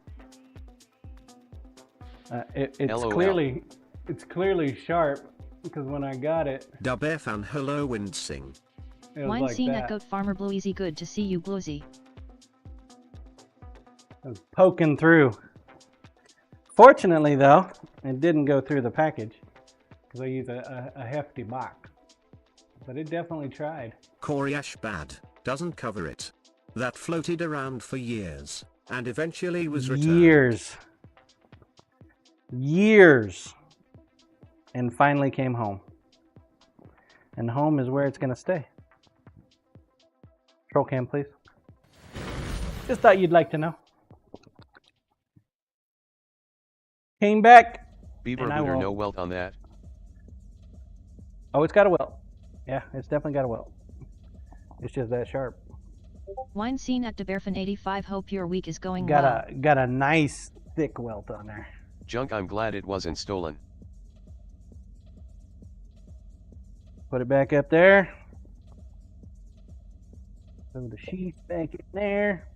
It's LOL. clearly sharp because when I got it, Dub F and hello Windsing. it was Wine like scene that. at Goat Farmer Blue, easy good to see you Bluesy. I was poking through. Fortunately, though, it didn't go through the package because I use a hefty box. But it definitely tried. Corey Ashbad doesn't cover it. That floated around for years and eventually was returned. Years. And finally came home. And home is where it's going to stay. Troll cam, please. Just thought you'd like to know. Came back. Beaver And I booter, will- no welt on that. Oh, it's got a welt. Yeah, it's definitely got a welt. It's just that sharp. Wine scene at DeBerfin 85. Hope your week is going Got well. got a nice thick welt on there. Junk, I'm glad it wasn't stolen. Put it back up there. Throw the sheath back in there.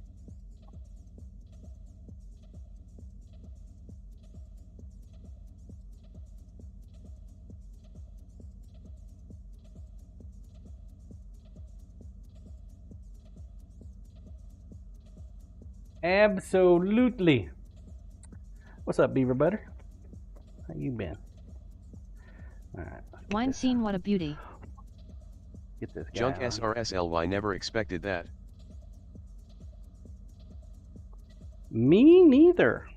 Absolutely. What's up, Beaver Butter? How you been? All right. Wine scene, what a beauty. Get this guy Junk on. SRSLY, never expected that. Me neither.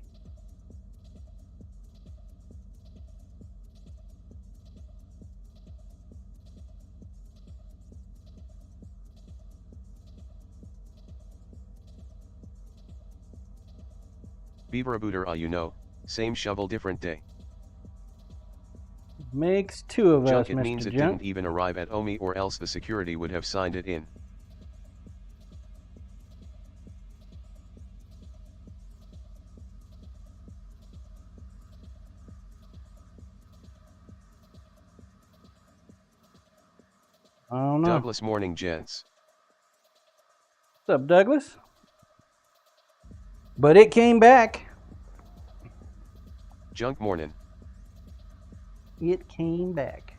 Beaver booter, you know, same shovel, different day. Makes two of Junk, us, it means Mr. it Junk. didn't even arrive at Omi, or else the security would have signed it in. I don't know. Douglas, morning, gents. What's up, Douglas? But it came back. Junk, morning. It came back.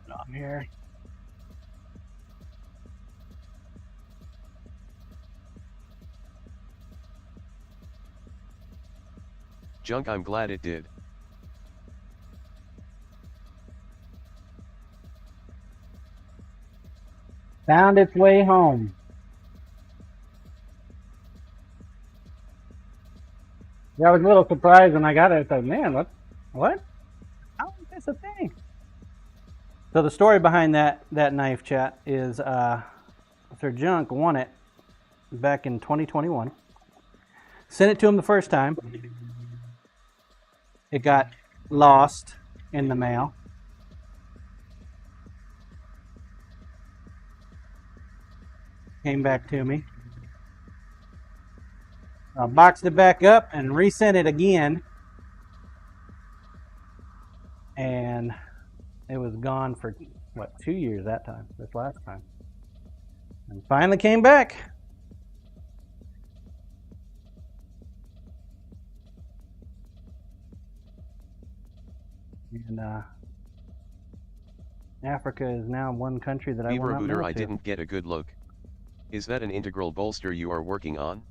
Put it on here. Junk, I'm glad it did. Found its way home. Yeah, I was a little surprised when I got it. I thought, man, what? How is this a thing? So the story behind that knife, chat, is Sir Junk won it back in 2021. Sent it to him the first time. It got lost in the mail. Came back to me. I boxed it back up and resent it again. And it was gone for, what, 2 years that time, this last time. And finally came back. And Africa is now one country that I will not Beaver move I to. didn't get a good look. Is that an integral bolster you are working on?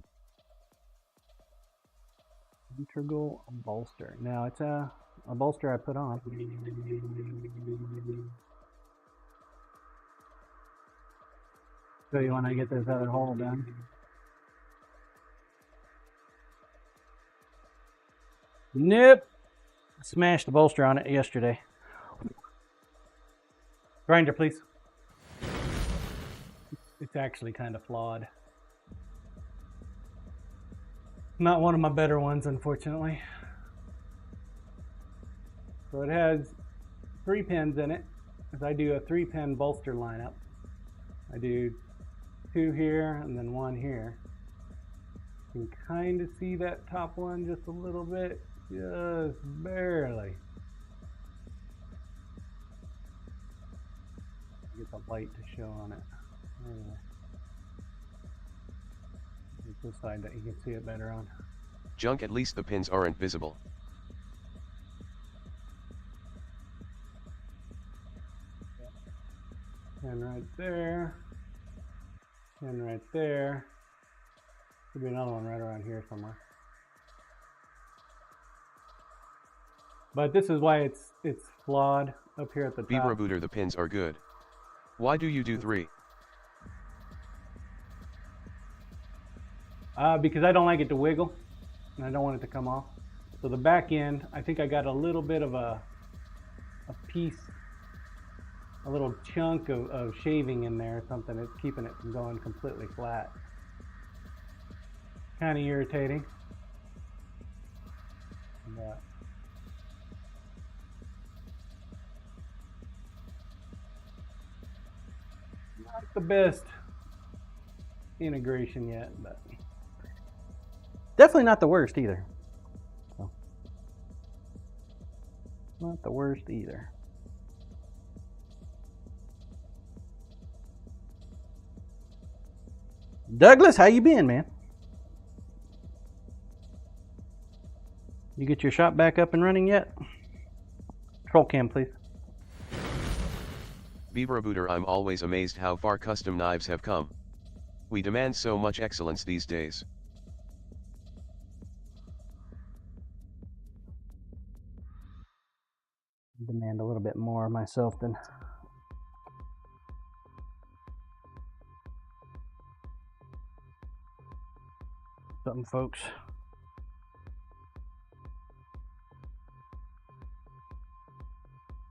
Integral bolster. No, it's a bolster I put on. Show you when I get this other hole done. Nope. Smashed the bolster on it yesterday. Grinder, please. It's actually kind of flawed. Not one of my better ones, unfortunately. So it has 3 pins in it, because I do a 3-pin bolster lineup. I do 2 here and then 1 here. You can kind of see that top one just a little bit, just barely. Get the light to show on it. Anyway. This side that you can see it better on. Junk, at least the pins aren't visible. Pin right there. Pin right there. Could be another one right around here somewhere. But this is why it's flawed up here at the top. Beaver the pins are good. Why do you do 3? Because I don't like it to wiggle, and I don't want it to come off. So the back end, I think I got a little bit of a piece, a little chunk of shaving in there or something. It's keeping it from going completely flat. Kind of irritating. But not the best integration yet, but definitely not the worst either. So, not the worst either. Douglas, how you been, man? You get your shop back up and running yet? Troll cam, please. Beaver I'm always amazed how far custom knives have come. We demand so much excellence these days. Demand a little bit more myself than something, folks.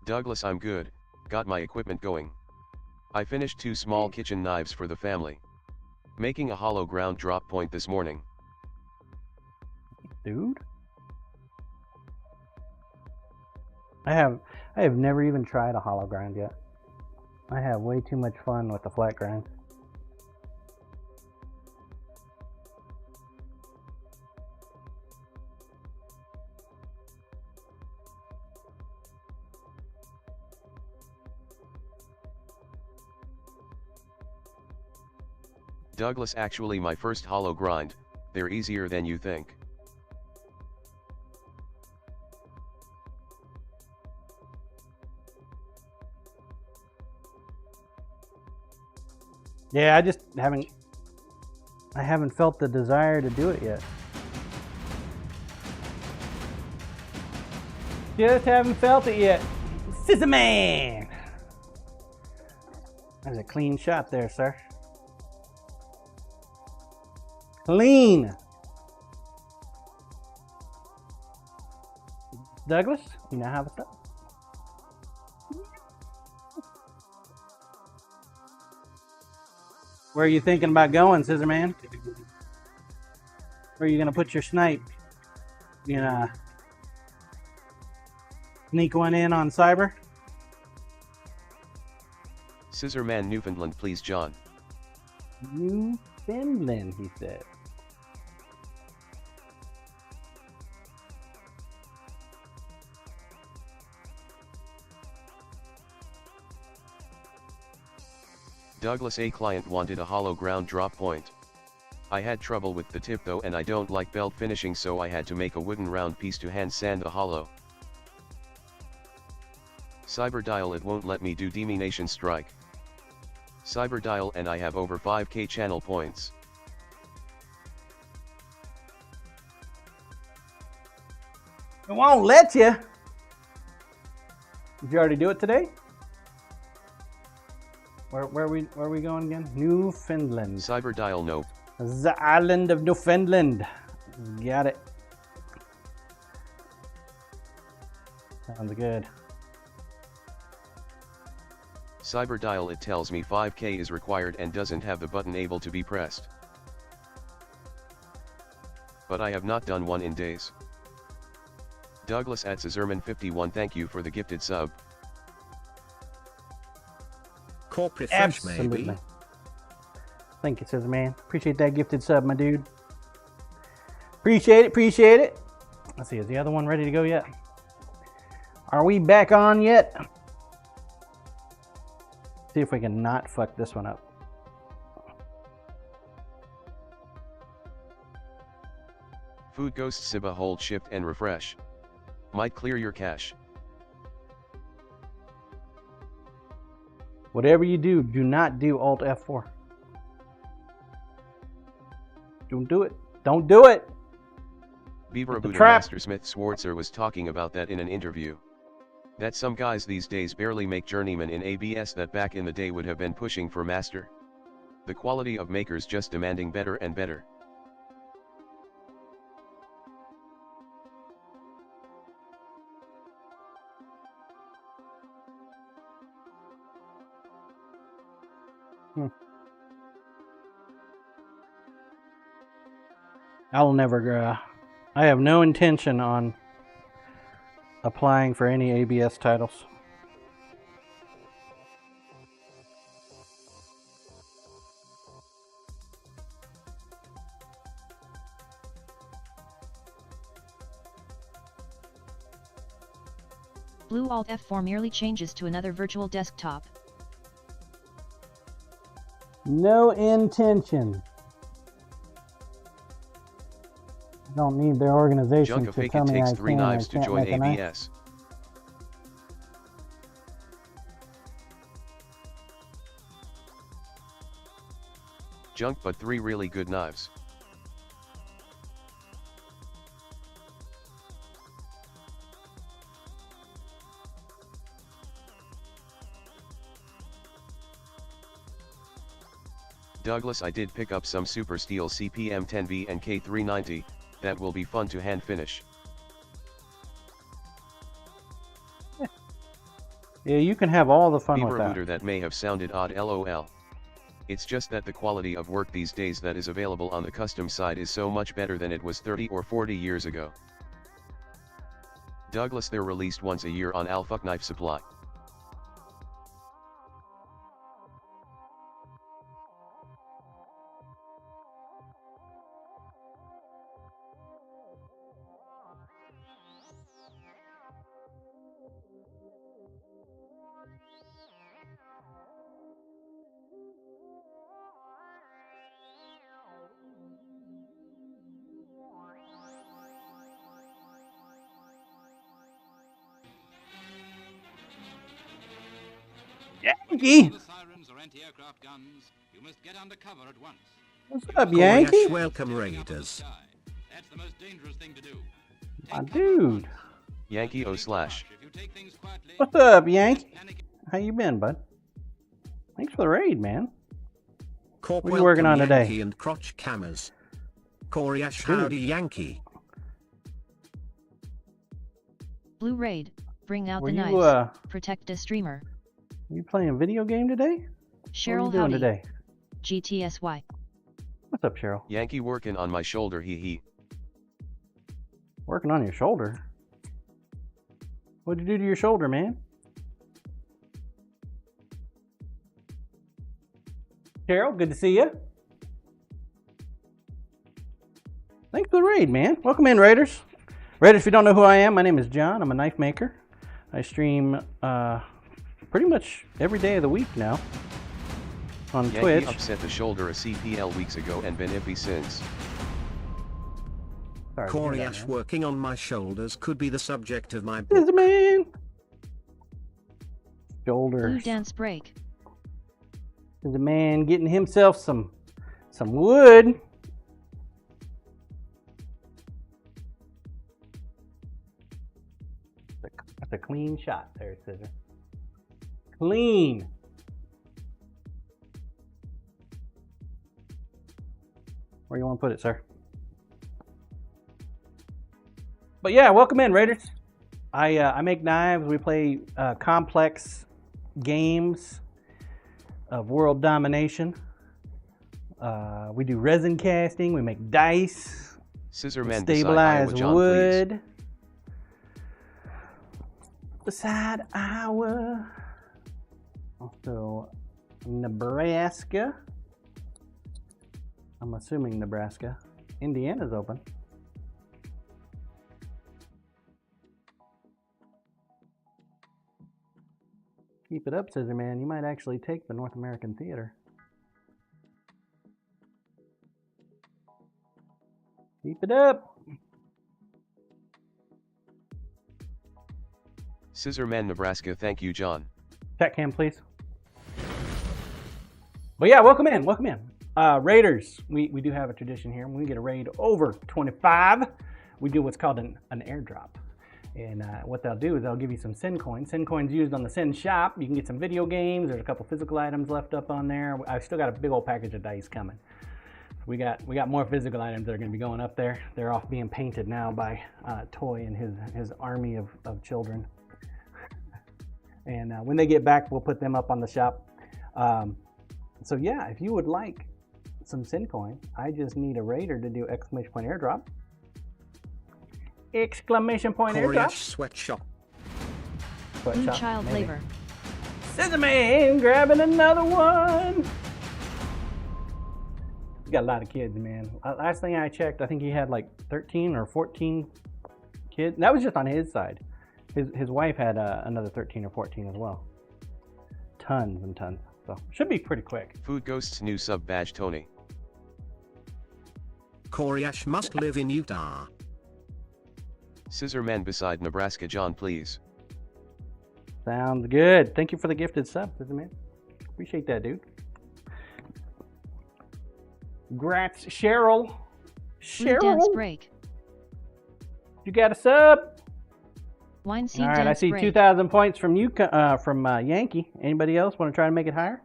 Douglas, I'm good, got my equipment going. I finished 2 small kitchen knives for the family. Making a hollow ground drop point this morning. Dude, I have never even tried a hollow grind yet. I have way too much fun with the flat grind. Douglas, actually my first hollow grind, they're easier than you think. Yeah, I just haven't felt the desire to do it yet. Just haven't felt it yet. Scissor Man! That's a clean shot there, sir. Clean. Douglas, you now have a stop. Where are you thinking about going, Scissor Man? Where are you gonna put your snipe? You gonna sneak one in on Cyber? Scissor Man Newfoundland, please, John. Newfoundland, he said. Douglas, a client wanted a hollow ground drop point. I had trouble with the tip though, and I don't like belt finishing, so I had to make a wooden round piece to hand sand the hollow. Cyberdial, it won't let me do Demination Strike. Cyberdial and I have over 5k channel points. It won't let you. Did you already do it today? Where are we going again? Newfoundland. Cyberdial, nope. The island of Newfoundland. Got it. Sounds good. Cyberdial, it tells me 5k is required and doesn't have the button able to be pressed. But I have not done one in days. Douglas at Cesarman51, thank you for the gifted sub. Corporate fresh, Absolutely. maybe. Thank you, Scissor Man. Appreciate that gifted sub, my dude. Appreciate it, appreciate it. Let's see, is the other one ready to go yet? Are we back on yet? See if we can not fuck this one up. Food Ghost Siba, hold shift and refresh. Might clear your cache. Whatever you do, do not do Alt F4. Don't do it. Don't do it. Beaver Buddha trap. Master Smith Swartzer was talking about that in an interview. That some guys these days barely make journeyman in ABS that back in the day would have been pushing for master. The quality of makers just demanding better and better. I'll never, I have no intention on applying for any ABS titles. Blue Alt F4 merely changes to another virtual desktop. No intention. I don't need their organization Junk to of fake tell it me I takes 3 can or knives to can't join make a knife. ABS. Junk, but 3 really good knives. Douglas, I did pick up some Super Steel CPM 10V and K390, that will be fun to hand finish. Yeah, you can have all the fun Beaver with that. Looter, that may have sounded odd, lol. It's just that the quality of work these days that is available on the custom side is so much better than it was 30 or 40 years ago. Douglas, they're released once a year on Alpha Knife Supply. Yankee! The sirens or anti-aircraft guns, you must get under cover at once. What's up, Yankee? Yes, welcome, Raiders. That's the most dangerous thing to do. My dude. Yankee O/. If you take things quietly, What's up, Yankee? How you been, bud? Thanks for the raid, man. Corp What are you working on welcome today? Yankee and Crotch Cammers. Corey Ash, howdy Yankee. Blue raid. Bring out Were the you knives. Protect a streamer. you playing a video game today? Cheryl, what are you doing howdy. today? GTSY. What's up, Cheryl? Yankee working on my shoulder, hee hee. Working on your shoulder. What'd you do to your shoulder, man? Cheryl, good to see you. Thanks for the raid, man. Welcome in, Raiders. Raiders, if you don't know who I am, my name is John. I'm a knife maker. I stream pretty much every day of the week now on Yankee Twitch. upset the shoulder a CPL weeks ago and been iffy since. Sorry to Corey hear that, Ash man. working on my shoulders could be the subject of my book. This is man. Blue Shoulders. dance break. There's a man getting himself some wood. That's a clean shot there, Scissor. Clean. Where you want to put it, sir? But yeah, welcome in, Raiders. I make knives. We play complex games of world domination. We do resin casting. We make dice. Scissor men Stabilize beside Iowa John, wood. please. Beside Iowa. Also, Nebraska. I'm assuming Nebraska. Indiana's open. Keep it up, Scissor Man. You might actually take the North American theater. Keep it up. Scissor man Nebraska, thank you John. Chat cam, please. But yeah, welcome in, welcome in. Raiders, we do have a tradition here. When we get a raid over 25, we do what's called an airdrop. And what they'll do is they'll give you some Sin coins. Sin coins used on the Sin shop. You can get some video games. There's a couple physical items left up on there. I've still got a big old package of dice coming. We got more physical items that are going to be going up there. They're off being painted now by Toy and his army of children. And when they get back, we'll put them up on the shop. So yeah, if you would like some Sin coin, I just need a raider to do exclamation point airdrop. Exclamation point Corey airdrop. Ash sweatshop. Blue child maybe. labor. Scissor Man grabbing another one. He's got a lot of kids, man. Last thing I checked, I think he had like 13 or 14 kids. That was just on his side. His wife had another 13 or 14 as well. Tons and tons. So should be pretty quick. Food Ghosts new sub badge Tony. Corey Ash must live in Utah. Scissor men beside Nebraska John, please. Sounds good. Thank you for the gifted sub, Scissor Man. Appreciate that, dude. Grats, Cheryl. Blue dance Cheryl, break. you got a sub? Wine scene All right, dance I see break. 2,000 points from you, from Yankee. Anybody else want to try to make it higher?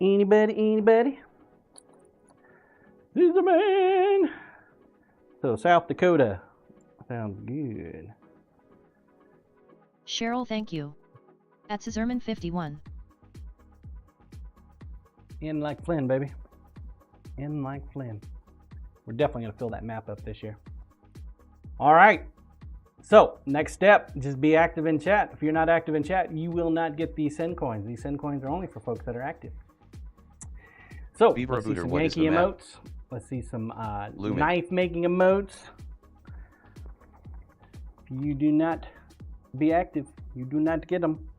Anybody? Scissor Man. So South Dakota. Sounds good. Cheryl, thank you. At Scissorman 51. In like Flynn, baby. In like Flynn. We're definitely going to fill that map up this year. All right. So, next step, just be active in chat. If you're not active in chat, you will not get these Sin coins. These Sin coins are only for folks that are active. So, Beaver let's see Booter, some what is Yankee the map? emotes. Let's see some Lumen. knife making emotes. If you do not be active, you do not get them.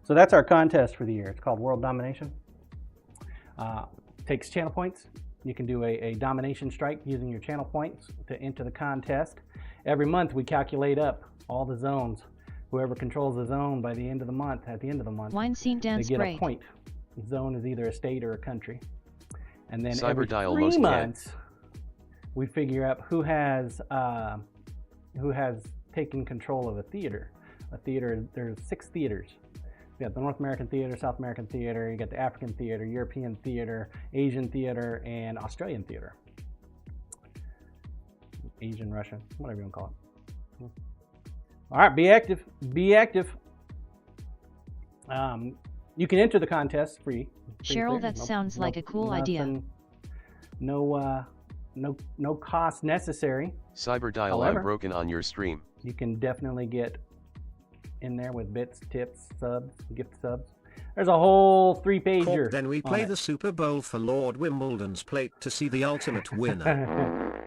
So that's our contest for the year. It's called World Domination. Takes channel points. You can do a domination strike using your channel points to enter the contest. Every month we calculate up all the zones. Whoever controls the zone by the end of the month, at the end of the month, Wine scene they dance get break. a point. The zone is either a state or a country. And then Cyber every dial 3 most can. months, we figure out who has taken control of a theater. A theater, there's 6 theaters. You got the North American theater, South American theater, you got the African theater, European theater, Asian theater, and Australian theater. Asian, Russian, whatever you want to call it. All right, be active. Be active. You can enter the contest free. Cheryl, that sounds like a cool idea. No cost necessary. Cyberdial, I'm broken on your stream. You can definitely get in there with bits, tips, subs, gift subs. There's a whole 3-pager. Then we play the Super Bowl for Lord Wimbledon's plate to see the ultimate winner.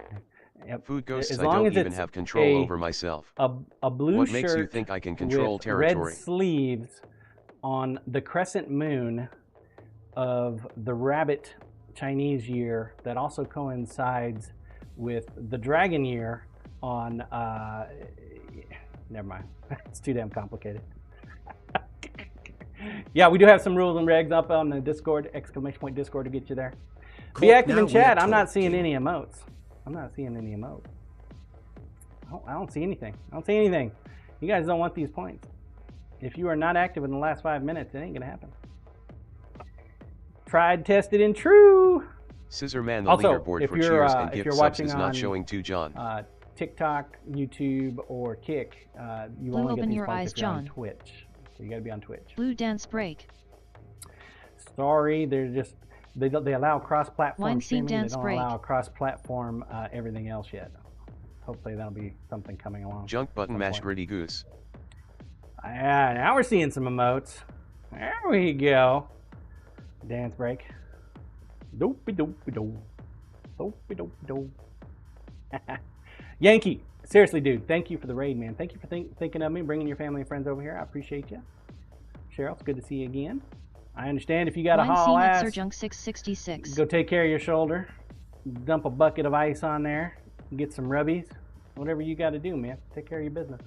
Yep. Food ghosts, As I long don't as even it's have control over myself. A blue What shirt makes you think I can control with territory? red sleeves on the crescent moon of the rabbit Chinese year that also coincides with the dragon year on never mind. It's too damn complicated. Yeah, we do have some rules and regs up on the Discord, !Discord to get you there. Be active in chat. I'm not seeing any emotes. I'm not seeing any emotes. I don't see anything. I don't see anything. You guys don't want these points. If you are not active in the last 5 minutes, it ain't gonna happen. Tried, tested, and true. Scissorman, the Also, leaderboard if for you're, cheers if and you're gift subs watching is not on, showing to John. TikTok, YouTube, or Kick, you Blue, only get open these your points eyes, if you're on John. Twitch. So you gotta be on Twitch. Blue dance break. Sorry, they're just they allow cross-platform Wine scene streaming. They dance don't break. allow cross-platform everything else yet. Hopefully that'll be something coming along. Junk button some mash point. gritty goose. Yeah, now we're seeing some emotes. There we go. Dance break. Dopey dopey do. Dopey dopey do. Yankee, seriously, dude, thank you for the raid, man. Thank you for thinking of me, bringing your family and friends over here. I appreciate you. Cheryl, it's good to see you again. I understand if you got a Wine haul scene at ass, Sir Junk 666. go take care of your shoulder. Dump a bucket of ice on there. Get some rubbies. Whatever you got to do, man. Take care of your business.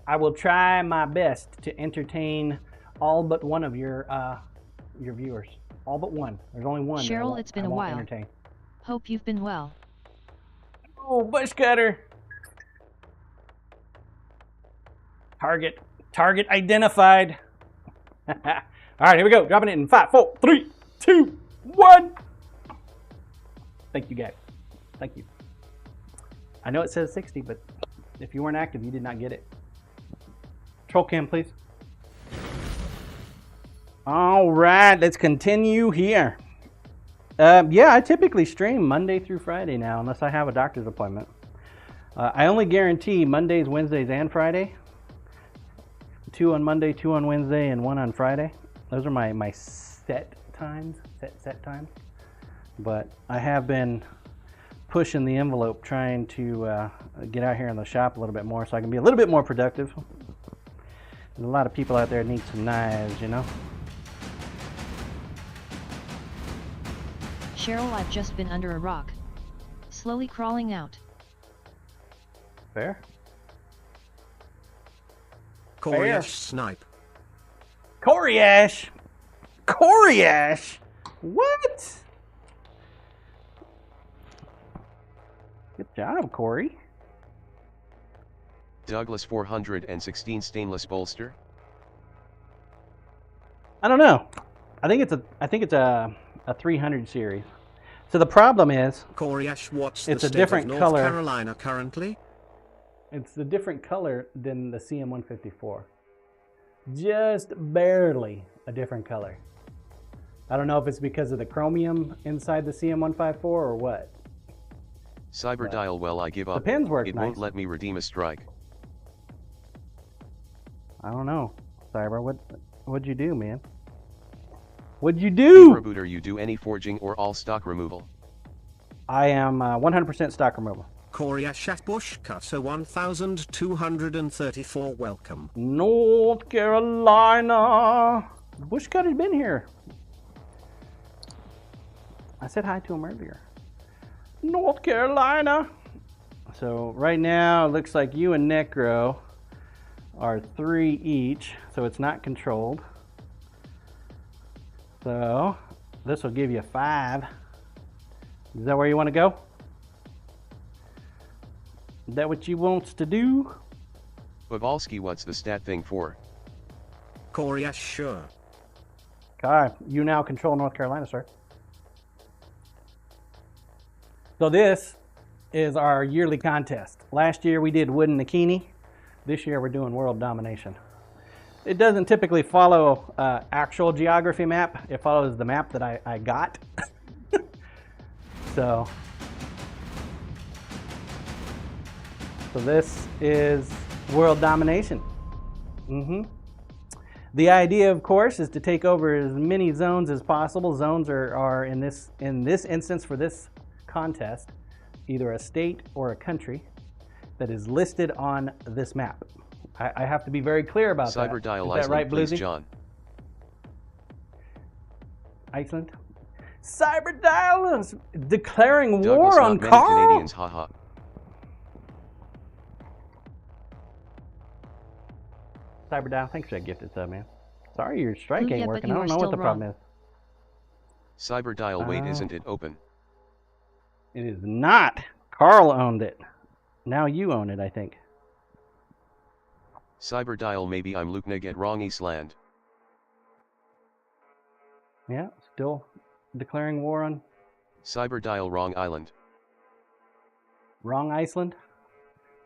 I will try my best to entertain all but one of your viewers. All but one. There's only one. Cheryl, it's been a while. Entertain. Hope you've been well. Oh, bush cutter. Target identified. All right, here we go. Dropping it in 5, 4, 3, 2, 1. Thank you, guys. Thank you. I know it says 60, but if you weren't active, you did not get it. Troll cam, please. All right, let's continue here. Yeah, I typically stream Monday through Friday now, unless I have a doctor's appointment. I only guarantee Mondays, Wednesdays, and Friday. 2 on Monday, 2 on Wednesday, and 1 on Friday. Those are my set times, set times. But I have been pushing the envelope, trying to get out here in the shop a little bit more so I can be a little bit more productive. There's a lot of people out there that need some knives, you know? Cheryl, I've just been under a rock. Slowly crawling out. Fair. Coriash snipe. Coriash! Coriash! What? Good job, Corey. Douglas 416 stainless bolster. I don't know. I think it's a 300 series. So the problem is Coriash, what's it's the a state different of North color. Carolina currently? It's a different color than the CM154. Just barely a different color. I don't know if it's because of the chromium inside the CM154 or what. Cyberdial, well, I give up. The pins work It nice. won't let me redeem a strike. I don't know. Cyber, what'd you do, man? What'd you do? Rebooter, you do any forging or all stock removal? I am 100% stock removal. Coriash at Bushcutter 1234, welcome. North Carolina. Bushcutter's been here. I said hi to him earlier. North Carolina. So right now, it looks like you and Necro are 3 each, so it's not controlled. So this will give you 5. Is that where you want to go? Is that what you wants to do? Babalski, what's the stat thing for? Corey, yes, sure. Okay, you now control North Carolina, sir. So this is our yearly contest. Last year we did wooden bikini. This year we're doing world domination. It doesn't typically follow actual geography map. It follows the map that I got. So this is world domination. The idea, of course, is to take over as many zones as possible. Zones are in this instance for this contest, either a state or a country that is listed on this map. I have to be very clear about that. Cyber dial Is that right, Iceland, please, Bluesy? John. Iceland. Cyber dial is declaring Douglas, war not on many Carl. Canadians, haha. Cyber dial, thanks for that gifted sub, man. Sorry your strike Blue, ain't yeah, but working. you I are don't know what still the problem is. Cyber dial, wait, isn't it open? It is not. Carl owned it. Now you own it, I think. Cyber dial, maybe I'm looking to get wrong Eastland. Yeah, still declaring war on Cyber dial, wrong island. wrong Iceland.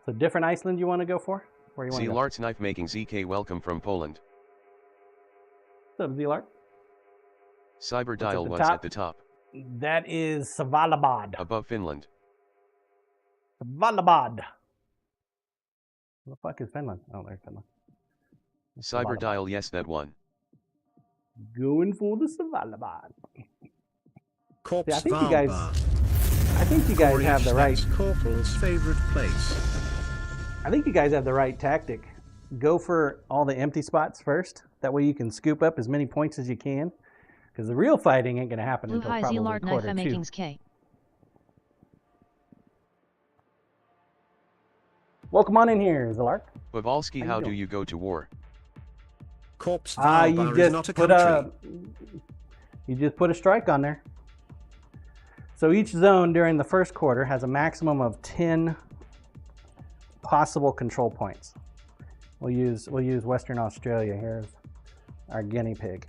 So different Iceland you want to go for? Where you want to go? Zeelart's knife making ZK, welcome from Poland. What's up, Zelart? Cyber at dial, the what's top? at the top? That is Svalbard. Above Finland. Svalbard. Where the fuck is Finland? Oh, there's Finland. Cyber Svalbard. dial, yes, that one. Going for the Svalbard. Corpse See, I think you guys Corey, have the right. that's Corporal's favorite place. I think you guys have the right tactic. Go for all the empty spots first. That way you can scoop up as many points as you can. Because the real fighting ain't going to happen Blue until high probably Zelart knife quarter two. makings K. Welcome on in here, Zalark. Bavalski, how do doing? you go to war? Corpse You Valbar is just not a put country. you just put a strike on there. So each zone during the first quarter has a maximum of 10 possible control points. We'll use Western Australia here as our guinea pig.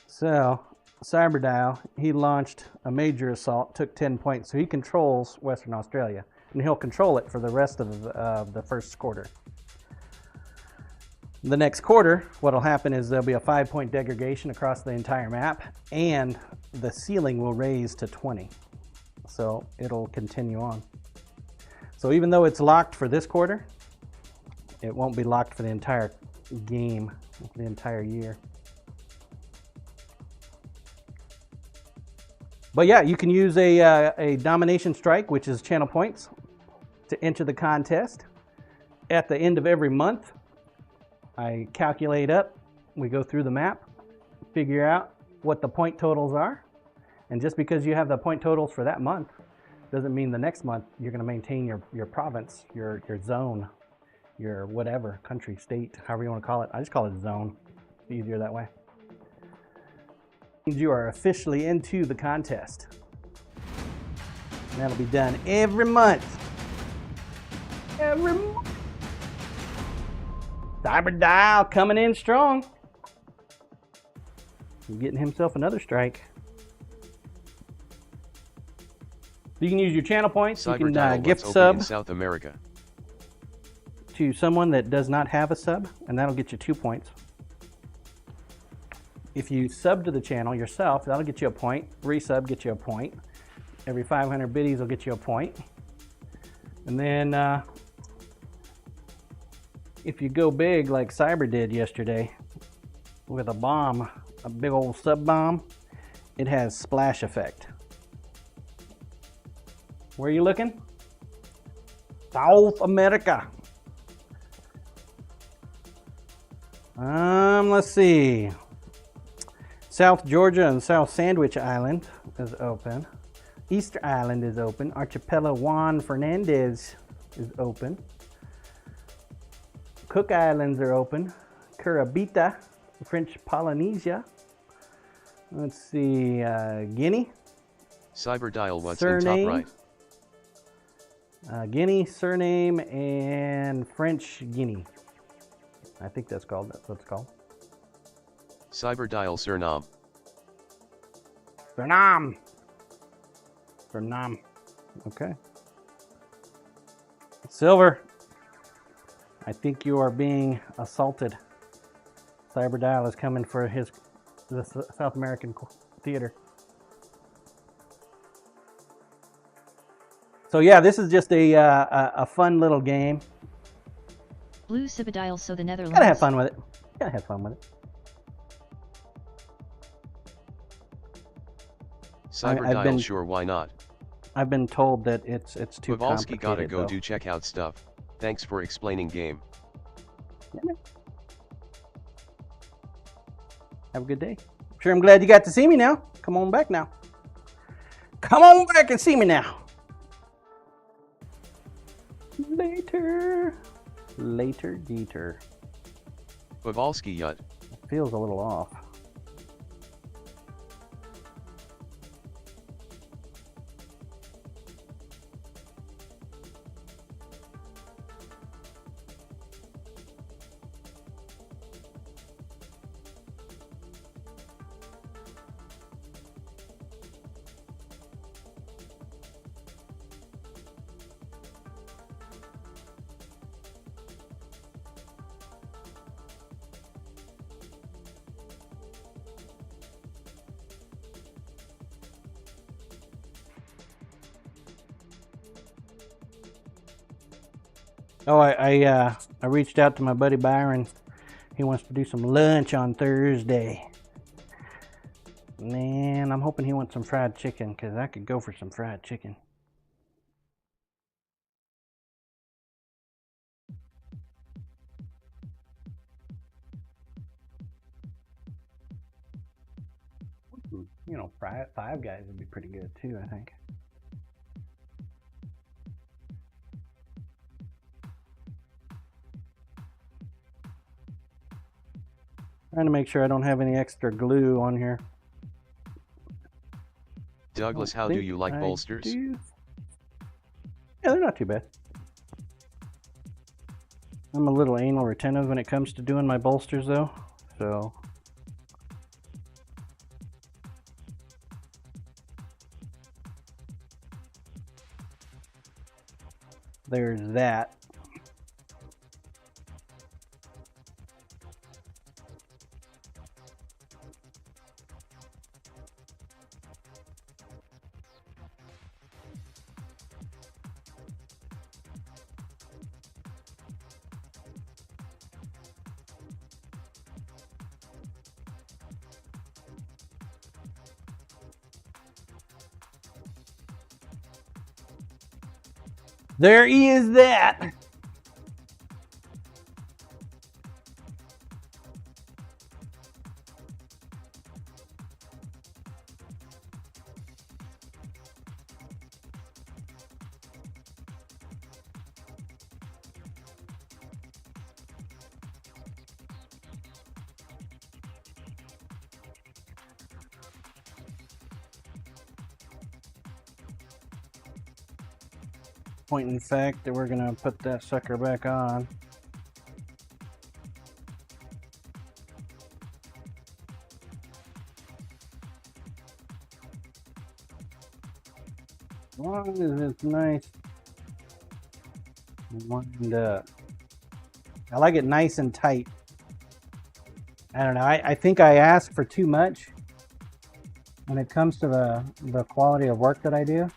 So Cyberdial, he launched a major assault, took 10 points, so he controls Western Australia, and he'll control it for the rest of the first quarter. The next quarter, what'll happen is there'll be a 5-point degradation across the entire map, and the ceiling will raise to 20. So it'll continue on. So even though it's locked for this quarter, it won't be locked for the entire game, the entire year. But yeah, you can use a domination strike, which is channel points, to enter the contest. At the end of every month, I calculate up, we go through the map, figure out what the point totals are. And just because you have the point totals for that month, doesn't mean the next month you're going to maintain your province, your zone, your whatever, country, state, however you want to call it. I just call it zone. It's easier that way. You are officially into the contest. And that'll be done every month. Every month. Cyber Dial coming in strong. He's getting himself another strike. You can use your channel points. You can gift sub in South America. to someone that does not have a sub, and that'll get you 2 points. If you sub to the channel yourself, that'll get you a point. Resub gets you a point. Every 500 biddies will get you a point. And then if you go big like Cyber did yesterday with a bomb, a big old sub bomb, it has splash effect. Where are you looking? South America. Let's see. South Georgia and South Sandwich Island is open. Easter Island is open. Archipelago Juan Fernandez is open. Cook Islands are open. Curacao, French Polynesia. Let's see, Guinea. Cyber dial, what's Surname. in top right? Guinea, surname, and French Guinea. I think that's what it's called. Cyberdial Surnam. Surnam. Surnam. Okay. Silver. I think you are being assaulted. Cyberdial is coming for the South American theater. So yeah, this is just a fun little game. Blue Cyberdial, so the Netherlands. Gotta have fun with it. Gotta have fun with it. Cyberdial, sure, why not? I've been told that it's too Pavolsky complicated. gotta go though. do checkout stuff. Thanks for explaining game. Yeah, man. Have a good day. Sure, I'm glad you got to see me now. Come on back now. Come on back and see me now. Later. Later, Dieter. Pavolsky Yut. Feels a little off. Oh, I reached out to my buddy Byron. He wants to do some lunch on Thursday. Man, I'm hoping he wants some fried chicken, because I could go for some fried chicken. You know, Five Guys would be pretty good too, I think. Trying to make sure I don't have any extra glue on here. Douglas, how do you like bolsters? Yeah, they're not too bad. I'm a little anal retentive when it comes to doing my bolsters though, so. There's that. There is that. Point in fact that we're gonna put that sucker back on. As long as it's nice and wind up. I like it nice and tight. I don't know, I think I ask for too much when it comes to the quality of work that I do.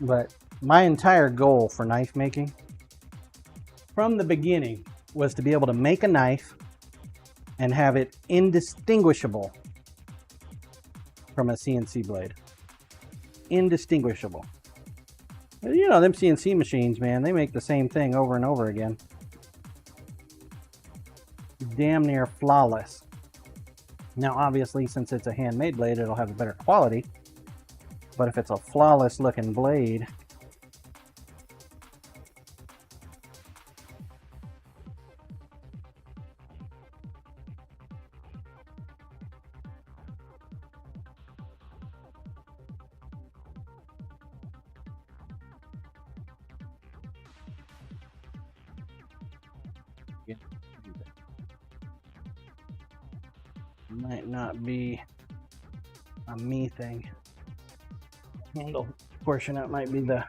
But my entire goal for knife making from the beginning was to be able to make a knife and have it indistinguishable from a CNC blade. Indistinguishable. You know, them CNC machines, man, they make the same thing over and over again. Damn near flawless. Now, obviously, since it's a handmade blade, it'll have a better quality. But if it's a flawless looking blade, Might not be a me thing. Handle portion, that might be the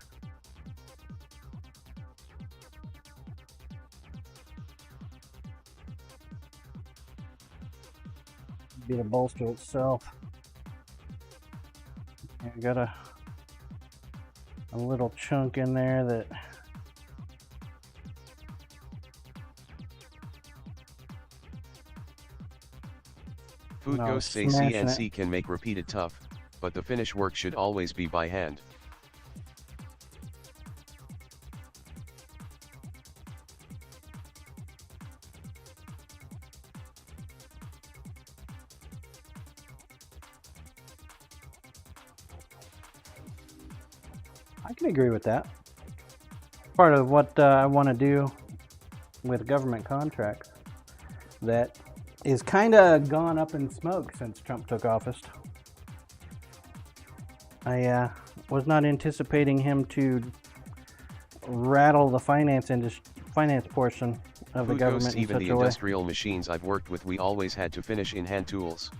bolster itself. I got a little chunk in there that Food No, Ghosts say smashing CNC can make repeated tough, but the finish work should always be by hand. I can agree with that. Part of what I want to do with government contracts that is kind of gone up in smoke since Trump took office. I was not anticipating him to rattle the finance portion of the Food government Ghosts, in even such the a way. industrial machines I've worked with, we always had to finish in hand tools.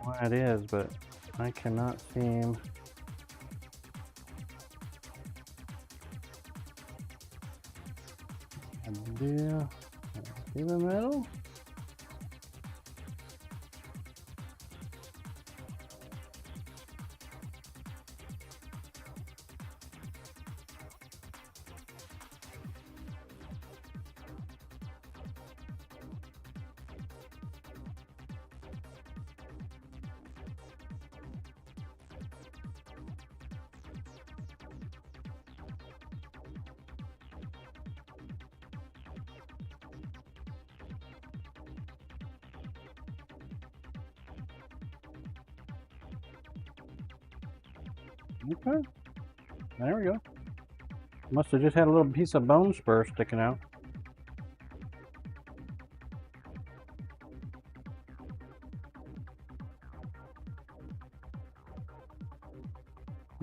Well, it is, but I cannot seem. Do see the metal? Okay, there we go. Must have just had a little piece of bone spur sticking out.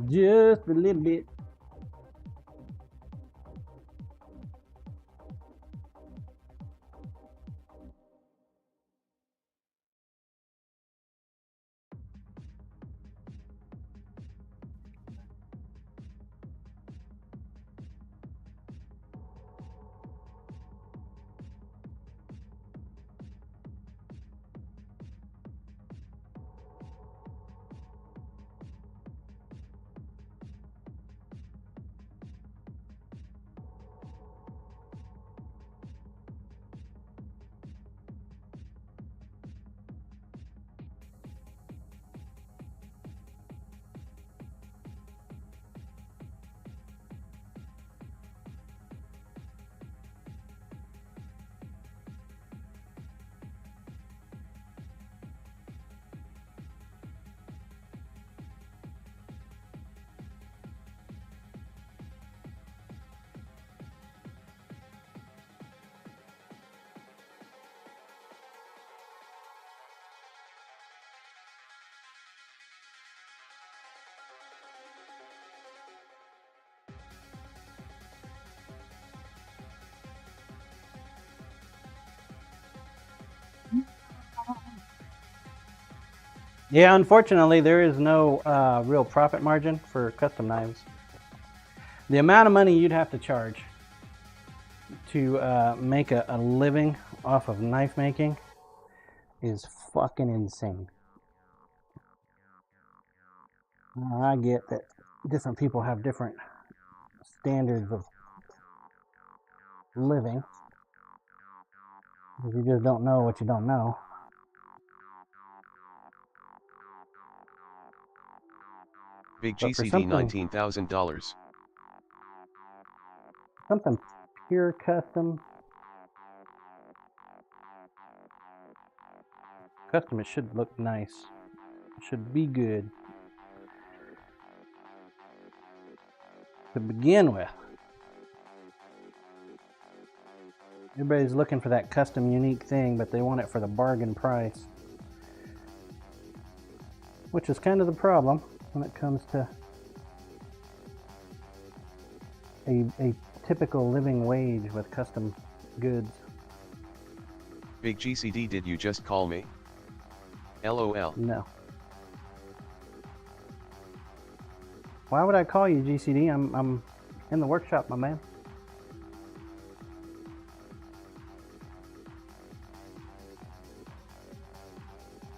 Just a little bit. Yeah, unfortunately, there is no real profit margin for custom knives. The amount of money you'd have to charge to make a living off of knife making is fucking insane. I get that different people have different standards of living. If you just don't know what you don't know. Big But for GCD $19,000. Something pure custom. Custom, it should look nice. It should be good to begin with. Everybody's looking for that custom unique thing, but they want it for the bargain price. Which is kind of the problem when it comes to a typical living wage with custom goods. Big GCD, did you just call me? LOL. No. Why would I call you, GCD? I'm in the workshop, my man.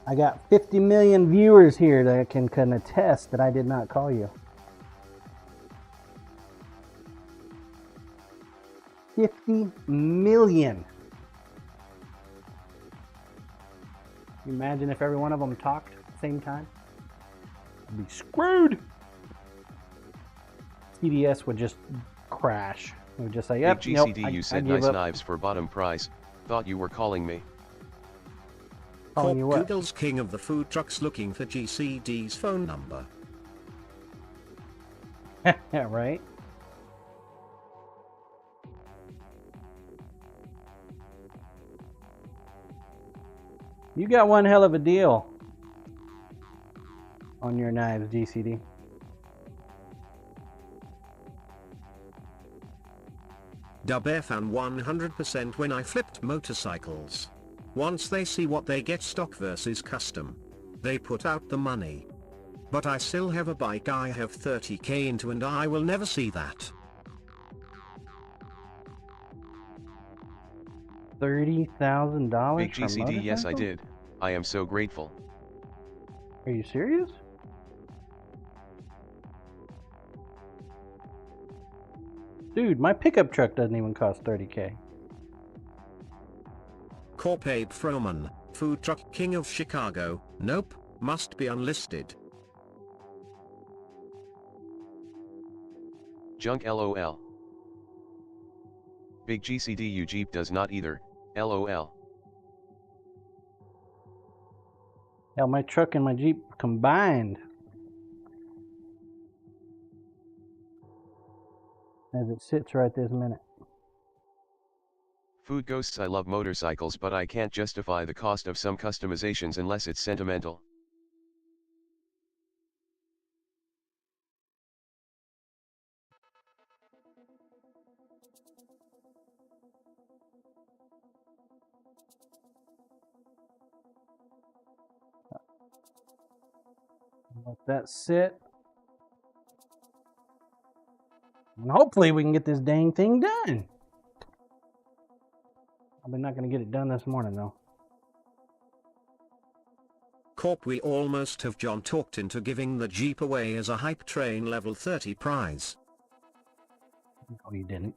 I got 50 million viewers here that can attest that I did not call you. 50 million. Can you imagine if every one of them talked at the same time? I'd be screwed. CDS would just crash. It would just say, yep, Big nope, GCD, you said nice knives for bottom price. Thought you were calling me. Calling you what? Google's king of the food trucks looking for GCD's phone number. Yeah, right? You got one hell of a deal on your knives, GCD. Dub fan 100% when I flipped motorcycles. Once they see what they get stock versus custom, they put out the money. But I still have a bike I have 30k into and I will never see that. $30,000 Big for GCD, yes I motorcycle? did. I am so grateful. Are you serious? Dude, my pickup truck doesn't even cost 30k. Corpabe Froman, food truck king of Chicago. Nope, must be unlisted. Junk LOL. Big GCD, you Jeep does not either. LOL. Hell, my truck and my Jeep combined. As it sits right this minute. Food Ghosts, I love motorcycles, but I can't justify the cost of some customizations unless it's sentimental. Let that sit. And hopefully we can get this dang thing done. I'm not going to get it done this morning though. Corp, we almost have John talked into giving the Jeep away as a hype train level 30 prize. Oh, you didn't?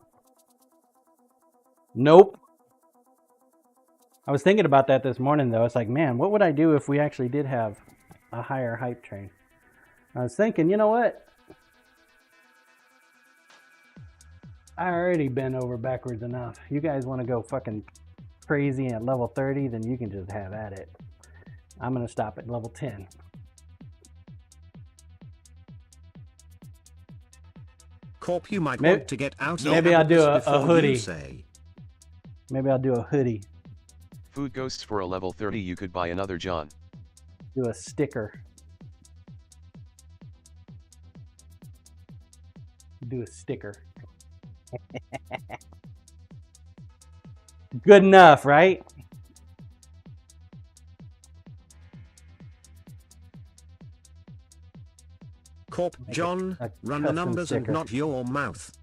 Nope. I was thinking about that this morning though. It's like, man, what would I do if we actually did have a higher hype train? I was thinking, you know what? I already bent over backwards enough. You guys want to go fucking crazy at level 30, then you can just have at it. I'm going to stop at level 10. Corp, you might Maybe- want to get out of maybe I'll do cannabis a before hoodie. you say. Maybe I'll do a hoodie. Food Ghosts, for a level 30 you could buy another John. Do a sticker. Do a sticker. Good enough, right? Corp, Make a- John, a run the custom numbers and sticker. not your mouth.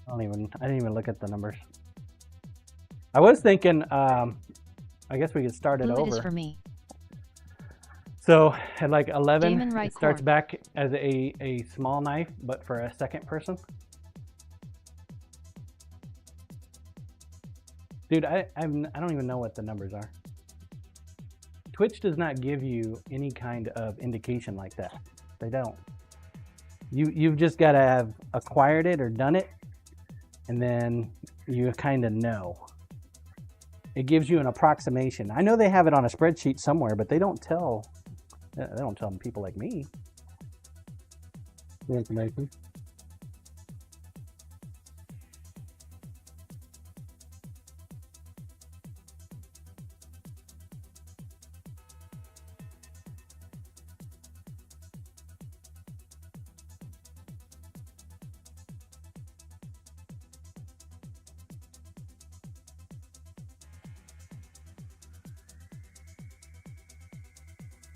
I didn't even look at the numbers. I was thinking, I guess we could start it Blue it is over. for me. So at like 11, Damon Wright it starts Corp. back as a small knife, but for a second person. Dude, I don't even know what the numbers are. Twitch does not give you any kind of indication like that. They don't. You've just got to have acquired it or done it, and then you kind of know. It gives you an approximation. I know they have it on a spreadsheet somewhere, but they don't tell people like me the information.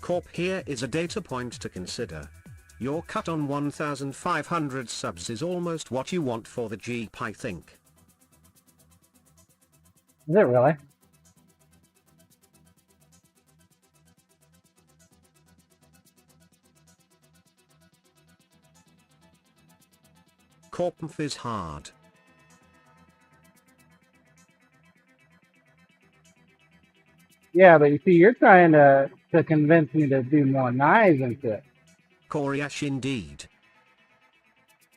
Corp, here is a data point to consider. Your cut on 1,500 subs is almost what you want for the Jeep, I think. Is it really? Corp is hard. Yeah, but you see, you're trying to convince me to do more knives and shit. Coriash indeed.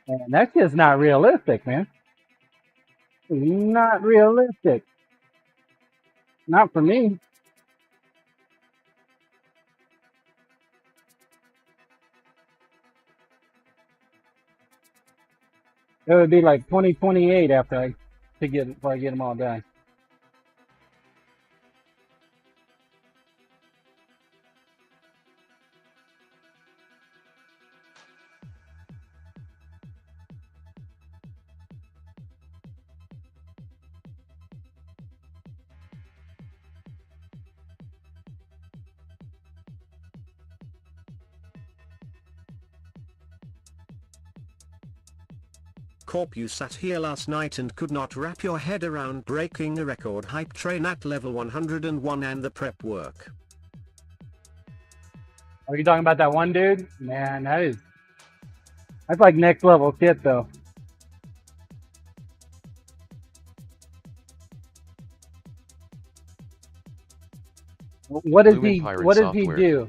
And that's just not realistic, man. It's not realistic. Not for me. It would be like 2028 after before I get them all done. Corp, you sat here last night and could not wrap your head around breaking a record hype train at level 101 and the prep work. Are you talking about that one dude? Man, that's like next level shit though. What does Blue he Pirate what does he software. do?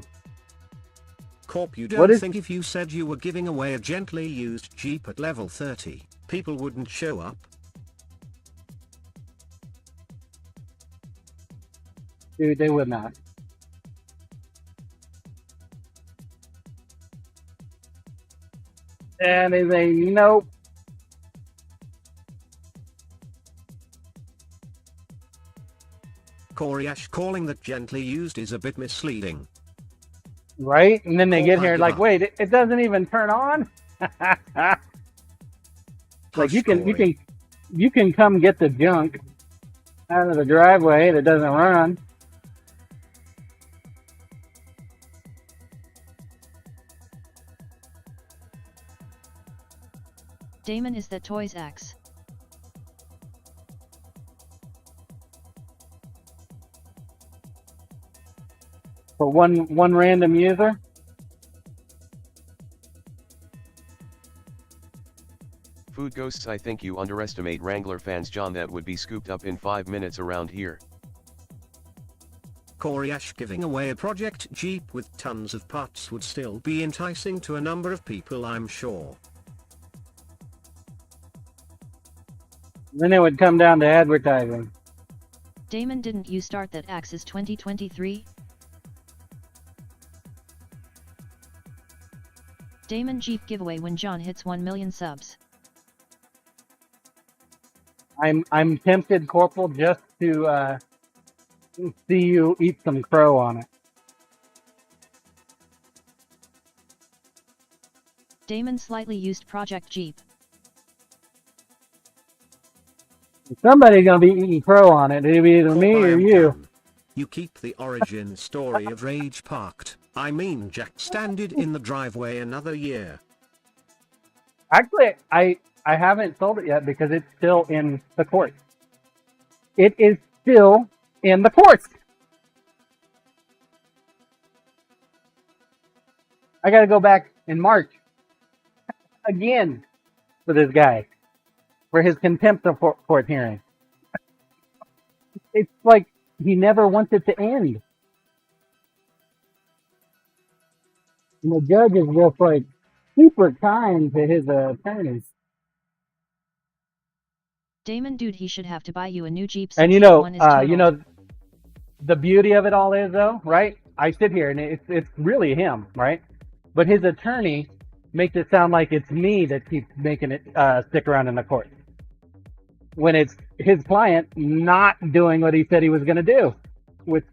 Corp, you What don't is- think if you said you were giving away a gently used Jeep at level 30, people wouldn't show up? Dude, they would not. And they say, nope. Coriash, calling that gently used is a bit misleading. Right? And then they Corp, get I here give like, up. wait, it doesn't even turn on? Like Hush, you can Corey. you can come get the junk out of the driveway that doesn't run. Damon is that toys X. For one random user. Food Ghosts, I think you underestimate Wrangler fans, John. That would be scooped up in 5 minutes around here. Coriash, giving away a project Jeep with tons of parts would still be enticing to a number of people, I'm sure. Then it would come down to advertising. Damon, didn't you start that Axis 2023? Damon Jeep giveaway when John hits 1 million subs. I'm tempted, Corporal, just to see you eat some crow on it. Damon slightly used Project Jeep. Somebody's gonna be eating crow on it. It'll be either Corp, me I or am you. done. You keep the origin story of Rage parked. I mean, Jack standed in the driveway another year. Actually, I haven't sold it yet because it's still in the court. It is still in the courts. I gotta go back in March again for this guy for his contempt of court hearing. It's like he never wants it to end. And the judge is just like super kind to his attorneys. Damon, dude, he should have to buy you a new Jeep. And since you that know, one is totaled. the beauty of it all is though, right? I sit here and it's really him, right? But his attorney makes it sound like it's me that keeps making it stick around in the court, when it's his client not doing what he said he was going to do, which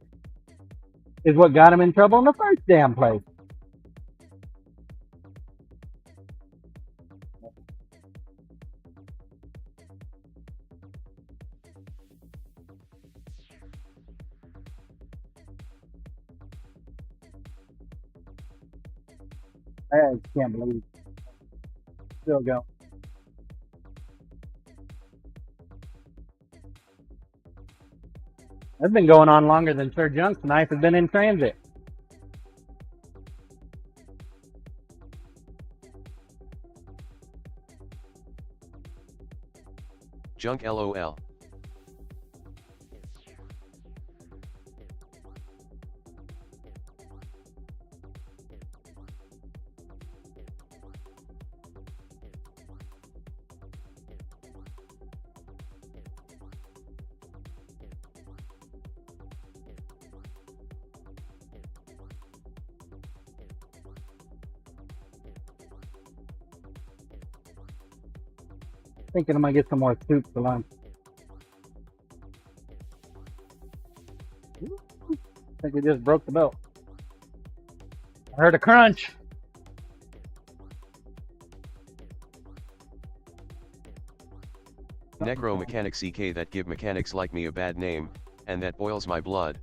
is what got him in trouble in the first damn place. I can't believe. Still go. That's been going on longer than Sir Junk's knife has been in transit. Junk LOL. Thinking I'm gonna get some more soup for lunch. I think we just broke the belt. I heard a crunch. Necro mechanic CK that give mechanics like me a bad name, and that boils my blood.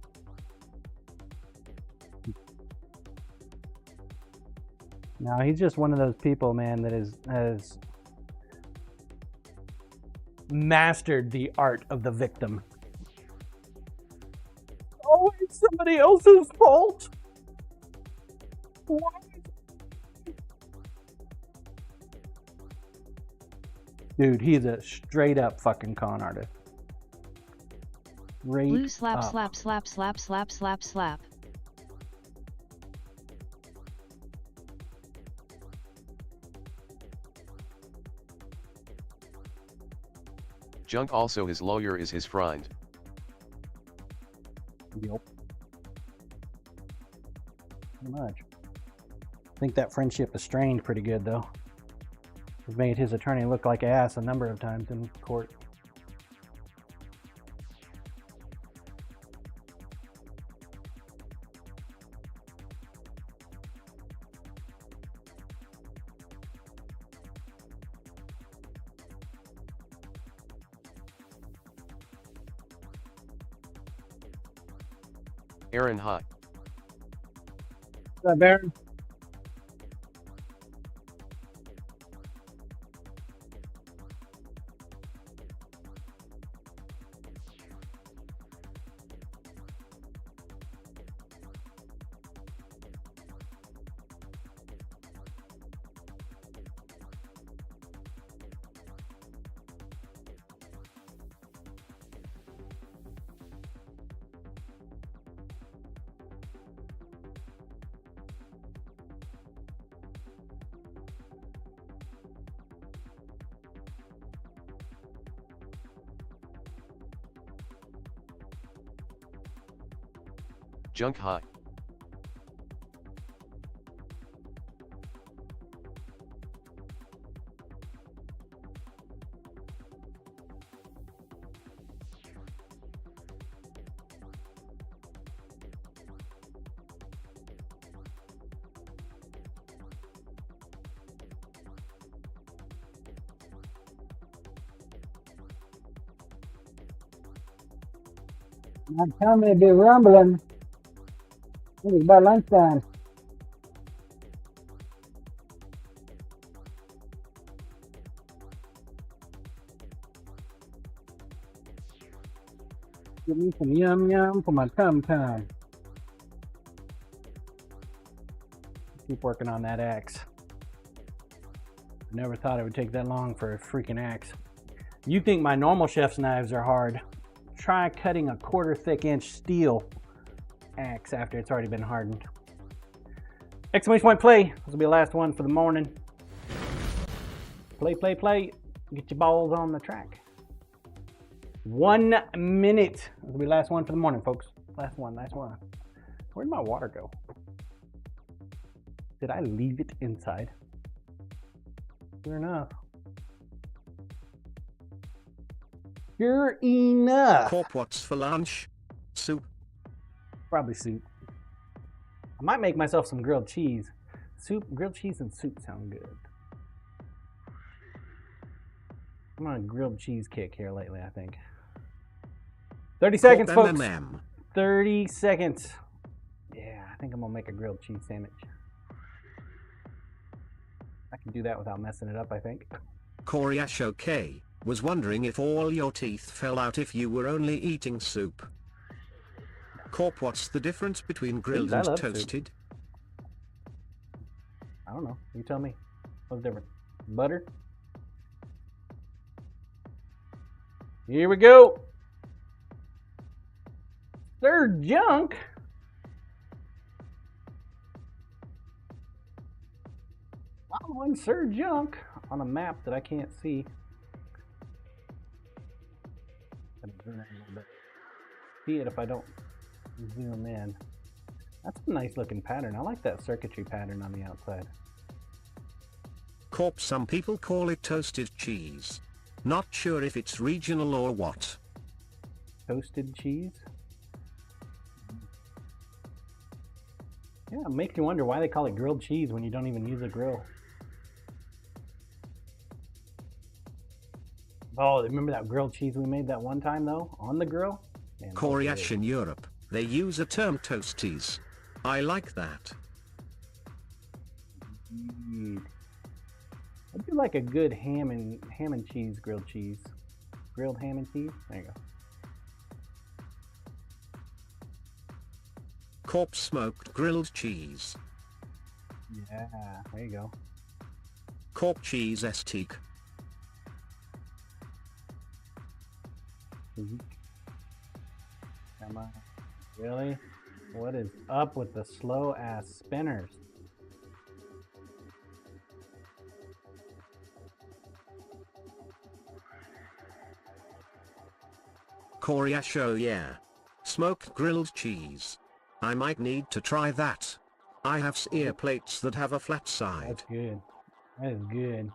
No, he's just one of those people, man, that has mastered the art of the victim. Oh, it's somebody else's fault. Why? Dude, he's a straight up fucking con artist. Blue slap slap slap slap slap slap slap. Junk also his lawyer is his friend. Yep. Pretty much. I think that friendship is strained pretty good, though. He's made his attorney look like ass a number of times in court. Aaron Hot. What's up, Aaron? Junk Hot. My tummy be rumbling. It's about lunchtime. Give me some yum yum for my tum tum. Keep working on that axe. I never thought it would take that long for a freaking axe. You think my normal chef's knives are hard? Try cutting a 1/4 thick inch steel axe after it's already been hardened. Exclamation point play. This will be the last one for the morning. Play, play, play. Get your balls on the track. 1 minute. This will be the last one for the morning, folks. Last one, last one. Where'd my water go? Did I leave it inside? Sure enough. Sure enough. Corp, what's for lunch? Soup. Probably soup. I might make myself some grilled cheese. Soup, grilled cheese and soup sound good. I'm on a grilled cheese kick here lately, I think. 30 seconds, Corp folks. MMM. 30 seconds. Yeah, I think I'm gonna make a grilled cheese sandwich. Do that without messing it up, I think. Coriash OK was wondering if all your teeth fell out if you were only eating soup. Corp, what's the difference between grilled I and love soup. toasted? I don't know. You tell me. What's different? Butter? Here we go. Sir Junk. Following Sir Junk on a map that I can't see. See it if I don't zoom in. That's a nice looking pattern. I like that circuitry pattern on the outside. Corp, some people call it toasted cheese. Not sure if it's regional or what. Toasted cheese? Yeah, it makes you wonder why they call it grilled cheese when you don't even use a grill. Oh, remember that grilled cheese we made that one time though? On the grill? Man, Coriash in Europe, they use a term toasties. I like that. I do like a good ham and cheese grilled cheese. Grilled ham and cheese? There you go. Corp, smoked grilled cheese. Yeah, there you go. Corp, cheese estique. Come on. Really? What is up with the slow ass spinners? Coriash, oh yeah. Smoked grilled cheese. I might need to try that. I have ear plates that have a flat side. That's good. That is good.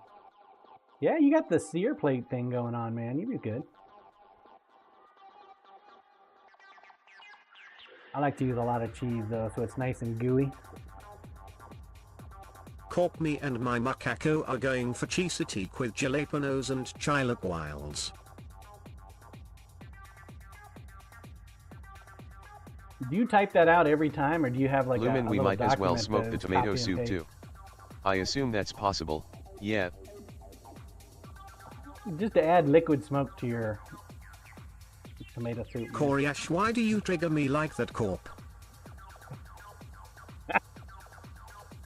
Yeah, you got the sear plate thing going on, man. You do good. I like to use a lot of cheese though, so it's nice and gooey. Corp, me and my macaco are going for cheesetique with jalapenos and chilaquiles. Do you type that out every time, or do you have like Lumen, a we little might as well document smoke to the tomato copy and soup paste? too. I assume that's possible. Yeah. Just to add liquid smoke to your tomato soup. man. Coriash, why do you trigger me like that, Corp?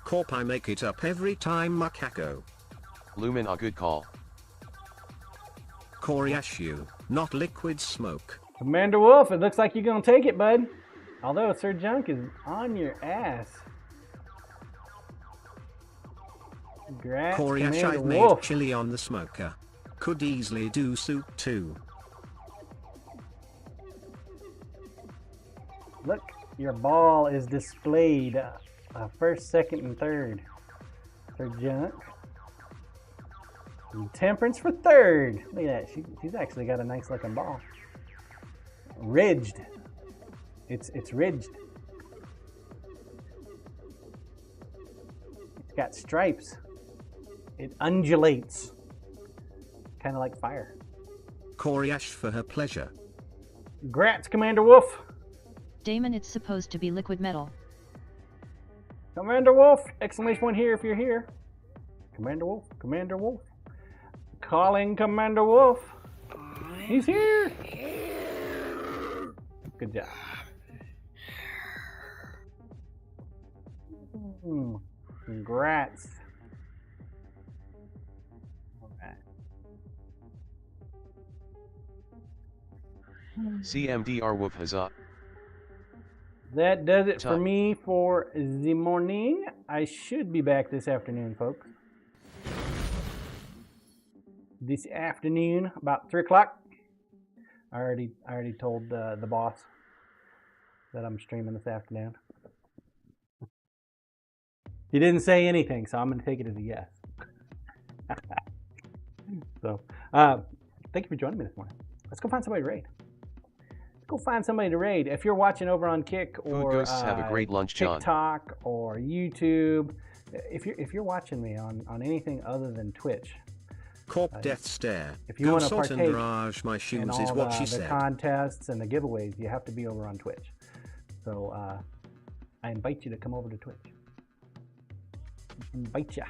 Corp, I make it up every time, macaco. Lumen, a good call. Coriash, you, not liquid smoke. Commander Wolf, it looks like you're gonna take it, bud. Although Sir Junk is on your ass. Congrats, Coriash, Commander I've made Wolf. chili on the smoker. Could easily do soup too. Look, your ball is displayed. First, second, and third. Sir Junk. And Temperance for third. Look at that. She's actually got a nice looking ball. Ridged. It's ridged. It's got stripes. It undulates. Kind of like fire. Coriash for her pleasure. Congrats, Commander Wolf. Damon, it's supposed to be liquid metal. Commander Wolf! Exclamation point here if you're here. Commander Wolf, Commander Wolf. Calling Commander Wolf. He's here. Good job. Congrats. All right. CMDR Wolf Huzzah. That does it for Tough. me for the morning. I should be back this afternoon, folks. This afternoon, about 3 o'clock. I already told the boss that I'm streaming this afternoon. He didn't say anything, so I'm going to take it as a yes. So, thank you for joining me this morning. Let's go find somebody to raid. Let's go find somebody to raid. If you're watching over on Kick Food or Ghosts have a great lunch, John. TikTok or YouTube, if you're watching me on anything other than Twitch, Corp death stare. if you Go want to salt and partake barrage my in shoes all is what she the said. contests and the giveaways, you have to be over on Twitch. So I invite you to come over to Twitch. Invite ya.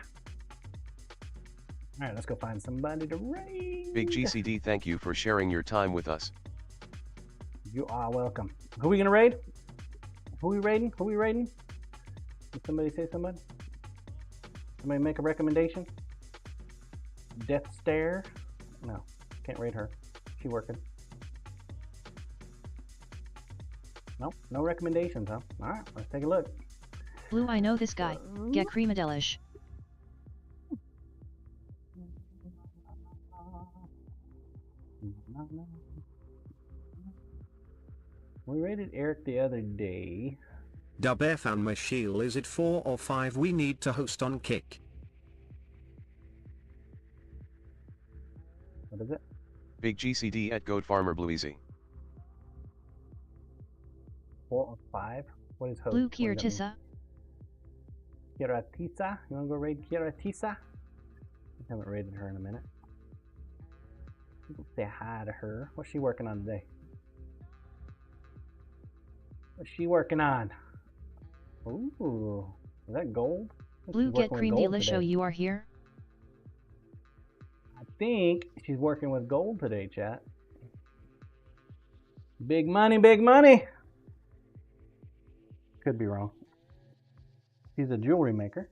All right, let's go find somebody to raid. Big GCD, thank you for sharing your time with us. You are welcome. Who are we gonna raid? Who we raiding? Who we raiding? Did somebody say somebody? Somebody make a recommendation? Death Stare? No, can't raid her. She working. Nope, no recommendations, huh? All right, let's take a look. Blue, I know this guy. Get creamadelish. We rated Eric the other day. Dub F and Michelle, is it 4 or 5 we need to host on Kick? What is it? Big GCD at Goat Farmer Blueezy. 4 or 5? What is host? Blue What does that mean? Kiratissa. Kiratisa? You wanna go raid Kiratisa? I haven't raided her in a minute. Let's say hi to her. What's she working on today? What's she working on? Ooh, is that gold? Blue, get creamy lisho, you are here. I think she's working with gold today, chat. Big money, big money. Could be wrong. She's a jewelry maker.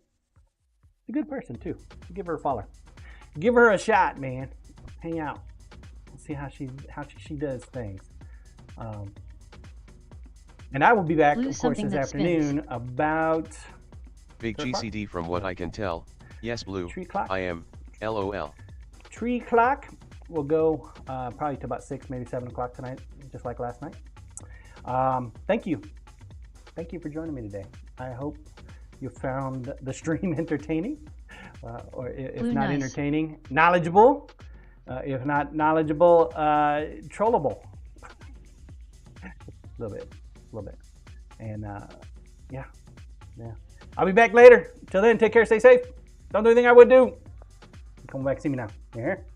She's a good person too. Give her a follow. Give her a shot, man. Hang out. See how she does things. And I will be back, Blue, of course, this afternoon about Big GCD, from what I can tell. Yes, Blue. 3 o'clock. I am. LOL. 3 o'clock. We'll go probably to about 6, maybe 7 o'clock tonight, just like last night. Thank you. Thank you for joining me today. I hope you found the stream entertaining, or if Blue, not nice. entertaining, knowledgeable. If not knowledgeable, trollable. A little bit. And yeah. I'll be back later. Till then, take care, stay safe. Don't do anything I would do. Come back, see me now. You hear?